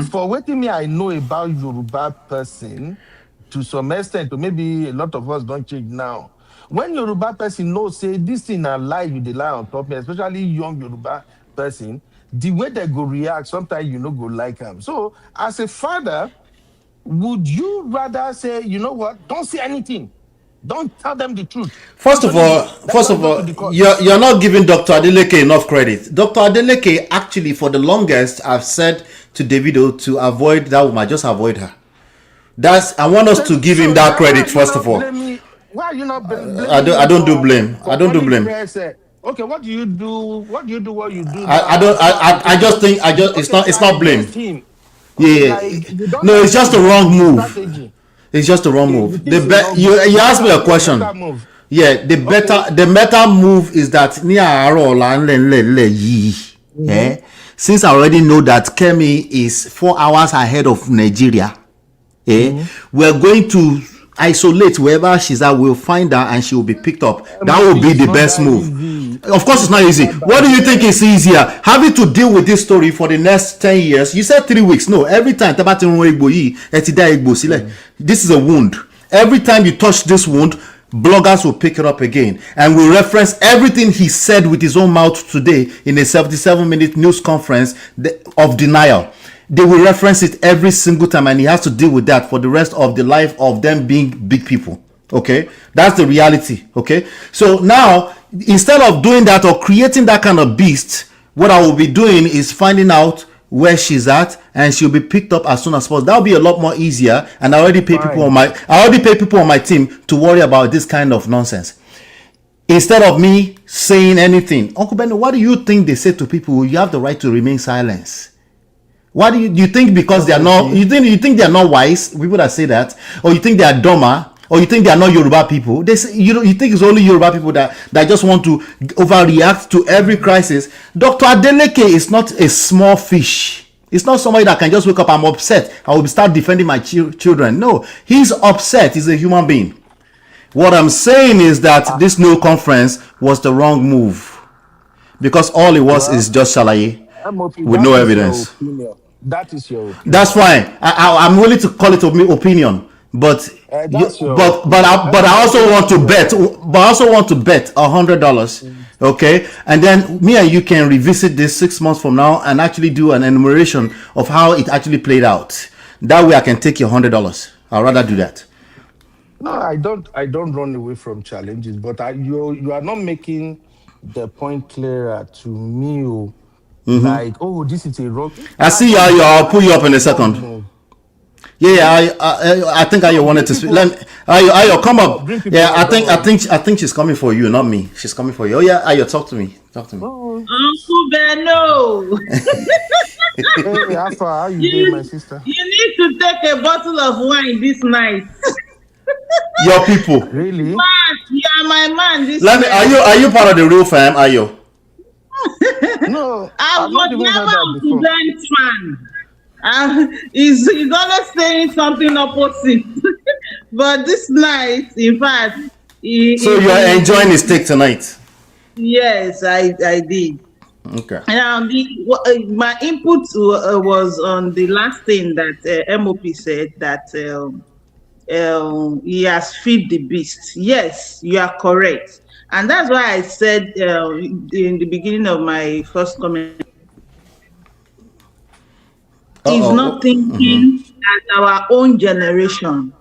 For waiting me, I know about Yoruba person to some extent, or maybe a lot of us don't change now. When Yoruba person knows, say this thing a lie, you dey lie on top me, especially young Yoruba person, the way they go react, sometimes you know go like them. So as a father, would you rather say, you know what, don't say anything, don't tell them the truth. First of Actually, all, let us go to the court. you're not giving Dr. Adeleke enough credit. Dr. Adeleke actually, for the longest, I've said to Davido to avoid that woman, just avoid her. I want us to give him So that then why credit are you first of not all. blaming? Why are you not I blaming don't. I him don't do for blame. I don't do only blame. press? Okay, what do you do? What do you do? What you do I now? don't. So as I to just think. I just. It's okay not. to It's not blame. against him. Yeah, Like you don't no, it's just agree the that wrong it's a move. strategy. It's just the wrong Okay, you move. think it's a wrong You move. you What asked me a about the question. better move? Yeah, Okay. the better move is that ní àárọ̀ ọ̀la ńlẹ̀ńlẹ̀ yìí. Mm-hmm. Eh? Since I already know that Kemi is 4 hours ahead of Nigeria, Mm-hmm. we're going to isolate wherever she's at. We'll find her and she will be picked up. That will MOP be is the not best that move. easy. Of course, it's not easy. Nigeria What do you think bàjẹ́. is easier? Having to deal with this story for the next 10 years? You said 3 weeks. No, every time tẹ́ bá ti run egbò yìí, ẹ ti dá egbò sílẹ̀. This is a wound. Every time you touch this wound, bloggers will pick it up again and will reference everything he said with his own mouth today in a 77-minute news conference of denial. They will reference it every single time, and he has to deal with that for the rest of the life of them being big people. Okay, that's the reality. Okay, so now instead of doing that or creating that kind of beast, what I will be doing is finding out where she's at, and she'll be picked up as soon as possible. That'll be a lot more easier. And I already pay people on Fine. my team to worry about this kind of nonsense. Instead of me saying anything, Uncle Benny, what do you think they say to people? You have the right to remain silent. Why do you think because they are not? You think they are not wise? People that say that, or you think they are dumber, or you think they are not Yoruba people? They say, you think it's only Yoruba people that just want to overreact to every crisis. Dr. Adeleke is not a small fish. It's not somebody that can just wake up. I'm upset. I will start defending my children. No, he's upset. He's a human being. What I'm saying is that this no conference was the wrong move because all it was is Well, just shalaye MOP, with no that is your evidence. opinion. That is your That's opinion. fine. I'm willing to call it opinion, but That's your but I opinion. also want Everybody to bet. else. But I also want to bet $100. Okay, and then me and you can revisit this 6 months from now and actually do an enumeration of how it actually played out. That way, I can take your $100. I'd rather do that. No, I don't run away from challenges, but you are not making the point clearer to me. Like, oh, this is a wrong. I I see how thought you. this I'll pull guy you is up in a a wrong second. move. Yeah, Hmm? I think Ayo No, wanted bring to speak. people Let up. me, Ayo, come up. Bring people Yeah, up. Don't worry. I think she's coming for you, not me. She's coming for you. Oh yeah, Ayo, talk to me. Talk to me. Oh, Uncle Beno, hey, Alpha, how you doing, my you sister? you need to take a bottle of wine this night. Your people. Really? Man, you are my man this Let me. night. Are you part of the real fam? Ayo. No, I I've not was even heard never that Uncle before. Ben's fan. He's always saying something opposite. But this night, in fact, So you are enjoying the steak tonight. yes, I did. Okay. My input was on the last thing that MOP said that he has feed the beast. Yes, you are correct. And that's why I said in the beginning of my first comment, Uh he's not oh. thinking as our own generation.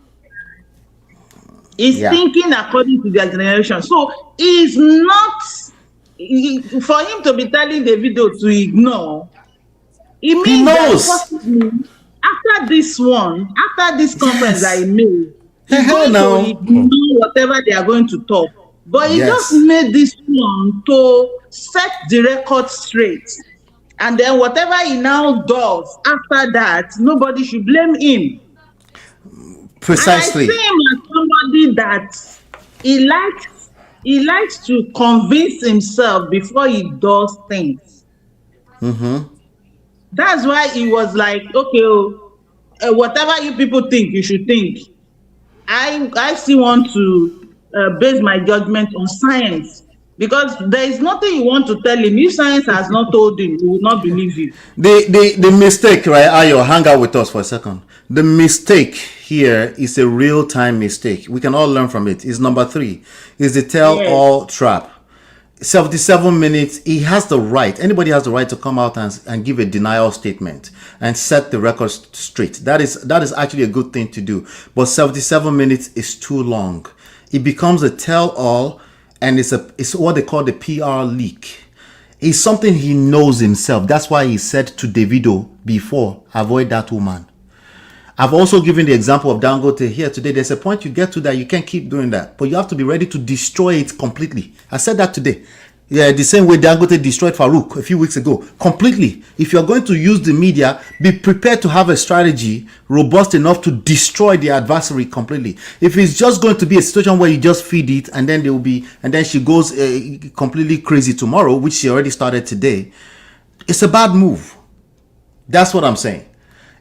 He's Yeah. thinking according to their generation. So he's not, for him to be telling Davido to ignore, it He means that knows. possibly after this conference that he Yes. made, he's Hell going to no. ignore whatever they are going to talk. But he just Yes. made this one to set the record straight. And then whatever he now does after that, nobody should blame him. And I see Precisely. him as somebody that he likes to convince himself before he does things. That's why he was like, okay, whatever you people think, you should think. I still want to base my judgment on science, because there is nothing you want to tell him. If science has not told him, he will not believe you. The mistake, right? Ayo, hang out with us for a second. The mistake here is a real time mistake. We can all learn from it. It's number 3. Is the tell Yes. all trap. 77 minutes. He has the right. Anybody has the right to come out and give a denial statement and set the record straight. That is actually a good thing to do. But 77 minutes is too long. It becomes a tell all, and it's what they call the PR leak. It's something he knows himself. That's why he said to Davido before, avoid that woman. I've also given the example of Dangote here today. There's a point you get to that you can't keep doing that, but you have to be ready to destroy it completely. I said that today. Yeah, the same way Dangote destroyed Farouk a few weeks ago. Completely. If you're going to use the media, be prepared to have a strategy robust enough to destroy the adversary completely. If it's just going to be a situation where you just feed it and then and then she goes completely crazy tomorrow, which she already started today, it's a bad move. That's what I'm saying.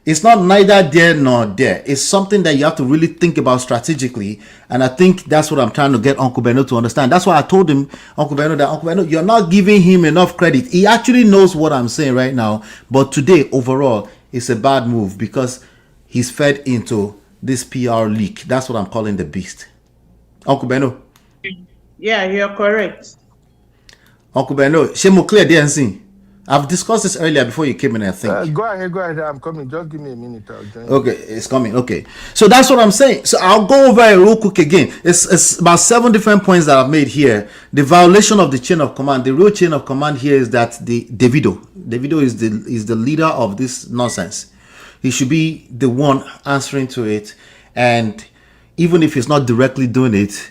It's not neither there nor there. It's something that you have to really think about strategically. And I think that's what I'm trying to get Uncle Beno to understand. That's why I told him, Uncle Beno, you're not giving him enough credit. He actually knows what I'm saying right now. But today, overall, it's a bad move because he's fed into this PR leak. That's what I'm calling the beast. Uncle Beno. Yeah, you're correct. Uncle Beno, Shemo clear dancing. I've discussed this earlier before you came in, I think. Go ahead. I'm coming. Just give me a minute. I'll join. Okay, it's coming. Okay. So that's what I'm saying. So I'll go over it real quick again. It's about 7 different points that I've made here. The violation of the chain of command. The real chain of command here is that the Davido is the leader of this nonsense. He should be the one answering to it. And even if he's not directly doing it,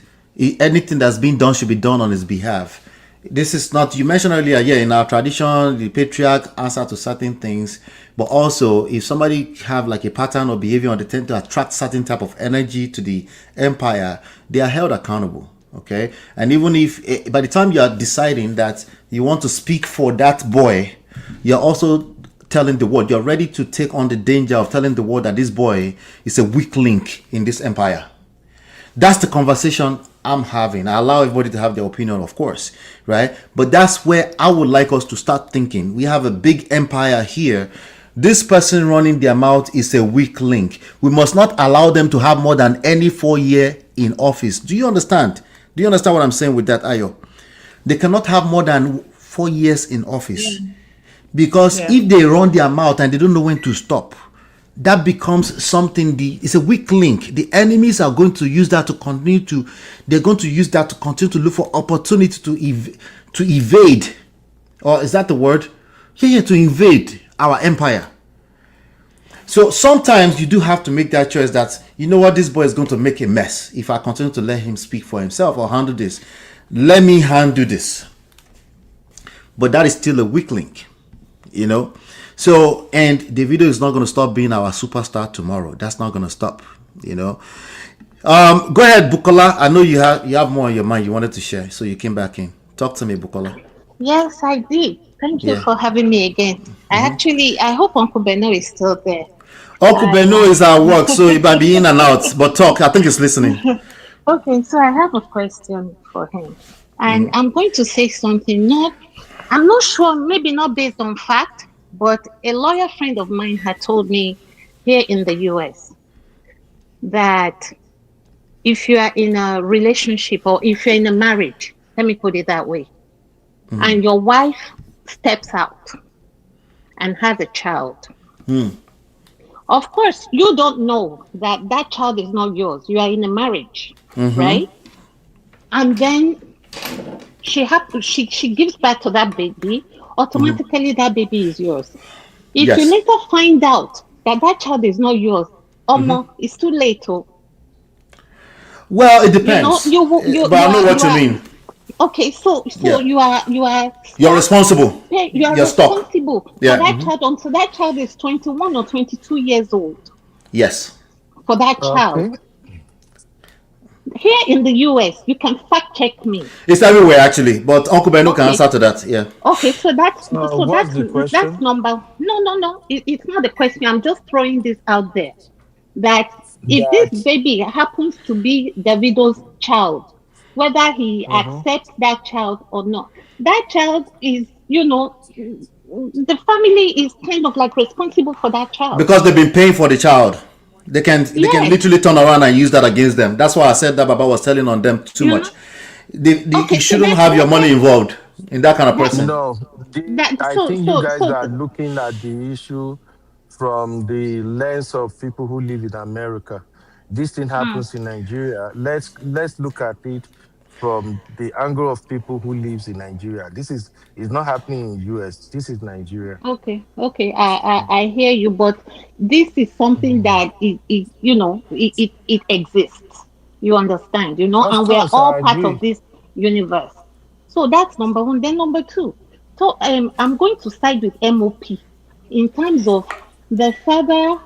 anything that's being done should be done on his behalf. This is not, you mentioned earlier, yeah, in our tradition, the patriarch answer to certain things, but also if somebody have like a pattern or behavior, or they tend to attract certain type of energy to the empire, they are held accountable. Okay, and even if by the time you are deciding that you want to speak for that boy, you're also telling the world, you're ready to take on the danger of telling the world that this boy is a weak link in this empire. That's the conversation I'm having. I allow everybody to have their opinion, of course, right? But that's where I would like us to start thinking. We have a big empire here. This person running their mouth is a weak link. We must not allow them to have more than any 4 year in office. Do you understand? Do you understand what I'm saying with that, Ayo? They cannot have more than 4 years in office. Because if they run their mouth and they don't know when to stop, that becomes something, it's a weak link. The enemies are going to use that to continue to, they're going to use that to continue to look for opportunity to evade, or is that the word? Yeah, to invade our empire. So sometimes you do have to make that choice that, you know what, this boy is going to make a mess. If I continue to let him speak for himself or handle this, let me handle this. But that is still a weak link, you know. So, and Davido is not going to stop being our superstar tomorrow. That's not going to stop, you know. Go ahead, Bukola. I know you have more on your mind you wanted to share, so you came back in. Talk to me, Bukola. Yes, I did. Thank you for having me again. I hope Uncle Beno is still there. Uncle Beno is at work, so he might be in and out. But talk, I think he's listening. Okay, so I have a question for him. And I'm going to say something, I'm not sure, maybe not based on fact, but a lawyer friend of mine had told me here in the US that if you are in a relationship or if you're in a marriage, let me put it that way, and your wife steps out and has a child, of course, you don't know that that child is not yours. You are in a marriage, right? And then she gives birth to that baby. Automatically, that baby is yours. If you later find out that that child is not yours, it's too late. Well, it depends. But I know what you mean. Okay, so you're responsible. You're responsible for that child until that child is 21 or 22 years old. Yes. For that child. Here in the US, you can fact check me. It's everywhere actually, but Uncle Beno can answer to that. Yeah. Okay, so that's that's number. No. It's not the question. I'm just throwing this out there. That if this baby happens to be Davido's child, whether he accepts that child or not, that child is, the family is kind of like responsible for that child because they've been paying for the child. They can literally turn around and use that against them. That's why I said that Baba was telling on them too much. You shouldn't have your money involved in that kind of person. No, I think you guys are looking at the issue from the lens of people who live in America. This thing happens in Nigeria. Let's look at it from the angle of people who lives in Nigeria. This is not happening in US. This is Nigeria. Okay. I hear you, but this is something that it exists. You understand, and we are all part of this universe. So that's number one. Then number two. So I'm going to side with MOP in terms of the father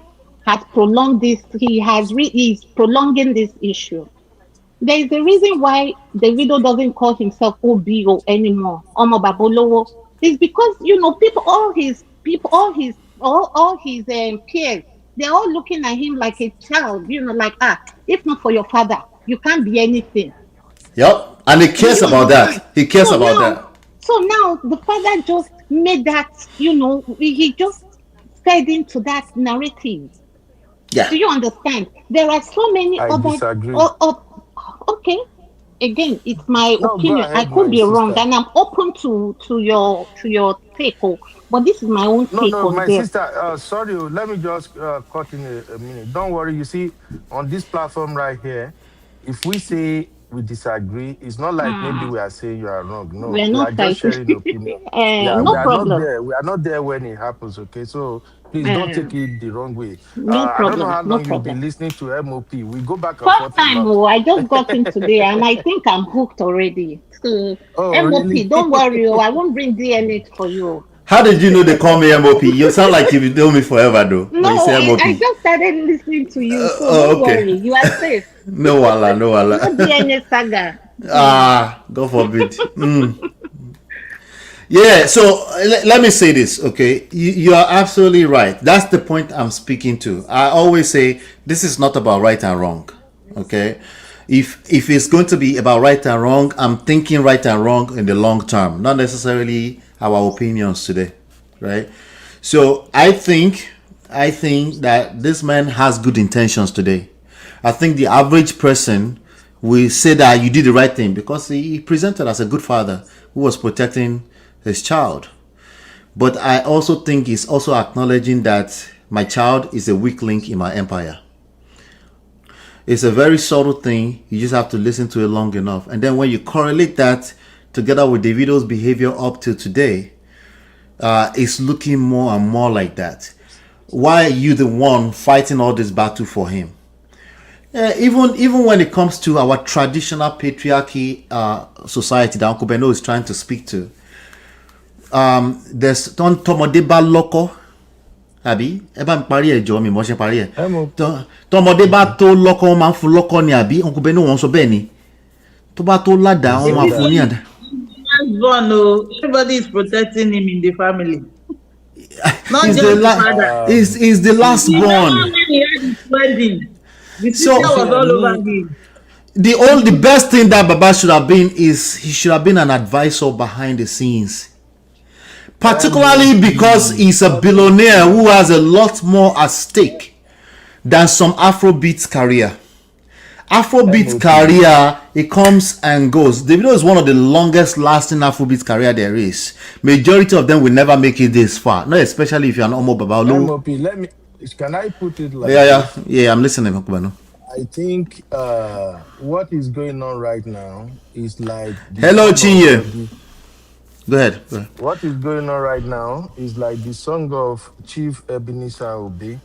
has prolonged this. He's prolonging this issue. There is a reason why Davido doesn't call himself OBO anymore. Omo Babolowo. It's because all his peers, they're all looking at him like a child. Like if not for your father, you can't be anything. Yep. And he Do cares you about understand? that. He cares about that. So now the father just made that. He just fed into that narrative. Yeah. Do you understand? There are so many I other. disagree. Okay, again, it's my No, go opinion. I ahead, could my be wrong, sister. and I'm open to your take. But this is my own No, take no, on my this. sister. Sorry, let me just cut in a minute. Don't worry. You see, on this platform right here, if we say we disagree, it's not like maybe Hmm, we are saying you are wrong. No, we're we are not just fighting. sharing opinion. Yeah, we No are not problem. there. We are not there when it happens. Okay, so please don't Uh, take it the wrong way. no I don't know problem. how No long you've problem. been listening to MOP. We go back and First forth a time, lot. I just got in today, and I think I'm hooked already. So Oh, MOP, really? don't worry. I won't bring DNA for you. How did you know they call me MOP? You sound like you've known me forever though. When you No, say I MOP. just started listening to you, so Oh, don't okay. worry. You are safe. No wala, no No wala. DNA saga. Hmm. Ah, God forbid. Yeah, so let me say this, okay? You are absolutely right. That's the point I'm speaking to. I always say this is not about right and wrong, okay? If it's going to be about right and wrong, I'm thinking right and wrong in the long term, not necessarily our opinions today, right? So I think that this man has good intentions today. I think the average person will say that you did the right thing because he presented as a good father who was protecting his child. But I also think he's also acknowledging that my child is a weak link in my empire. It's a very subtle thing. You just have to listen to it long enough. And then when you correlate that together with Davido's behavior up to today, it's looking more and more like that. Why are you the one fighting all this battle for him? Even when it comes to our traditional patriarchy society that Uncle Beno is trying to speak to, there's tọmọdé bá lọ́kọ àbí ẹ bá mi parí ẹ̀ jọ mi mọ̀ ṣe parí ẹ̀ MOP. tọmọdé bá tó lọ́kọ wọn máa ń fún lọ́kọ ni àbí Uncle Beno wọn sọ bẹ́ẹ̀ ni tó bá tó ládàá He wọn máa said fún that. ní àdá. Born, oh, everybody is protecting him in the family. Not He's just the the father. he's the last You remember born. when he had his wedding? The So sister You see, was all over him. the best thing that Baba should have been is he should have been an advisor behind the scenes. Particularly because MOP. he's a billionaire who has a lot more at stake than some Afrobeat career. Afrobeat MOP. career, it comes and goes. Davido is one of the longest lasting Afrobeat career there is. Majority of them will never make it this far. Not especially if you're an Omo Babalo. MOP. Can I put it Yeah, like yeah, this? yeah. I'm listening, Okubano. I think what is going on right now is like the Hello, song of Chinye. the Go ahead. Go ahead. what is going on right now is like the song of Chief Ebenezer Obey.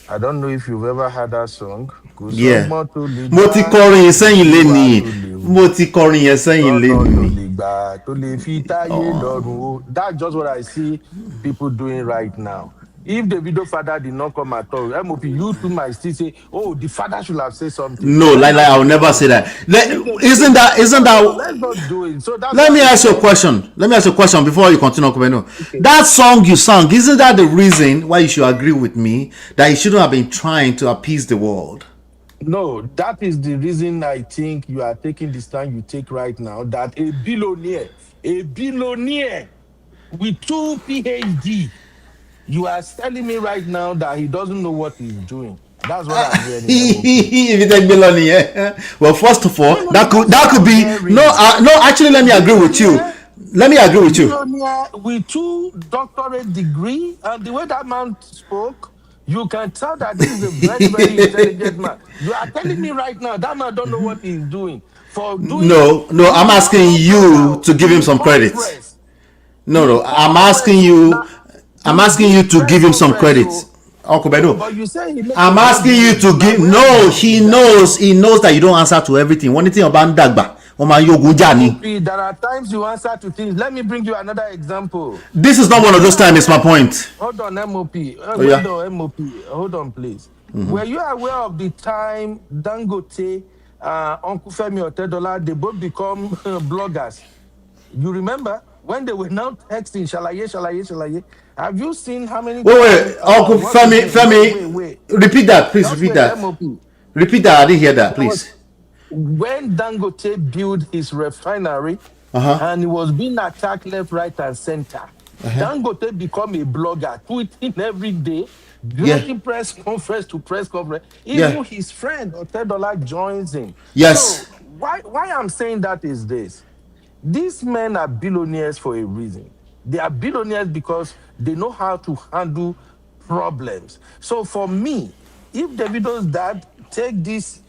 I don't know if you've ever heard that song. Kò Yeah. sọ́gbọ́n tó lè Mo ti dá, kọrin yẹn kò sẹ́yìn síwá lénìí. tó lè wù, Mo ti kọrin yẹn sẹ́yìn lọ́nà tó lénìí. lè gbà, tó lè fi táyé lọ́rùn o. That's just what I see people doing right now. If the video father did not come at all, MOP, you too might still say, oh, the father should have said something. No, Let's like not I will do never it. say that. If Isn't that? no, let's not do it. So that's Let why me I ask you a said, question. Let me ask you a question before you continue, Okubeno. okay. That song you sang, isn't that the reason why you should agree with me that you shouldn't have been trying to appease the world? No, that is the reason I think you are taking the stand you take right now. That a billionaire with 2 PhD, you are telling me right now that he doesn't know what he's doing. That's what I'm hearing, MOP. If you take Melanie, well, first of all, No, no, no, that that's what could I'm be no, hearing. no. Actually, let me agree with you. Billionaire, Let me agree with you. billionaire with 2 doctorate degree, and the way that man spoke, you can tell that this is a very, very intelligent man. You are telling me right now that man don't know what he's doing for doing. No, no. I'm asking No, no, you no. to give him some credit. No, no. I'm asking Now you. I'm you asking you give to give him some press. credit. So, Uncle no, Bedo. but you say he make I'm a bad asking you move. to Now give. where are you No, going he with that? knows. He knows that you don't answer to everything. One thing about Ndagba. Oh my Yogujani. MOP, there are times you answer to things. Let me bring you another example. This is not one of those times, it's my point. Hold on, MOP. Oh Wait yeah. on, MOP. Hold on, please. Were you aware of the time Dangote, Uncle Femi Otedola, they both become bloggers? You remember when they were now texting, shalaye, shalaye, shalaye? Have you seen how many Wait, times, Uncle what's his name? Femi, repeat that, please Just repeat wait, that. MOP. Repeat that, I didn't hear that, There was, please. when Dangote built his refinery Uh-huh. and he was being attacked left, right, and center, Dangote become a blogger, tweeting every day, Yeah. granting press conference to press conference. Yeah. Even his friend Otedola joins him. Yes. So why I'm saying that is this: these men are billionaires for a reason. They are billionaires because they know how to handle problems. So for me, if Davido's dad take this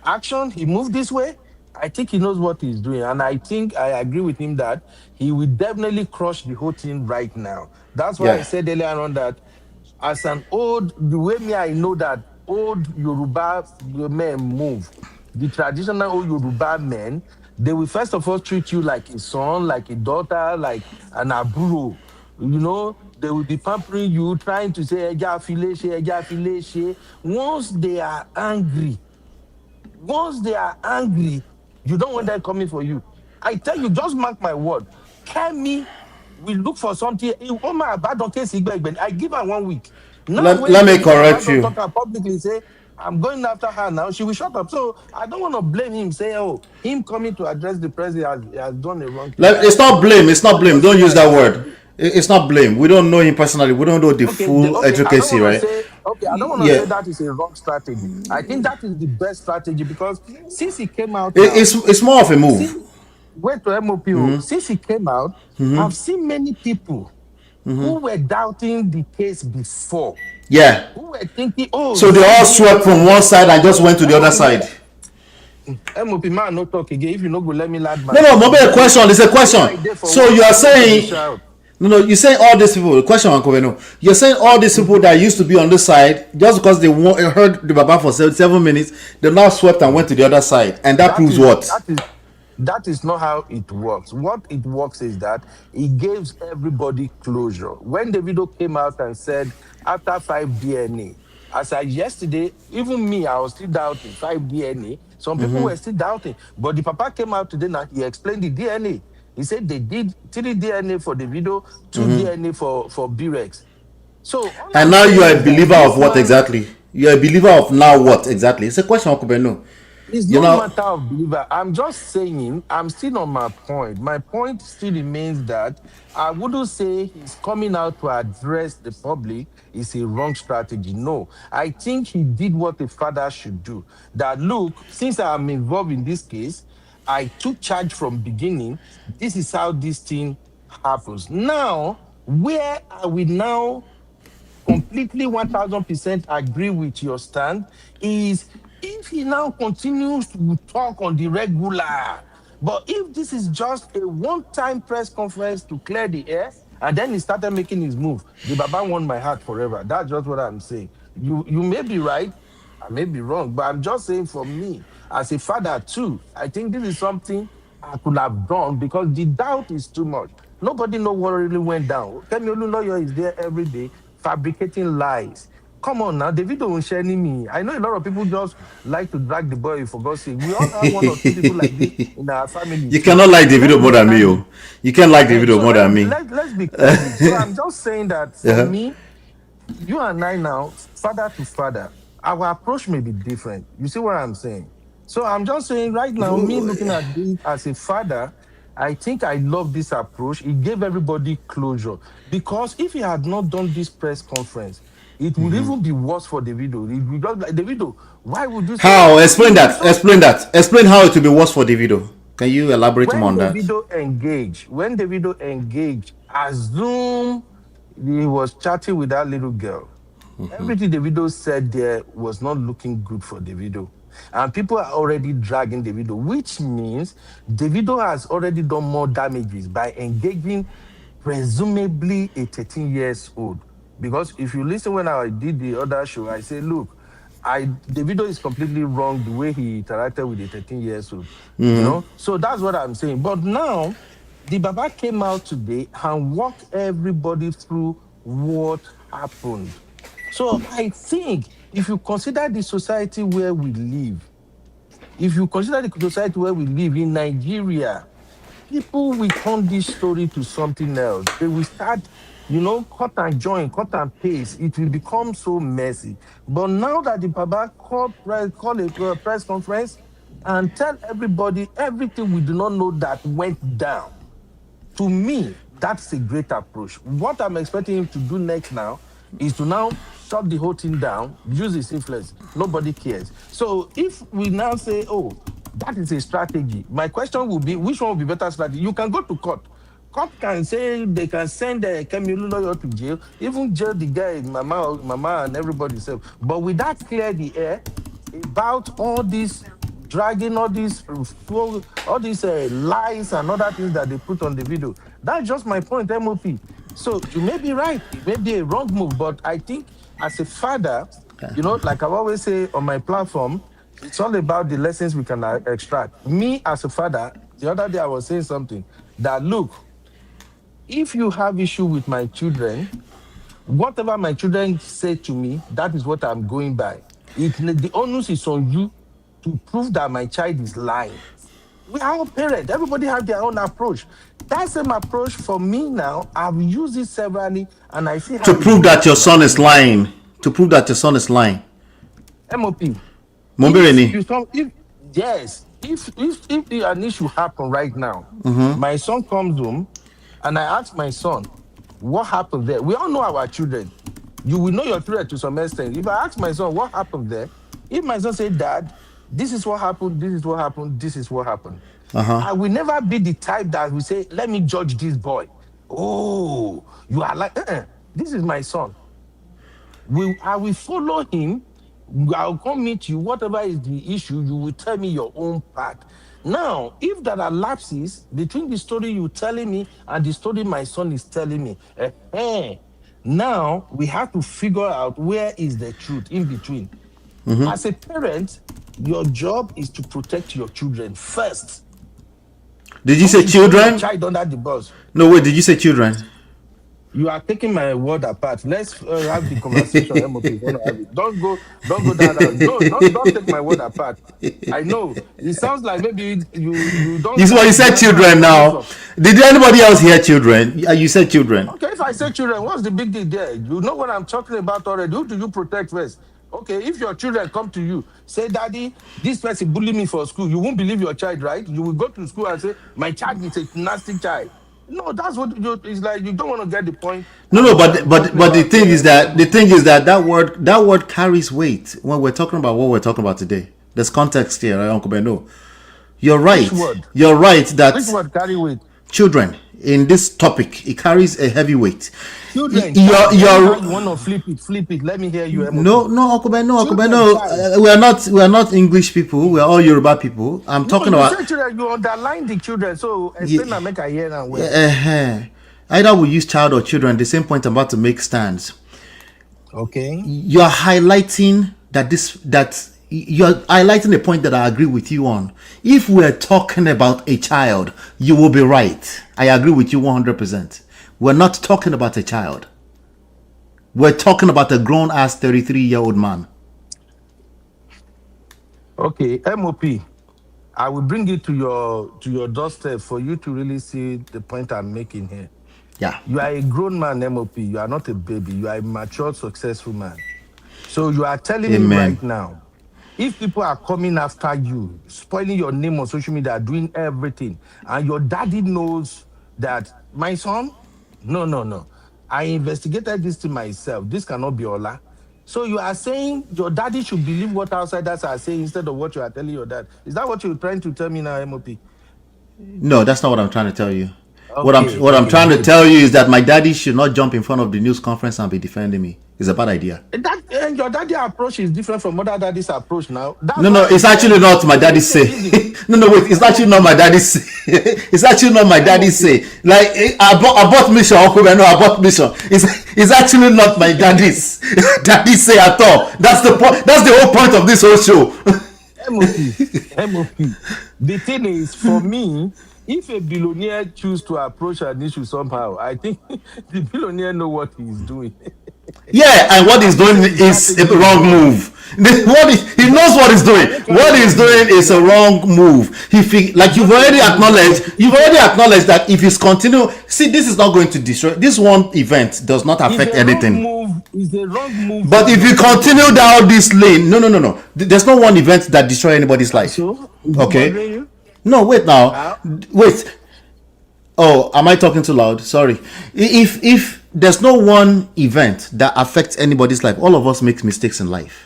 action, he moved this way, I think he knows what he's doing. And I think I agree with him that he will definitely crush the whole thing right now. That's why I Yeah. said earlier on that as an old, the way me I know that old Yoruba men move, the traditional old Yoruba men, they will first of all treat you like a son, like a daughter, like an aburo. You know, they will be pampering you, trying to say, "Eja fileche, eja fileche." Once they are angry, you don't want them coming for you. I tell you, just mark my word. Kemi will look for something. Oh my bad on case I give her 1 week. Now when Let me David Baba correct don't you. talk and publicly say, I'm going after her now, she will shut up. So I don't want to blame him, say, oh, him coming to address the president has done a wrong thing. It's not blame. It's not Let blame. us Don't see use how that it's going to word. be. It's not blame. We don't know him personally. We don't know the Okay, full I don't advocacy, want to right? say, okay, I don't want to Yeah. say that is a wrong strategy. I think that is the best strategy because since he came out now, It's more of a move. see, wait to MOPO. Since he came out, I've seen many people who were doubting the case before, Yeah. who were thinking, oh, So is they it all swept DNA? from one side and just went to the other MOP, side. MOP man, no talk again. If you no go let me land my No, plane, maybe a because question. It's a where question. I did for So work, you are I know to the saying, shout. no, you're saying all these people. The question, Uncle Beno, you're saying all these people that used to be on this side, just because they heard the Baba for 7 minutes, they now swept and went to the other side. And that That proves is what? that is that is not how it works. What it works is that it gives everybody closure. When Davido came out and said after 5 DNA, as I yesterday, even me, I was still doubting 5 DNA. Some people were still doubting, but the papa came out today and he explained the DNA. He said they did 3 DNA for Davido, 2 DNA for B-Rex. So all And I'm now you saying are a is that believer of this what man exactly? You're a believer of now what exactly? It's a question, Uncle Beno. it's You no know, matter of believer. I'm just saying, I'm still on my point. My point still remains that I wouldn't say he's coming out to address the public is a wrong strategy. No, I think he did what a father should do. That look, since I'm involved in this case, I took charge from beginning. This is how this thing happens. Now, where are we now? Completely 1000% agree with your stand is if he now continues to talk on the regular, but if this is just a one-time press conference to clear the air and then he started making his move, the Baba won my heart forever. That's just what I'm saying. You may be right, I may be wrong, but I'm just saying for me as a father too, I think this is something I could have done because the doubt is too much. Nobody know what really went down. Kemi Lawyer is there every day fabricating lies. Come on now, David don't share me. I know a lot of people just like to drag the boy for God's sake. We all have one or two people like this in our family you too. cannot like the Let's video more be than me, candid. oh. You can't like the video So more than me. let's be candid. So I'm just saying that for Uh-huh. me, you and I now, father to father, our approach may be different. You see what I'm saying? So I'm just saying right now, me looking at this as a father, I think I love this approach. It gave everybody closure. Because if he had not done this press conference, it would even be worse for Davido. It would just like Davido, why would you say, How? oh, Explain it is that. so Explain that. Explain how it will be worse for the video. Can you elaborate more on that? when Davido engaged, assume he was chatting with that little girl. Everything Davido said there was not looking good for Davido. And people are already dragging Davido, which means Davido has already done more damages by engaging presumably a 13 years old. Because if you listen when I did the other show, I say, look, Davido is completely wrong the way he interacted with the 13 years old. You know, so that's what I'm saying. But now the Baba came out today and walked everybody through what happened. So I think if you consider the society where we live, if you consider the society where we live in Nigeria, people will turn this story to something else. They will start, cut and join, cut and paste. It will become so messy. But now that the Baba call a press conference and tell everybody everything we do not know that went down, to me, that's a great approach. What I'm expecting him to do next now is to now shut the whole thing down, use his influence. Nobody cares. So if we now say, oh, that is a strategy, my question will be, which one will be better strategy? You can go to court. Court can say they can send a Kemilu lawyer to jail, even jail the guy, Mama and everybody else. But with that clear the air about all this dragging all these lies and other things that they put on the video. That's just my point, MOP. So you may be right, it may be a wrong move, but I think as a father, like I always say on my platform, it's all about the lessons we can extract. Me as a father, the other day I was saying something that, look, if you have issue with my children, whatever my children say to me, that is what I'm going by. The onus is on you to prove that my child is lying. We are all parents. Everybody have their own approach. That same approach for me now, I've used it severally, and I see how To prove that your son is lying. To prove that your son is lying. MOP. Mombereni. If an issue happen right now, my son comes home, and I ask my son, what happened there? We all know our children. You will know your children to some extent. If I ask my son, what happened there? If my son say, Dad, this is what happened, this is what happened, this is what happened. I will never be the type that will say, let me judge this boy. Oh, you are like, this is my son. I will follow him. I'll come meet you. Whatever is the issue, you will tell me your own part. Now, if there are lapses between the story you're telling me and the story my son is telling me, now we have to figure out where is the truth in between. As a parent, your job is to protect your children first. Did you say children? Child under the bus. No, wait, did you say children? You are taking my word apart. Let's have the conversation. Don't go down. No, don't take my word apart. I know it sounds like maybe you don't. This is what you said, children. Now, did anybody else hear children? You said children. Okay, if I say children, what's the big deal there? You know what I'm talking about already. Who do you protect first? Okay, if your children come to you, say, Daddy, this person bullied me for school, you won't believe your child, right? You will go to school and say, my child is a nasty child. No, that's what it's like. You don't want to get the point. No, but the thing is that that word carries weight when we're talking about what we're talking about today. There's context here, right, Uncle Beno? You're right. You're right that which word carry weight? Children in this topic, it carries a heavy weight. Children, you want to flip it. Let me hear you. No, Uncle Beno. We are not English people. We are all Yoruba people. I'm talking about children. You underline the children, so explain and make I hear now. Either we use child or children. The same point I'm about to make stands. Okay. You're highlighting you're highlighting a point that I agree with you on. If we're talking about a child, you will be right. I agree with you 100%. We're not talking about a child. We're talking about a grown-ass 33-year-old man. Okay, MOP. I will bring it to your doorstep for you to really see the point I'm making here. Yeah. You are a grown man, MOP. You are not a baby. You are a mature, successful man. So you are telling me right now, if people are coming after you, spoiling your name on social media, doing everything, and your daddy knows that, my son, no. I investigated this to myself. This cannot be Ola. So you are saying your daddy should believe what outsiders are saying instead of what you are telling your dad. Is that what you're trying to tell me now, MOP? No, that's not what I'm trying to tell you. What I'm trying to tell you is that my daddy should not jump in front of the news conference and be defending me. It's a bad idea. That and your daddy approach is different from other daddy's approach now. That's No, no, why I it's actually said not my the daddy's reason say. is No, no, wait, it's actually not my daddy's say. It's actually not my daddy's MOP. say. Like I bought mission, Uncle no, I bought mission. It's actually not my daddy's daddy's say at all. That's the point. That's the whole point of this whole show. MOP, MOP. The thing is, for me, if a billionaire choose to approach an issue somehow, I think the billionaire know what he's doing. Yeah, and what he's I'm not doing saying the is a strategy is wrong wrong. move. He knows what he's doing. I'm not trying What to he's argue. doing is a wrong move. Like I'm not trying to argue. you've already acknowledged that if he's continue, see, this is not going to destroy. This one event does not It's affect a wrong anything. move. It's a wrong move But for if you nothing. continue down this lane, no. There's no one event that destroy anybody's life. So, is it Okay. bothering you? No, wait now. How? Wait. Oh, am I talking too loud? Sorry. If there's no one event that affects anybody's life, all of us make mistakes in life.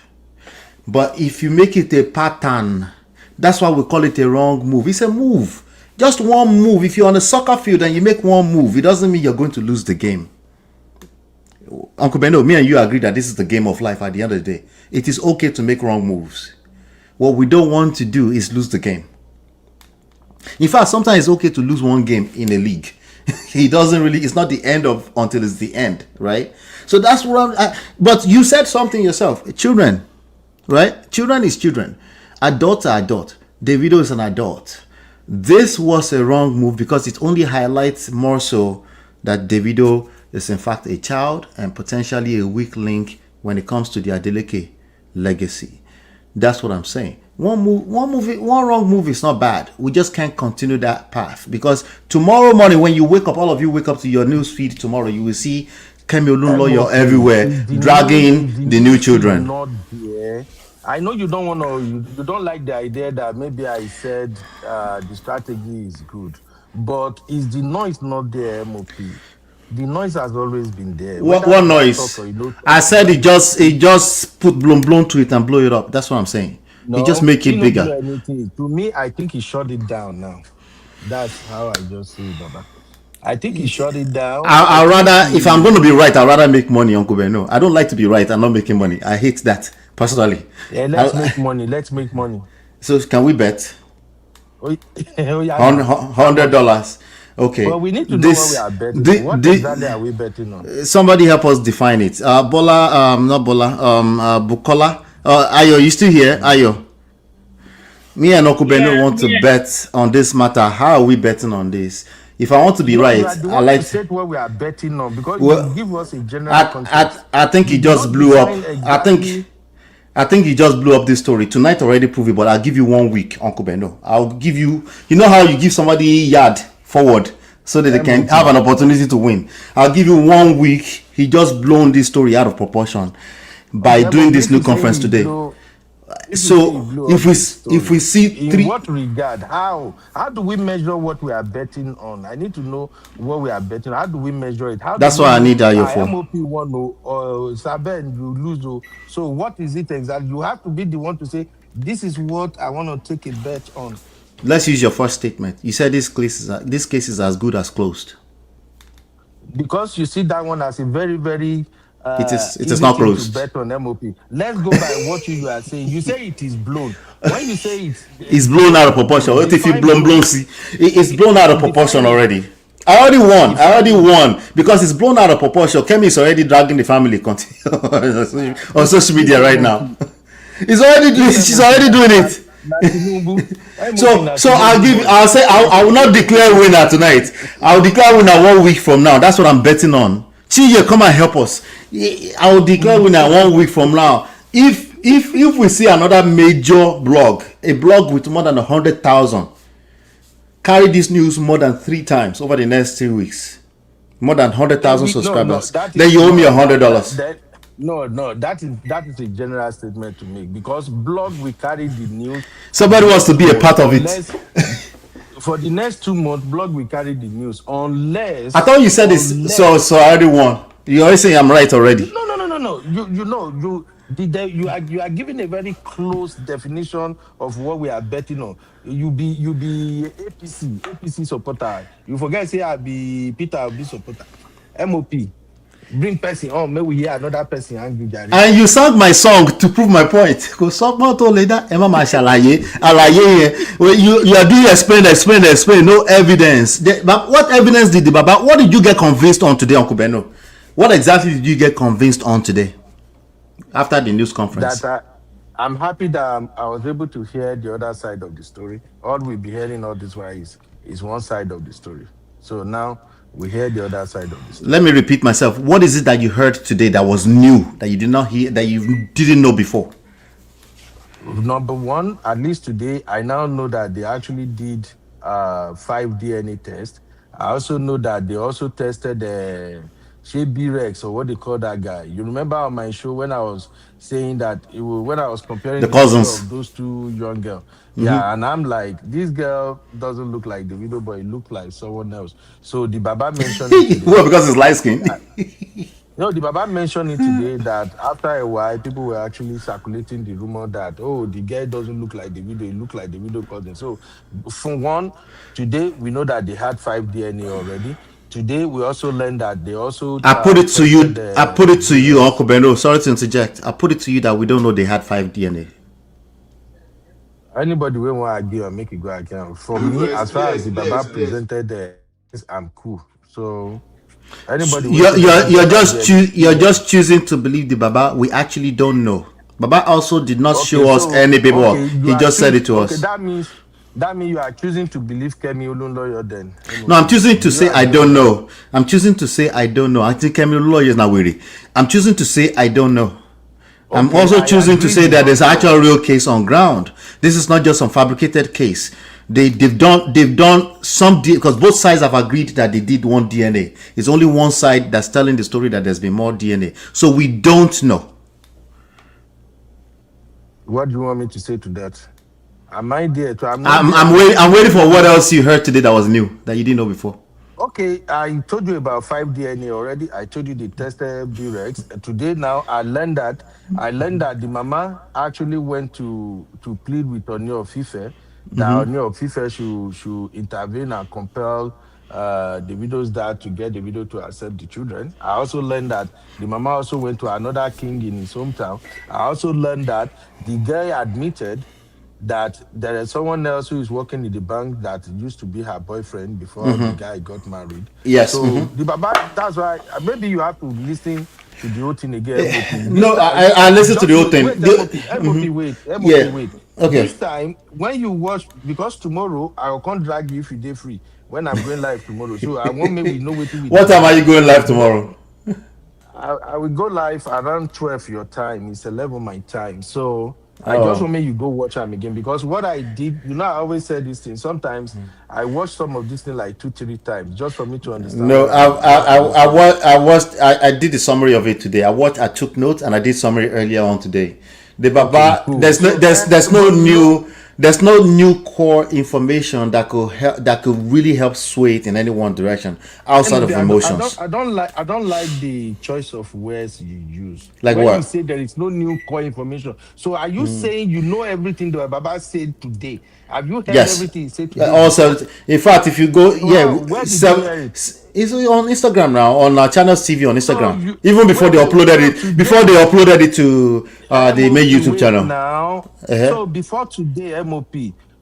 But if you make it a pattern, that's why we call it a wrong move. It's a move. Just one move. If you're on a soccer field and you make one move, it doesn't mean you're going to lose the game. Uncle Beno, me and you agree that this is the game of life at the end of the day. It is okay to make wrong moves. What we don't want to do is lose the game. In fact, sometimes it's okay to lose one game in a league. It's not the end of until it's the end, right? So that's what but you said something yourself. Children, right? Children is children. Adults are adult. Davido is an adult. This was a wrong move because it only highlights more so that Davido is in fact a child and potentially a weak link when it comes to the Adeleke legacy. That's what I'm saying. One wrong move is not bad. We just can't continue that path because tomorrow morning when you wake up, all of you wake up to your news feed tomorrow, you will see Kemi Olunloyo everywhere dragging the new children. Not there. I know you don't want to. You don't like the idea that maybe I said the strategy is good, but is the noise not there, MOP? The noise has always been there. What Whether you like noise? talk or you don't talk, I said it noise is just put blown to it and blow it up. That's what I'm saying. It just no, make he it not do bigger. anything. To me, I think he shut it down now. That's how I just see it, Baba. I think he shut it down. I I think rather, if I'm he going to be right, I'd rather make money, Uncle Beno. I don't like to be right and not making money. I hate that personally. yeah, let's make money. Let's make money. So can we bet Oh, oh, yeah, now. How much? $100? Okay. Well, we need to know what we are betting on. What exactly are we betting on? Somebody help us define it. Not Bola, Bukola. Ayo, you still here? Ayo. Me and Uncle Beno want to bet on this matter. How are we betting on this? If I want to be No, right, you are the I one like to state what we are betting on because well, you give us a general context. I think You it do just not blew up. define I exactly. think he just blew up this story. Tonight already proved it, but I'll give you 1 week, Uncle Beno. I'll give you, you know how you give somebody yard forward so that they can have an opportunity to win. I'll give you 1 week. He just blown this story out of proportion by Okay, doing but this if new you say conference he today. blew, if you say he So blew up this if we story, see in three, what regard? How do we measure what we are betting on? I need to know what we are betting. How do we measure it? How do that's we what I know need Ayo for. MOP won or Saben you lose? So what is it exactly? You have to be the one to say this is what I want to take a bet on. Let's use your first statement. You said this case is as good as closed. Because you see that one as a very, very It is easy not thing to closed. bet on MOP. Let's go by what you are saying. You say it is blown. When you say It's it's blown out of blown, proportion. What if you define blown? blown. See, it's blown out of proportion Define it. already. I already won. Define Because it's blown out of proportion. Kemi is already dragging the family on social media right now. She's already doing it. So I will not declare winner tonight. I'll declare winner 1 week from now. That's what I'm betting on. Chiye, come and help us. I will declare winner 1 week from now. If we see another major blog, a blog with more than 100,000, carry this news more than 3 times over the next 3 weeks, more than 100,000 subscribers, then you owe me $100. No, that is a general statement to make because blog will carry the news. Somebody wants to be a part of it. For the next 2 months, blog will carry the news unless. I thought you said this. So I already won. You already saying I'm right already. No. You are giving a very close definition of what we are betting on. You be APC supporter. You forget say I be Peter Obi supporter. MOP. bring person on, maybe we hear another person angry, Jare. And you sang my song to prove my point. Kò sọ́gbọ́n tó lè dá ẹ má máa ṣàlàyé àlàyé yẹn. Well, you are doing explain, no evidence. But what evidence did the Baba? What did you get convinced on today, Uncle Beno? What exactly did you get convinced on today after the news conference? That I'm happy that I was able to hear the other side of the story. All we'll be hearing all this while is one side of the story. So now we hear the other side of the story. Let me repeat myself. What is it that you heard today that was new, that you did not hear, that you didn't know before? Number one, at least today, I now know that they actually did 5 DNA tests. I also know that they also tested Shea B-Rex, or what they call that guy. You remember on my show when I was saying that when I was comparing The the picture cousins. of those two young girls. Yeah, and I'm like, this girl doesn't look like Davido, but it looked like someone else. So the Baba mentioned it today. Well, because it's light skin. No, the Baba mentioned it today that after a while, people were actually circulating the rumor that, oh, the girl doesn't look like the video, it looked like the video cousin. So, for one, today we know that they had 5 DNA already. Today we also learned that they also. I put it to you. I put it to you, B-Rex. Uncle Beno. Sorry to interject. I put it to you that we don't know they had 5 DNA. Anybody will want to argue and make it go again. For me, as far as the Baba presented, I'm cool. So. Anybody You're just choosing to believe the Baba. We actually don't know. Baba also did not show us any paperwork. He just said it to us. That means you are choosing to believe Kemi Olunloyo then. No, I'm choosing to say I don't know. I'm choosing to say I don't know. I think Kemi Olunloyo is not worried. I'm choosing to say I don't know. I'm also choosing to say that there's actual real case on ground. This is not just some fabricated case. They've done some, because both sides have agreed that they did one DNA. It's only one side that's telling the story that there's been more DNA. So we don't know. What do you want me to say to that? Am I there? I'm waiting for what else you heard today that was new, that you didn't know before. Okay, I told you about 5 DNA already. I told you they tested B-Rex. Today now I learned that the mama actually went to plead with Oni of Ife, that Oni of Ife should intervene and compel the widow's dad to get the widow to accept the children. I also learned that the mama also went to another king in his hometown. I also learned that the guy admitted that there is someone else who is working in the bank that used to be her boyfriend before the guy got married. Yes. So the Baba, that's why maybe you have to listen to the whole thing again. No, I listened to the whole thing. Wait. Okay. This time, when you watch, because tomorrow I will come drag you if you day free when I'm going live tomorrow. So I want maybe know what time are you going live tomorrow? I will go live around 12 your time. It's 11 my time. So I just want you go watch them again, because what I did, I always say this thing. Sometimes I watch some of this thing like 2-3 times just for me to understand. No, I did the summary of it today. I took notes and I did summary earlier on today. The Baba, cool. There's no new core information that could really help sway it in any one direction outside of emotions. I don't like the choice of words you use. Like when what? You say there is no new core information. So are you saying you know everything the Baba said today? Have you heard everything he said today? Also, in fact, if you go, where did you hear it? It's on Instagram now, on Channels TV on Instagram. Even before they uploaded it to the main YouTube channel. Now, so before today, MOP,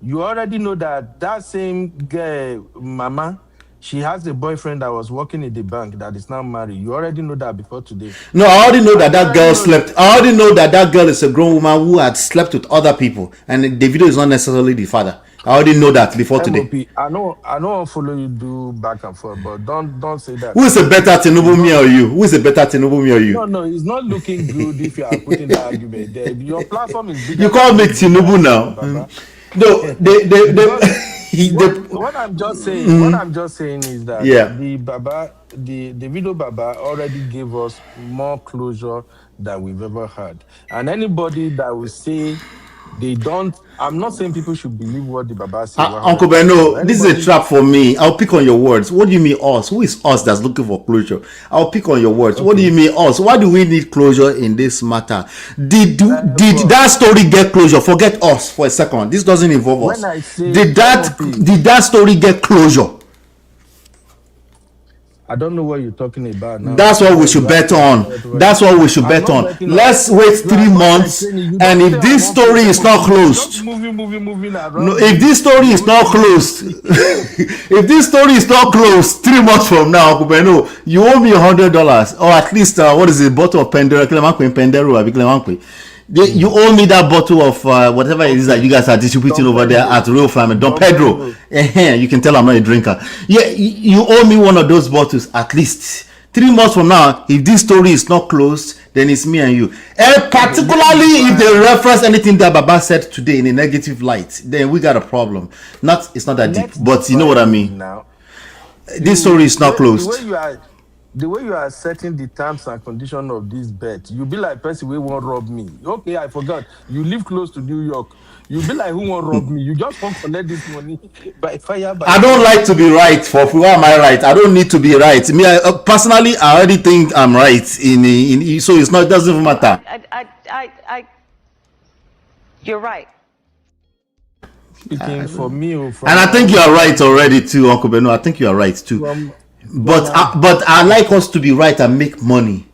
you already know that same girl, Mama, she has a boyfriend that was working in the bank that is now married. You already know that before today. No, I already know that girl slept. I already know that girl is a grown woman who had slept with other people, and Davido is not necessarily the father. I already know that before today. I know I'll follow you do back and forth, but don't say that. Who is a better Tinubu, me or you? Who is a better Tinubu, me or you? No, it's not looking good if you are putting that argument there. Your platform is bigger. You call me Tinubu now. No, what I'm just saying is that the video Baba already gave us more closure than we've ever had. And anybody that will say they don't, I'm not saying people should believe what the Baba said. Uncle Beno, this is a trap for me. I'll pick on your words. What do you mean us? Who is us that's looking for closure? I'll pick on your words. Okay. What do you mean us? Why do we need closure in this matter? Did that story get closure? Forget us for a second. This doesn't involve us. Did that story get closure? I don't know what you're talking about now. That's what we should bet on. That's what we should I'm bet not on. betting on. Let's wait No, 3 I'm not months, explaining. You and don't if stay on this one story place. is not Just closed, moving around. no, if this story is not closed, if this story is not closed 3 months from now, Uncle Beno, you owe me $100, or at least what is it, bottle of Pendero? You owe me that bottle of whatever it is that you guys are distributing Don over there Pedro. at Real Family. Don Don Pedro. You can tell I'm not a drinker. Yeah, you owe me one of those bottles at least. 3 months from now, if this story is not closed, then it's me and you. And particularly if they reference anything that Baba said today in a negative light, then we got a problem. It's not that deep, but you know what I mean. Now, This story is not closed. The way you are setting the terms and conditions of this bet, you be like person who won't rob me. Okay, I forgot. You live close to New York. You be like who won't rob me. You just want to collect this money by fire. I don't like to be right. Why am I right? I don't need to be right. Me, personally, I already think I'm right. So it's not. It doesn't even matter. You're right. Speaking for me, and I think you are right already too, Uncle Beno. I think you are right too. But I like us to be right and make money.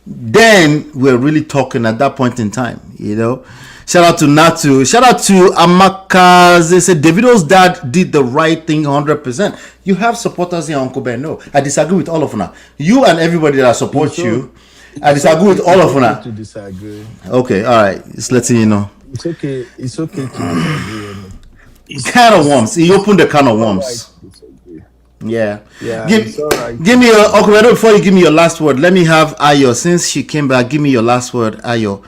Then we're really talking at that point in time, you know. Shout out to Natu. Shout out to Amaka. They said Davido's dad did the right thing 100%. You have supporters here, Uncle Beno. I disagree with all of them. You and everybody that supports you. I disagree with all of them. To disagree. Okay, all right. Just letting you know. It's okay. It's okay to disagree. Can of worms. He opened the can of worms. Yeah. Give me your Uncle Beno, before you give me your last word. Let me have Ayo. Since she came back, give me your last word, Ayo.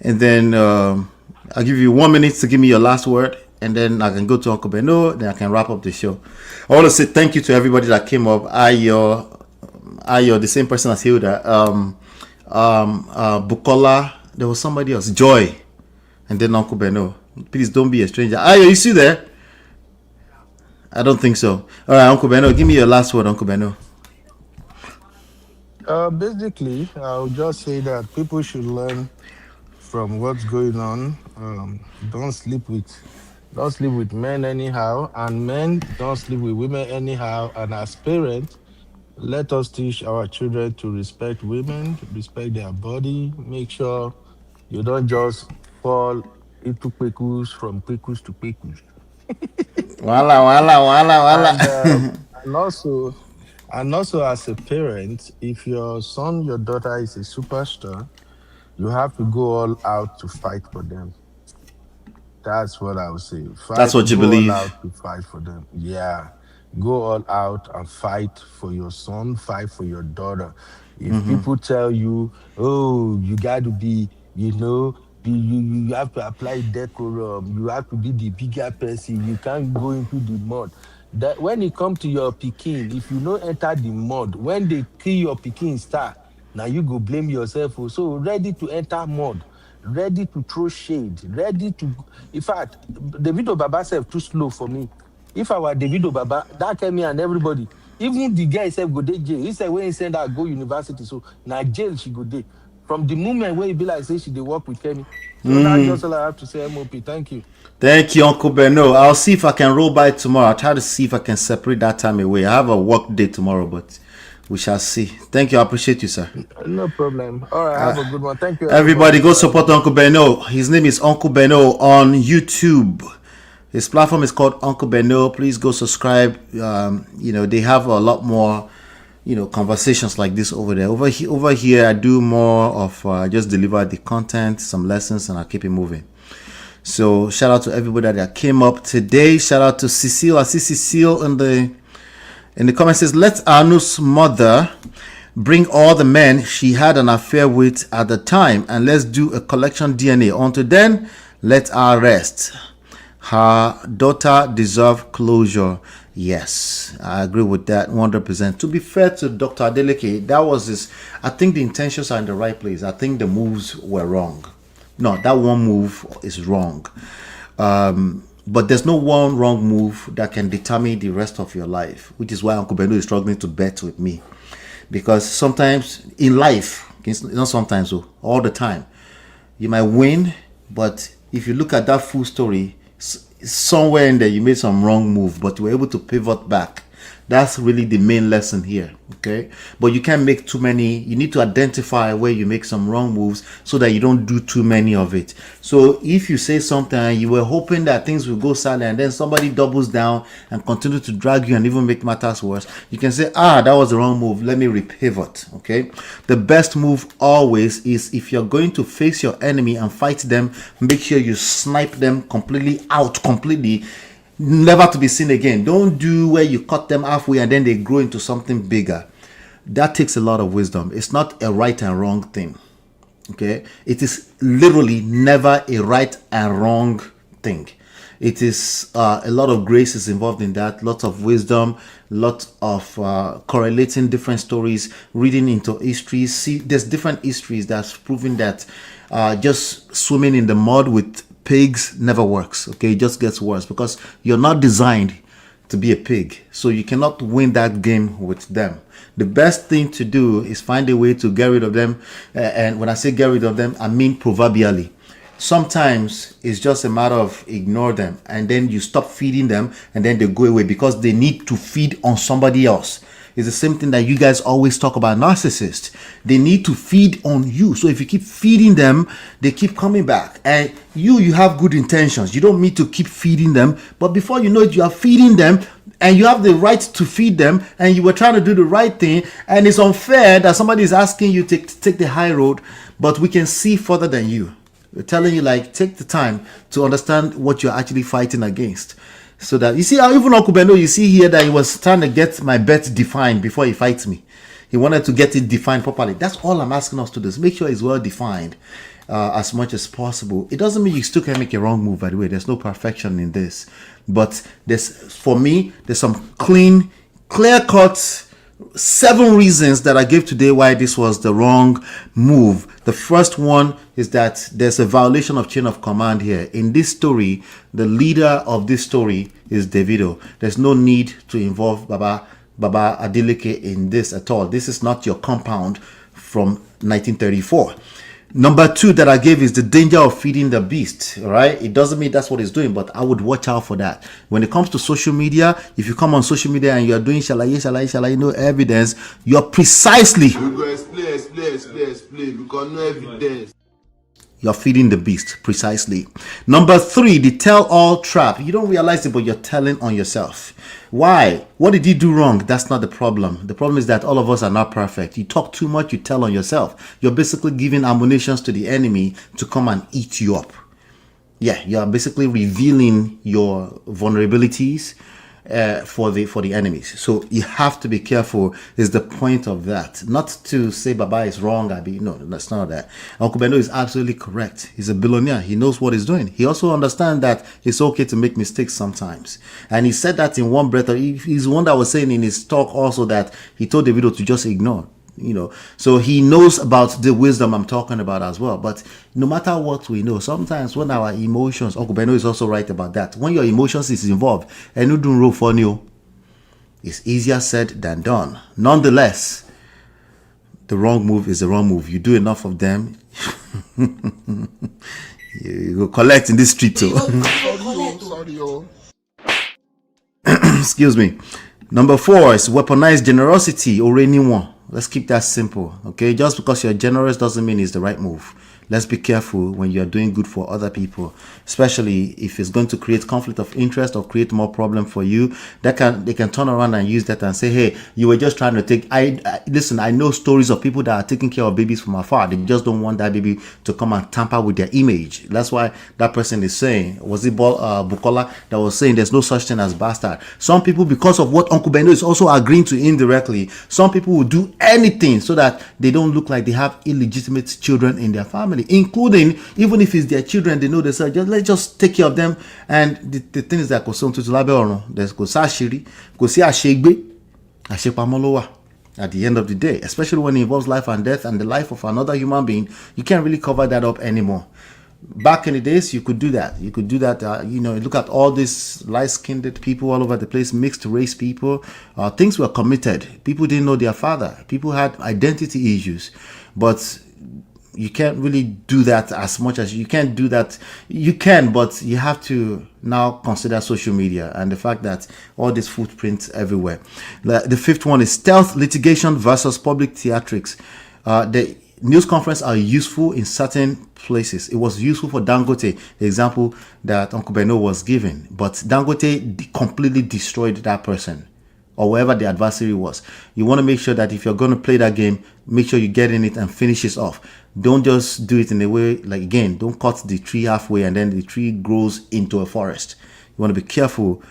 And then I'll give you 1 minute to give me your last word, and then I can go to Uncle Beno. Then I can wrap up the show. I want to say thank you to everybody that came up. Ayo, the same person as Hilda. Bukola. There was somebody else. Joy, and then Uncle Beno. Please don't be a stranger. Ayo, you see there? I don't think so. All right, Uncle Beno, give me your last word, Uncle Beno. Basically, I'll just say that people should learn from what's going on. Don't sleep with men anyhow, and men don't sleep with women anyhow. And as parents, let us teach our children to respect women, respect their body. Make sure you don't just fall into pickles from pickles to pickles. Wala. And also as a parent, if your son, your daughter is a superstar, you have to go all out to fight for them. That's what I would say. That's what you go believe. All out to fight for them. Yeah. Go all out and fight for your son, fight for your daughter. If people tell you, oh, you got to be, you have to apply decorum, you have to be the bigger person, you can't go into the mud. That when it comes to your Peking, if you don't enter the mud, when they kill your Peking star, now you go blame yourself. So ready to enter mud, ready to throw shade, ready to. In fact, Davido Baba self too slow for me. If I were Davido Baba, that came me and everybody, even the guy himself go to jail. He said when he send her go university, so now jail she go there. From the moment where he be like say she dey work with Kemi. So that's just all I have to say. MOP, thank you. Thank you, Uncle Beno. I'll see if I can roll by tomorrow. I'll try to see if I can separate that time away. I have a work day tomorrow, but we shall see. Thank you. I appreciate you, sir. No problem. All right, have a good one. Thank you. Everybody go support Uncle Beno. His name is Uncle Beno on YouTube. His platform is called Uncle Beno. Please go subscribe. They have a lot more, conversations like this over there. Over here, I do more of just deliver the content, some lessons, and I keep it moving. So shout out to everybody that came up today. Shout out to Cecile. I see Cecile in the comments says, let Anu's mother bring all the men she had an affair with at the time, and let's do a collection DNA. Until then, let her rest. Her daughter deserves closure. Yes, I agree with that 100%. To be fair to Dr. Adeleke, that was his. I think the intentions are in the right place. I think the moves were wrong. No, that one move is wrong. But there's no one wrong move that can determine the rest of your life, which is why Uncle Beno is struggling to bet with me. Because sometimes in life, not sometimes, all the time, you might win, but if you look at that full story, somewhere in there you made some wrong move, but you were able to pivot back That's really the main lesson here. Okay, but you can't make too many. You need to identify where you make some wrong moves so that you don't do too many of it. So if you say something and you were hoping that things will go silent, and then somebody doubles down and continue to drag you and even make matters worse, you can say, that was the wrong move, let me repivot. Okay, the best move always is, if you're going to face your enemy and fight them, make sure you snipe them completely out, completely, never to be seen again. Don't do where you cut them halfway and then they grow into something bigger. That takes a lot of wisdom. It's not a right and wrong thing. Okay, it is literally never a right and wrong thing. It is a lot of grace is involved in that, lots of wisdom, lot of correlating different stories, reading into histories. See, there's different histories that's proven that just swimming in the mud with pigs never works. Okay, it just gets worse because you're not designed to be a pig, so you cannot win that game with them. The best thing to do is find a way to get rid of them, and when I say get rid of them, I mean proverbially. Sometimes it's just a matter of ignore them, and then you stop feeding them, and then they go away because they need to feed on somebody else. It's the same thing that you guys always talk about narcissists. They need to feed on you. So if you keep feeding them, they keep coming back. And you have good intentions. You don't need to keep feeding them. But before you know it, you are feeding them, and you have the right to feed them, and you were trying to do the right thing. And it's unfair that somebody is asking you to take the high road, but we can see further than you. We're telling you, like, take the time to understand what you're actually fighting against. So that, you see, even Uncle Beno, you see here that he was trying to get my bet defined before he fights me. He wanted to get it defined properly. That's all I'm asking us to do, is make sure it's well defined as much as possible. It doesn't mean you still can make a wrong move, by the way. There's no perfection in this. But for me, there's some clear-cut 7 reasons that I gave today why this was the wrong move. The first one is that there's a violation of chain of command here. In this story, the leader of this story is Davido. There's no need to involve Baba Adeleke in this at all. This is not your compound from 1934. Number 2 that I gave is the danger of feeding the beast. All right, it doesn't mean that's what it's doing, but I would watch out for that. When it comes to social media, if you come on social media and you're doing shalaye, no evidence, you're precisely, We go explain, because no evidence. you're feeding the beast, precisely. Number 3, the tell-all trap. You don't realize it, but you're telling on yourself. Why? What did you do wrong? That's not the problem. The problem is that all of us are not perfect. You talk too much, you tell on yourself. You're basically giving ammunitions to the enemy to come and eat you up. Yeah, you are basically revealing your vulnerabilities for the enemies. So you have to be careful, is the point of that. Not to say Baba is wrong, no, that's not that. Uncle Beno is absolutely correct. He's a billionaire. He knows what he's doing. He also understands that it's okay to make mistakes sometimes. And he said that in one breath. He's the one that was saying in his talk also that he told Davido to just ignore. So he knows about the wisdom I'm talking about as well. But no matter what we know, sometimes when our emotions, Uncle Beno is also right about that. When your emotions is involved, and you don't roll for you, it's easier said than done. Nonetheless, the wrong move is the wrong move. You do enough of them, you go collect in this street too. Excuse me. Number 4 is weaponized generosity or anyone. Let's keep that simple, okay? Just because you're generous doesn't mean it's the right move. Let's be careful when you're doing good for other people, especially if it's going to create conflict of interest or create more problem for you. They can turn around and use that and say, hey, you were just trying to take. Listen, I know stories of people that are taking care of babies from afar. They just don't want that baby to come and tamper with their image. That's why that person is saying, was it Bukola that was saying there's no such thing as bastard. Some people, because of what Uncle Beno is also agreeing to indirectly, some people will do anything so that they don't look like they have illegitimate children in their family, including even if it's their children, they know they say, let's just take care of them. And the thing is that there's at the end of the day, especially when it involves life and death and the life of another human being, you can't really cover that up anymore. Back in the days, you could do that. Look at all these light-skinned people all over the place, mixed race people. Things were committed. People didn't know their father. People had identity issues. But you can't really do that as much as you can't do that. You can, but you have to now consider social media and the fact that all these footprints everywhere. The fifth one is stealth litigation versus public theatrics. The news conference are useful in certain places. It was useful for Dangote, the example that Uncle Beno was giving, but Dangote completely destroyed that person or wherever the adversary was. You want to make sure that if you're going to play that game, make sure you get in it and finish it off. Don't just do it in a way, like, again, don't cut the tree halfway and then the tree grows into a forest. You want to be careful.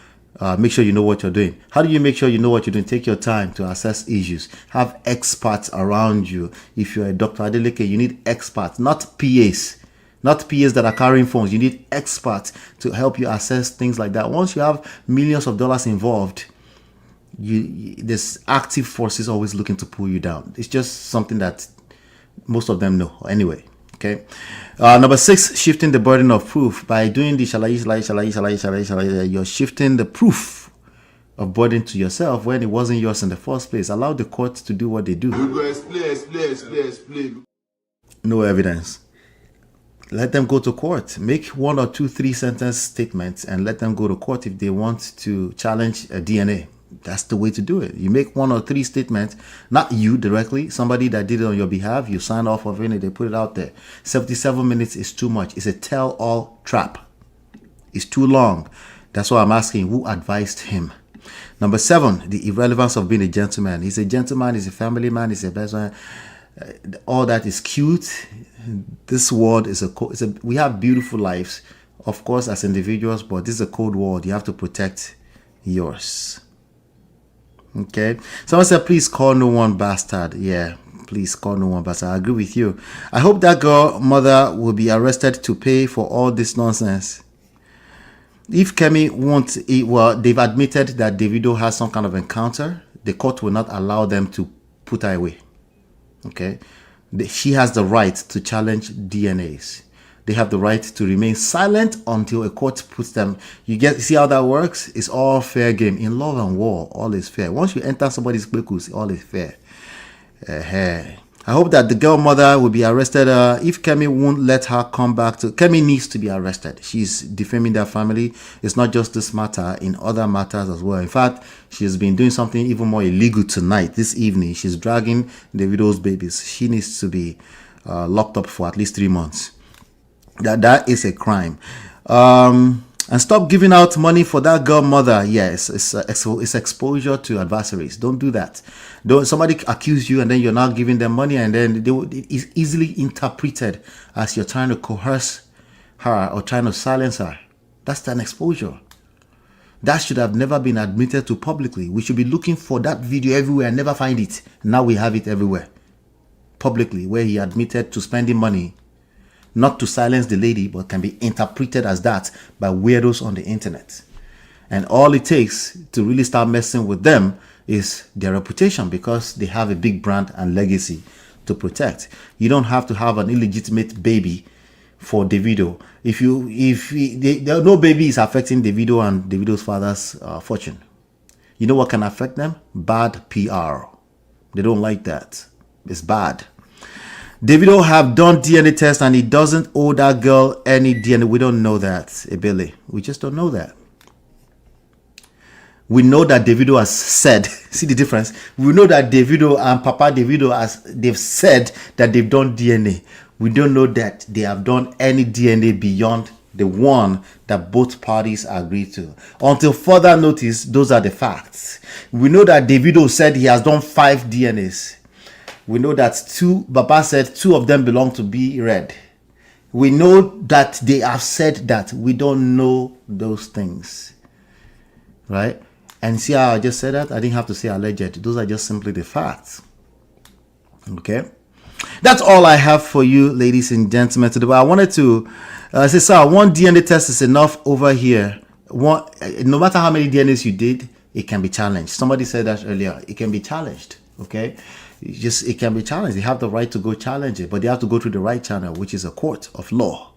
Make sure you know what you're doing. How do you make sure you know what you're doing? Take your time to assess issues. Have experts around you. If you're a Dr. Adeleke, you need experts, not PAs. Not PAs that are carrying phones. You need experts to help you assess things like that. Once you have millions of dollars involved, there's active forces always looking to pull you down. It's just something that most of them know anyway. Okay. Number 6, shifting the burden of proof. By doing the you're shifting the proof of burden to yourself when it wasn't yours in the first place. Allow the court to do what they do. We go explain. No evidence. Let them go to court. Make 1 or 2, 3 sentence statements and let them go to court if they want to challenge a DNA. That's the way to do it. You make 1 or 3 statements, not you directly, somebody that did it on your behalf. You sign off of it, they put it out there. 77 minutes is too much. It's a tell-all trap. It's too long. That's why I'm asking, who advised him? Number 7, the irrelevance of being a gentleman. He's a gentleman, he's a family man, he's a best man. All that is cute. This world is we have beautiful lives, of course, as individuals, but this is a cold world. You have to protect yours. Okay. Someone said, please call no one bastard. Yeah, please call no one bastard. I agree with you. I hope that girl mother will be arrested to pay for all this nonsense. If Kemi won't, well, they've admitted that Davido has some kind of encounter. The court will not allow them to put her away. Okay. She has the right to challenge DNAs. They have the right to remain silent until a court puts them. See how that works? It's all fair game. In love and war, all is fair. Once you enter somebody's bekus, all is fair. I hope that the girl mother will be arrested. If Kemi won't let her come back Kemi needs to be arrested. She's defaming their family. It's not just this matter, in other matters as well. In fact, she's been doing something even more illegal tonight, this evening. She's dragging Davido's babies. She needs to be locked up for at least 3 months. That is a crime. And stop giving out money for that girl mother. Yes, it's exposure to adversaries. Don't do that. Don't somebody accuse you and then you're not giving them money, and then it's easily interpreted as you're trying to coerce her or trying to silence her. That's an exposure. That should have never been admitted to publicly. We should be looking for that video everywhere and never find it. Now we have it everywhere. Publicly, where he admitted to spending money not to silence the lady, but can be interpreted as that by weirdos on the internet. And all it takes to really start messing with them is their reputation, because they have a big brand and legacy to protect. You don't have to have an illegitimate baby for Davido. No baby is affecting Davido and Davido's father's fortune. You know what can affect them? Bad PR. They don't like that. It's bad. Davido have done DNA test and he doesn't owe that girl any DNA. We don't know that, Ebele. We just don't know that. We know that Davido has said, see the difference? We know that Davido and Papa Davido, they've said that they've done DNA. We don't know that they have done any DNA beyond the one that both parties agreed to. Until further notice, those are the facts. We know that Davido said he has done 5 DNAs. We know that Baba said 2 of them belong to B Red. We know that they have said that. We don't know those things. Right? And see how I just said that? I didn't have to say alleged. Those are just simply the facts. Okay? That's all I have for you, ladies and gentlemen, today. But I wanted to say, sir, 1 DNA test is enough over here. No matter how many DNAs you did, it can be challenged. Somebody said that earlier. It can be challenged. Okay? It can be challenged. They have the right to go challenge it, but they have to go through the right channel, which is a court of law.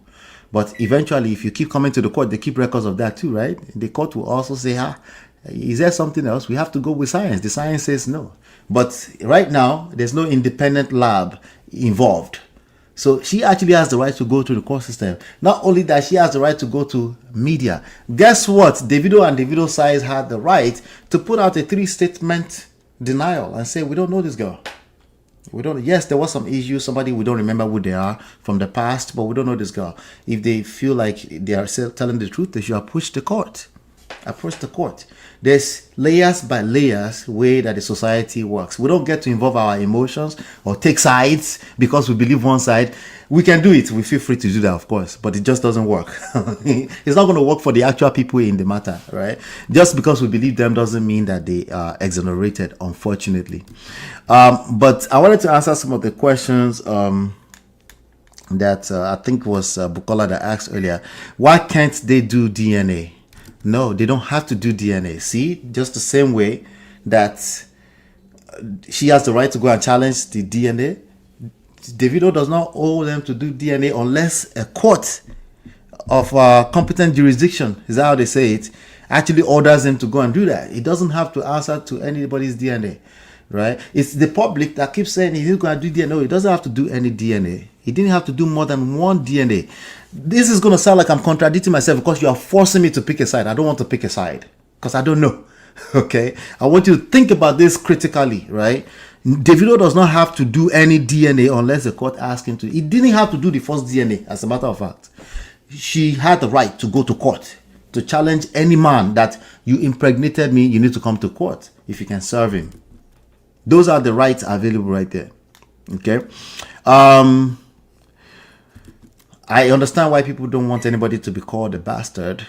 But eventually, if you keep coming to the court, they keep records of that too, right? The court will also say, is there something else? We have to go with science. The science says no. But right now, there's no independent lab involved. So she actually has the right to go to the court system. Not only that, she has the right to go to media. Guess what? Davido and Davido sides had the right to put out a 3-statement denial and say, we don't know this girl. We don't. Yes, there was some issue. Somebody we don't remember who they are from the past, but we don't know this girl. If they feel like they are telling the truth, they should approach the court. There's layers by layers way that the society works. We don't get to involve our emotions or take sides because we believe one side. We can do it. We feel free to do that, of course, but it just doesn't work. It's not going to work for the actual people in the matter, right? Just because we believe them doesn't mean that they are exonerated, unfortunately. But I wanted to answer some of the questions that I think was Bukola that asked earlier. Why can't they do DNA? No, they don't have to do DNA. See, just the same way that she has the right to go and challenge the DNA, Davido does not owe them to do DNA unless a court of competent jurisdiction, is that how they say it, actually orders them to go and do that. He doesn't have to answer to anybody's DNA, right? It's the public that keeps saying he's going to do DNA. No, he doesn't have to do any DNA. He didn't have to do more than one DNA. This is going to sound like I'm contradicting myself because you are forcing me to pick a side. I don't want to pick a side because I don't know. Okay, I want you to think about this critically, right? Davido does not have to do any DNA unless the court asks him to. He didn't have to do the first DNA, as a matter of fact. She had the right to go to court to challenge any man that you impregnated me, you need to come to court if you can serve him. Those are the rights available right there. Okay. I understand why people don't want anybody to be called a bastard,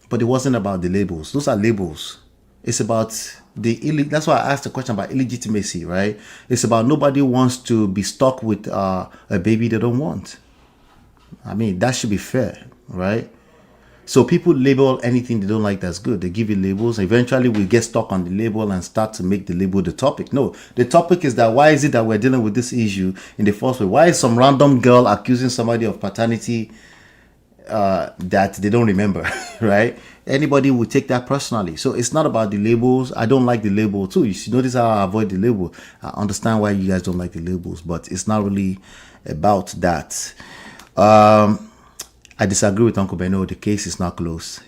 but it wasn't about the labels. Those are labels. It's about that's why I asked the question about illegitimacy, right? It's about nobody wants to be stuck with a baby they don't want. I mean, that should be fair, right? So people label anything they don't like that's good. They give you labels. Eventually we get stuck on the label and start to make the label the topic. No, the topic is that why is it that we're dealing with this issue in the first place? Why is some random girl accusing somebody of paternity that they don't remember, right? Anybody would take that personally. So it's not about the labels. I don't like the label too. You should notice how I avoid the label. I understand why you guys don't like the labels, but it's not really about that. I disagree with Uncle Beno. The case is not closed.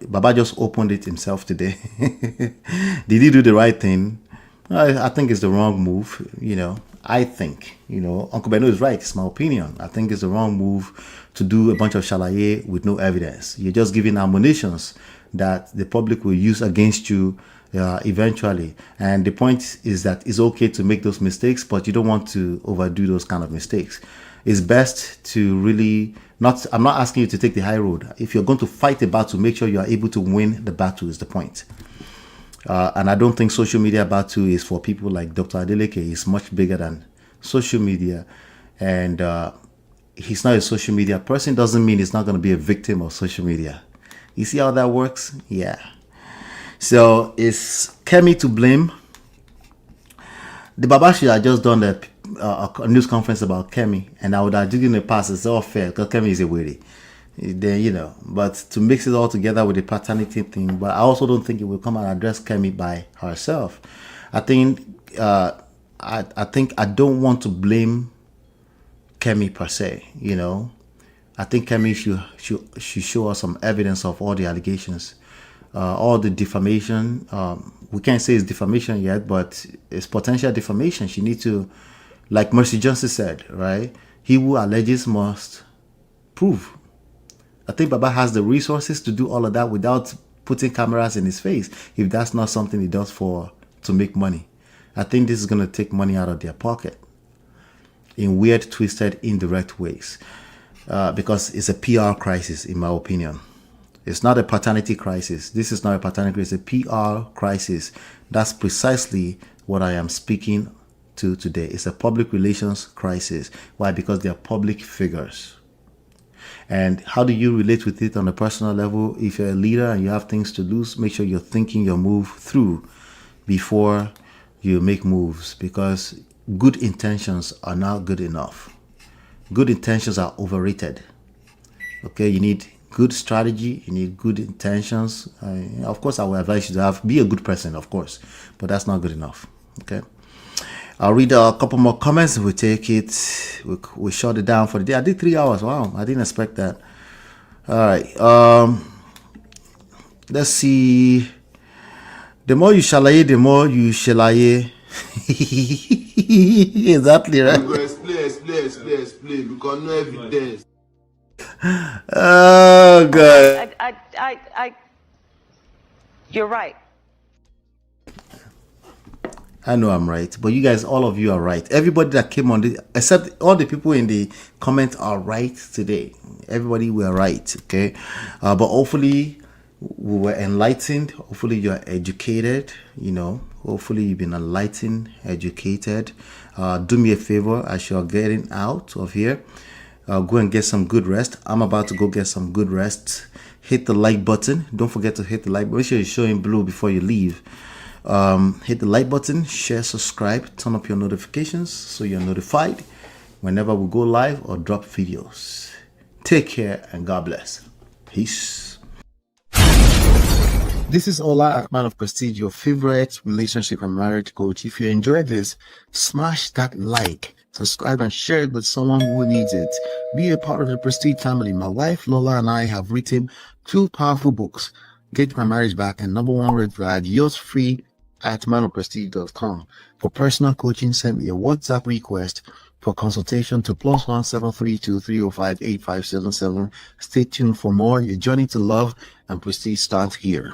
Baba just opened it himself today. Did he do the right thing? I think it's the wrong move. I think, Uncle Beno is right. It's my opinion. I think it's the wrong move to do a bunch of shalaye with no evidence. You're just giving admonitions that the public will use against you eventually. And the point is that it's okay to make those mistakes, but you don't want to overdo those kind of mistakes. It's best to really I'm not asking you to take the high road. If you're going to fight a battle, make sure you are able to win the battle is the point. And I don't think social media battle is for people like Dr. Adeleke. He's much bigger than social media. And he's not a social media person. Doesn't mean he's not going to be a victim of social media. You see how that works? Yeah. So is Kemi to blame? The Baba should have just done a news conference about Kemi, and I would have given a pass. It's all fair because Kemi is a weirdy. Then but to mix it all together with the paternity thing, but I also don't think it will come and address Kemi by herself. I think I don't want to blame Kemi per se. I think Kemi should show us some evidence of all the allegations, all the defamation. We can't say it's defamation yet, but it's potential defamation. She needs to, like Mercy Johnson said, right? He who alleges must prove. I think Baba has the resources to do all of that without putting cameras in his face, if that's not something he does to make money. I think this is going to take money out of their pocket in weird, twisted, indirect ways, because it's a PR crisis, in my opinion. It's not a paternity crisis. This is not a paternity crisis. It's a PR crisis. That's precisely what I am speaking to today. It's a public relations crisis. Why? Because they are public figures. And how do you relate with it on a personal level? If you're a leader and you have things to lose, make sure you're thinking your move through before you make moves, because good intentions are not good enough. Good intentions are overrated. Okay, you need good strategy, you need good intentions. Of course, I will advise you to be a good person, of course, but that's not good enough. Okay. I'll read a couple more comments. We take it. We shut it down for the day. I did 3 hours. Wow, I didn't expect that. All right. Let's see. The more you shalaye, the more you shalaye. Exactly right. You go explain. Because no evidence. Oh God. You're right. I know I'm right, but you guys, all of you are right. Everybody that came on this, except all the people in the comment, are right today. Everybody were right, okay? But hopefully we were enlightened. Hopefully you're educated, Hopefully you've been enlightened, educated. Do me a favor as you're getting out of here. Go and get some good rest. I'm about to go get some good rest. Hit the like button. Don't forget to hit the like button. Make sure you show in blue before you leave. Hit the like button, share, subscribe, turn up your notifications so you're notified whenever we go live or drop videos. Take care and God bless. Peace. This is Ola, Man of Prestige, your favorite relationship and marriage coach. If you enjoyed this, smash that like, subscribe, and share it with someone who needs it. Be a part of the Prestige family. My wife Lola and I have written 2 powerful books, Get My Marriage Back and Number 1 Red Flag. Yours free at manofprestige.com. For personal coaching, send me a WhatsApp request for consultation to +1 732 305 8577. Stay tuned for more. Your journey to love and prestige starts here.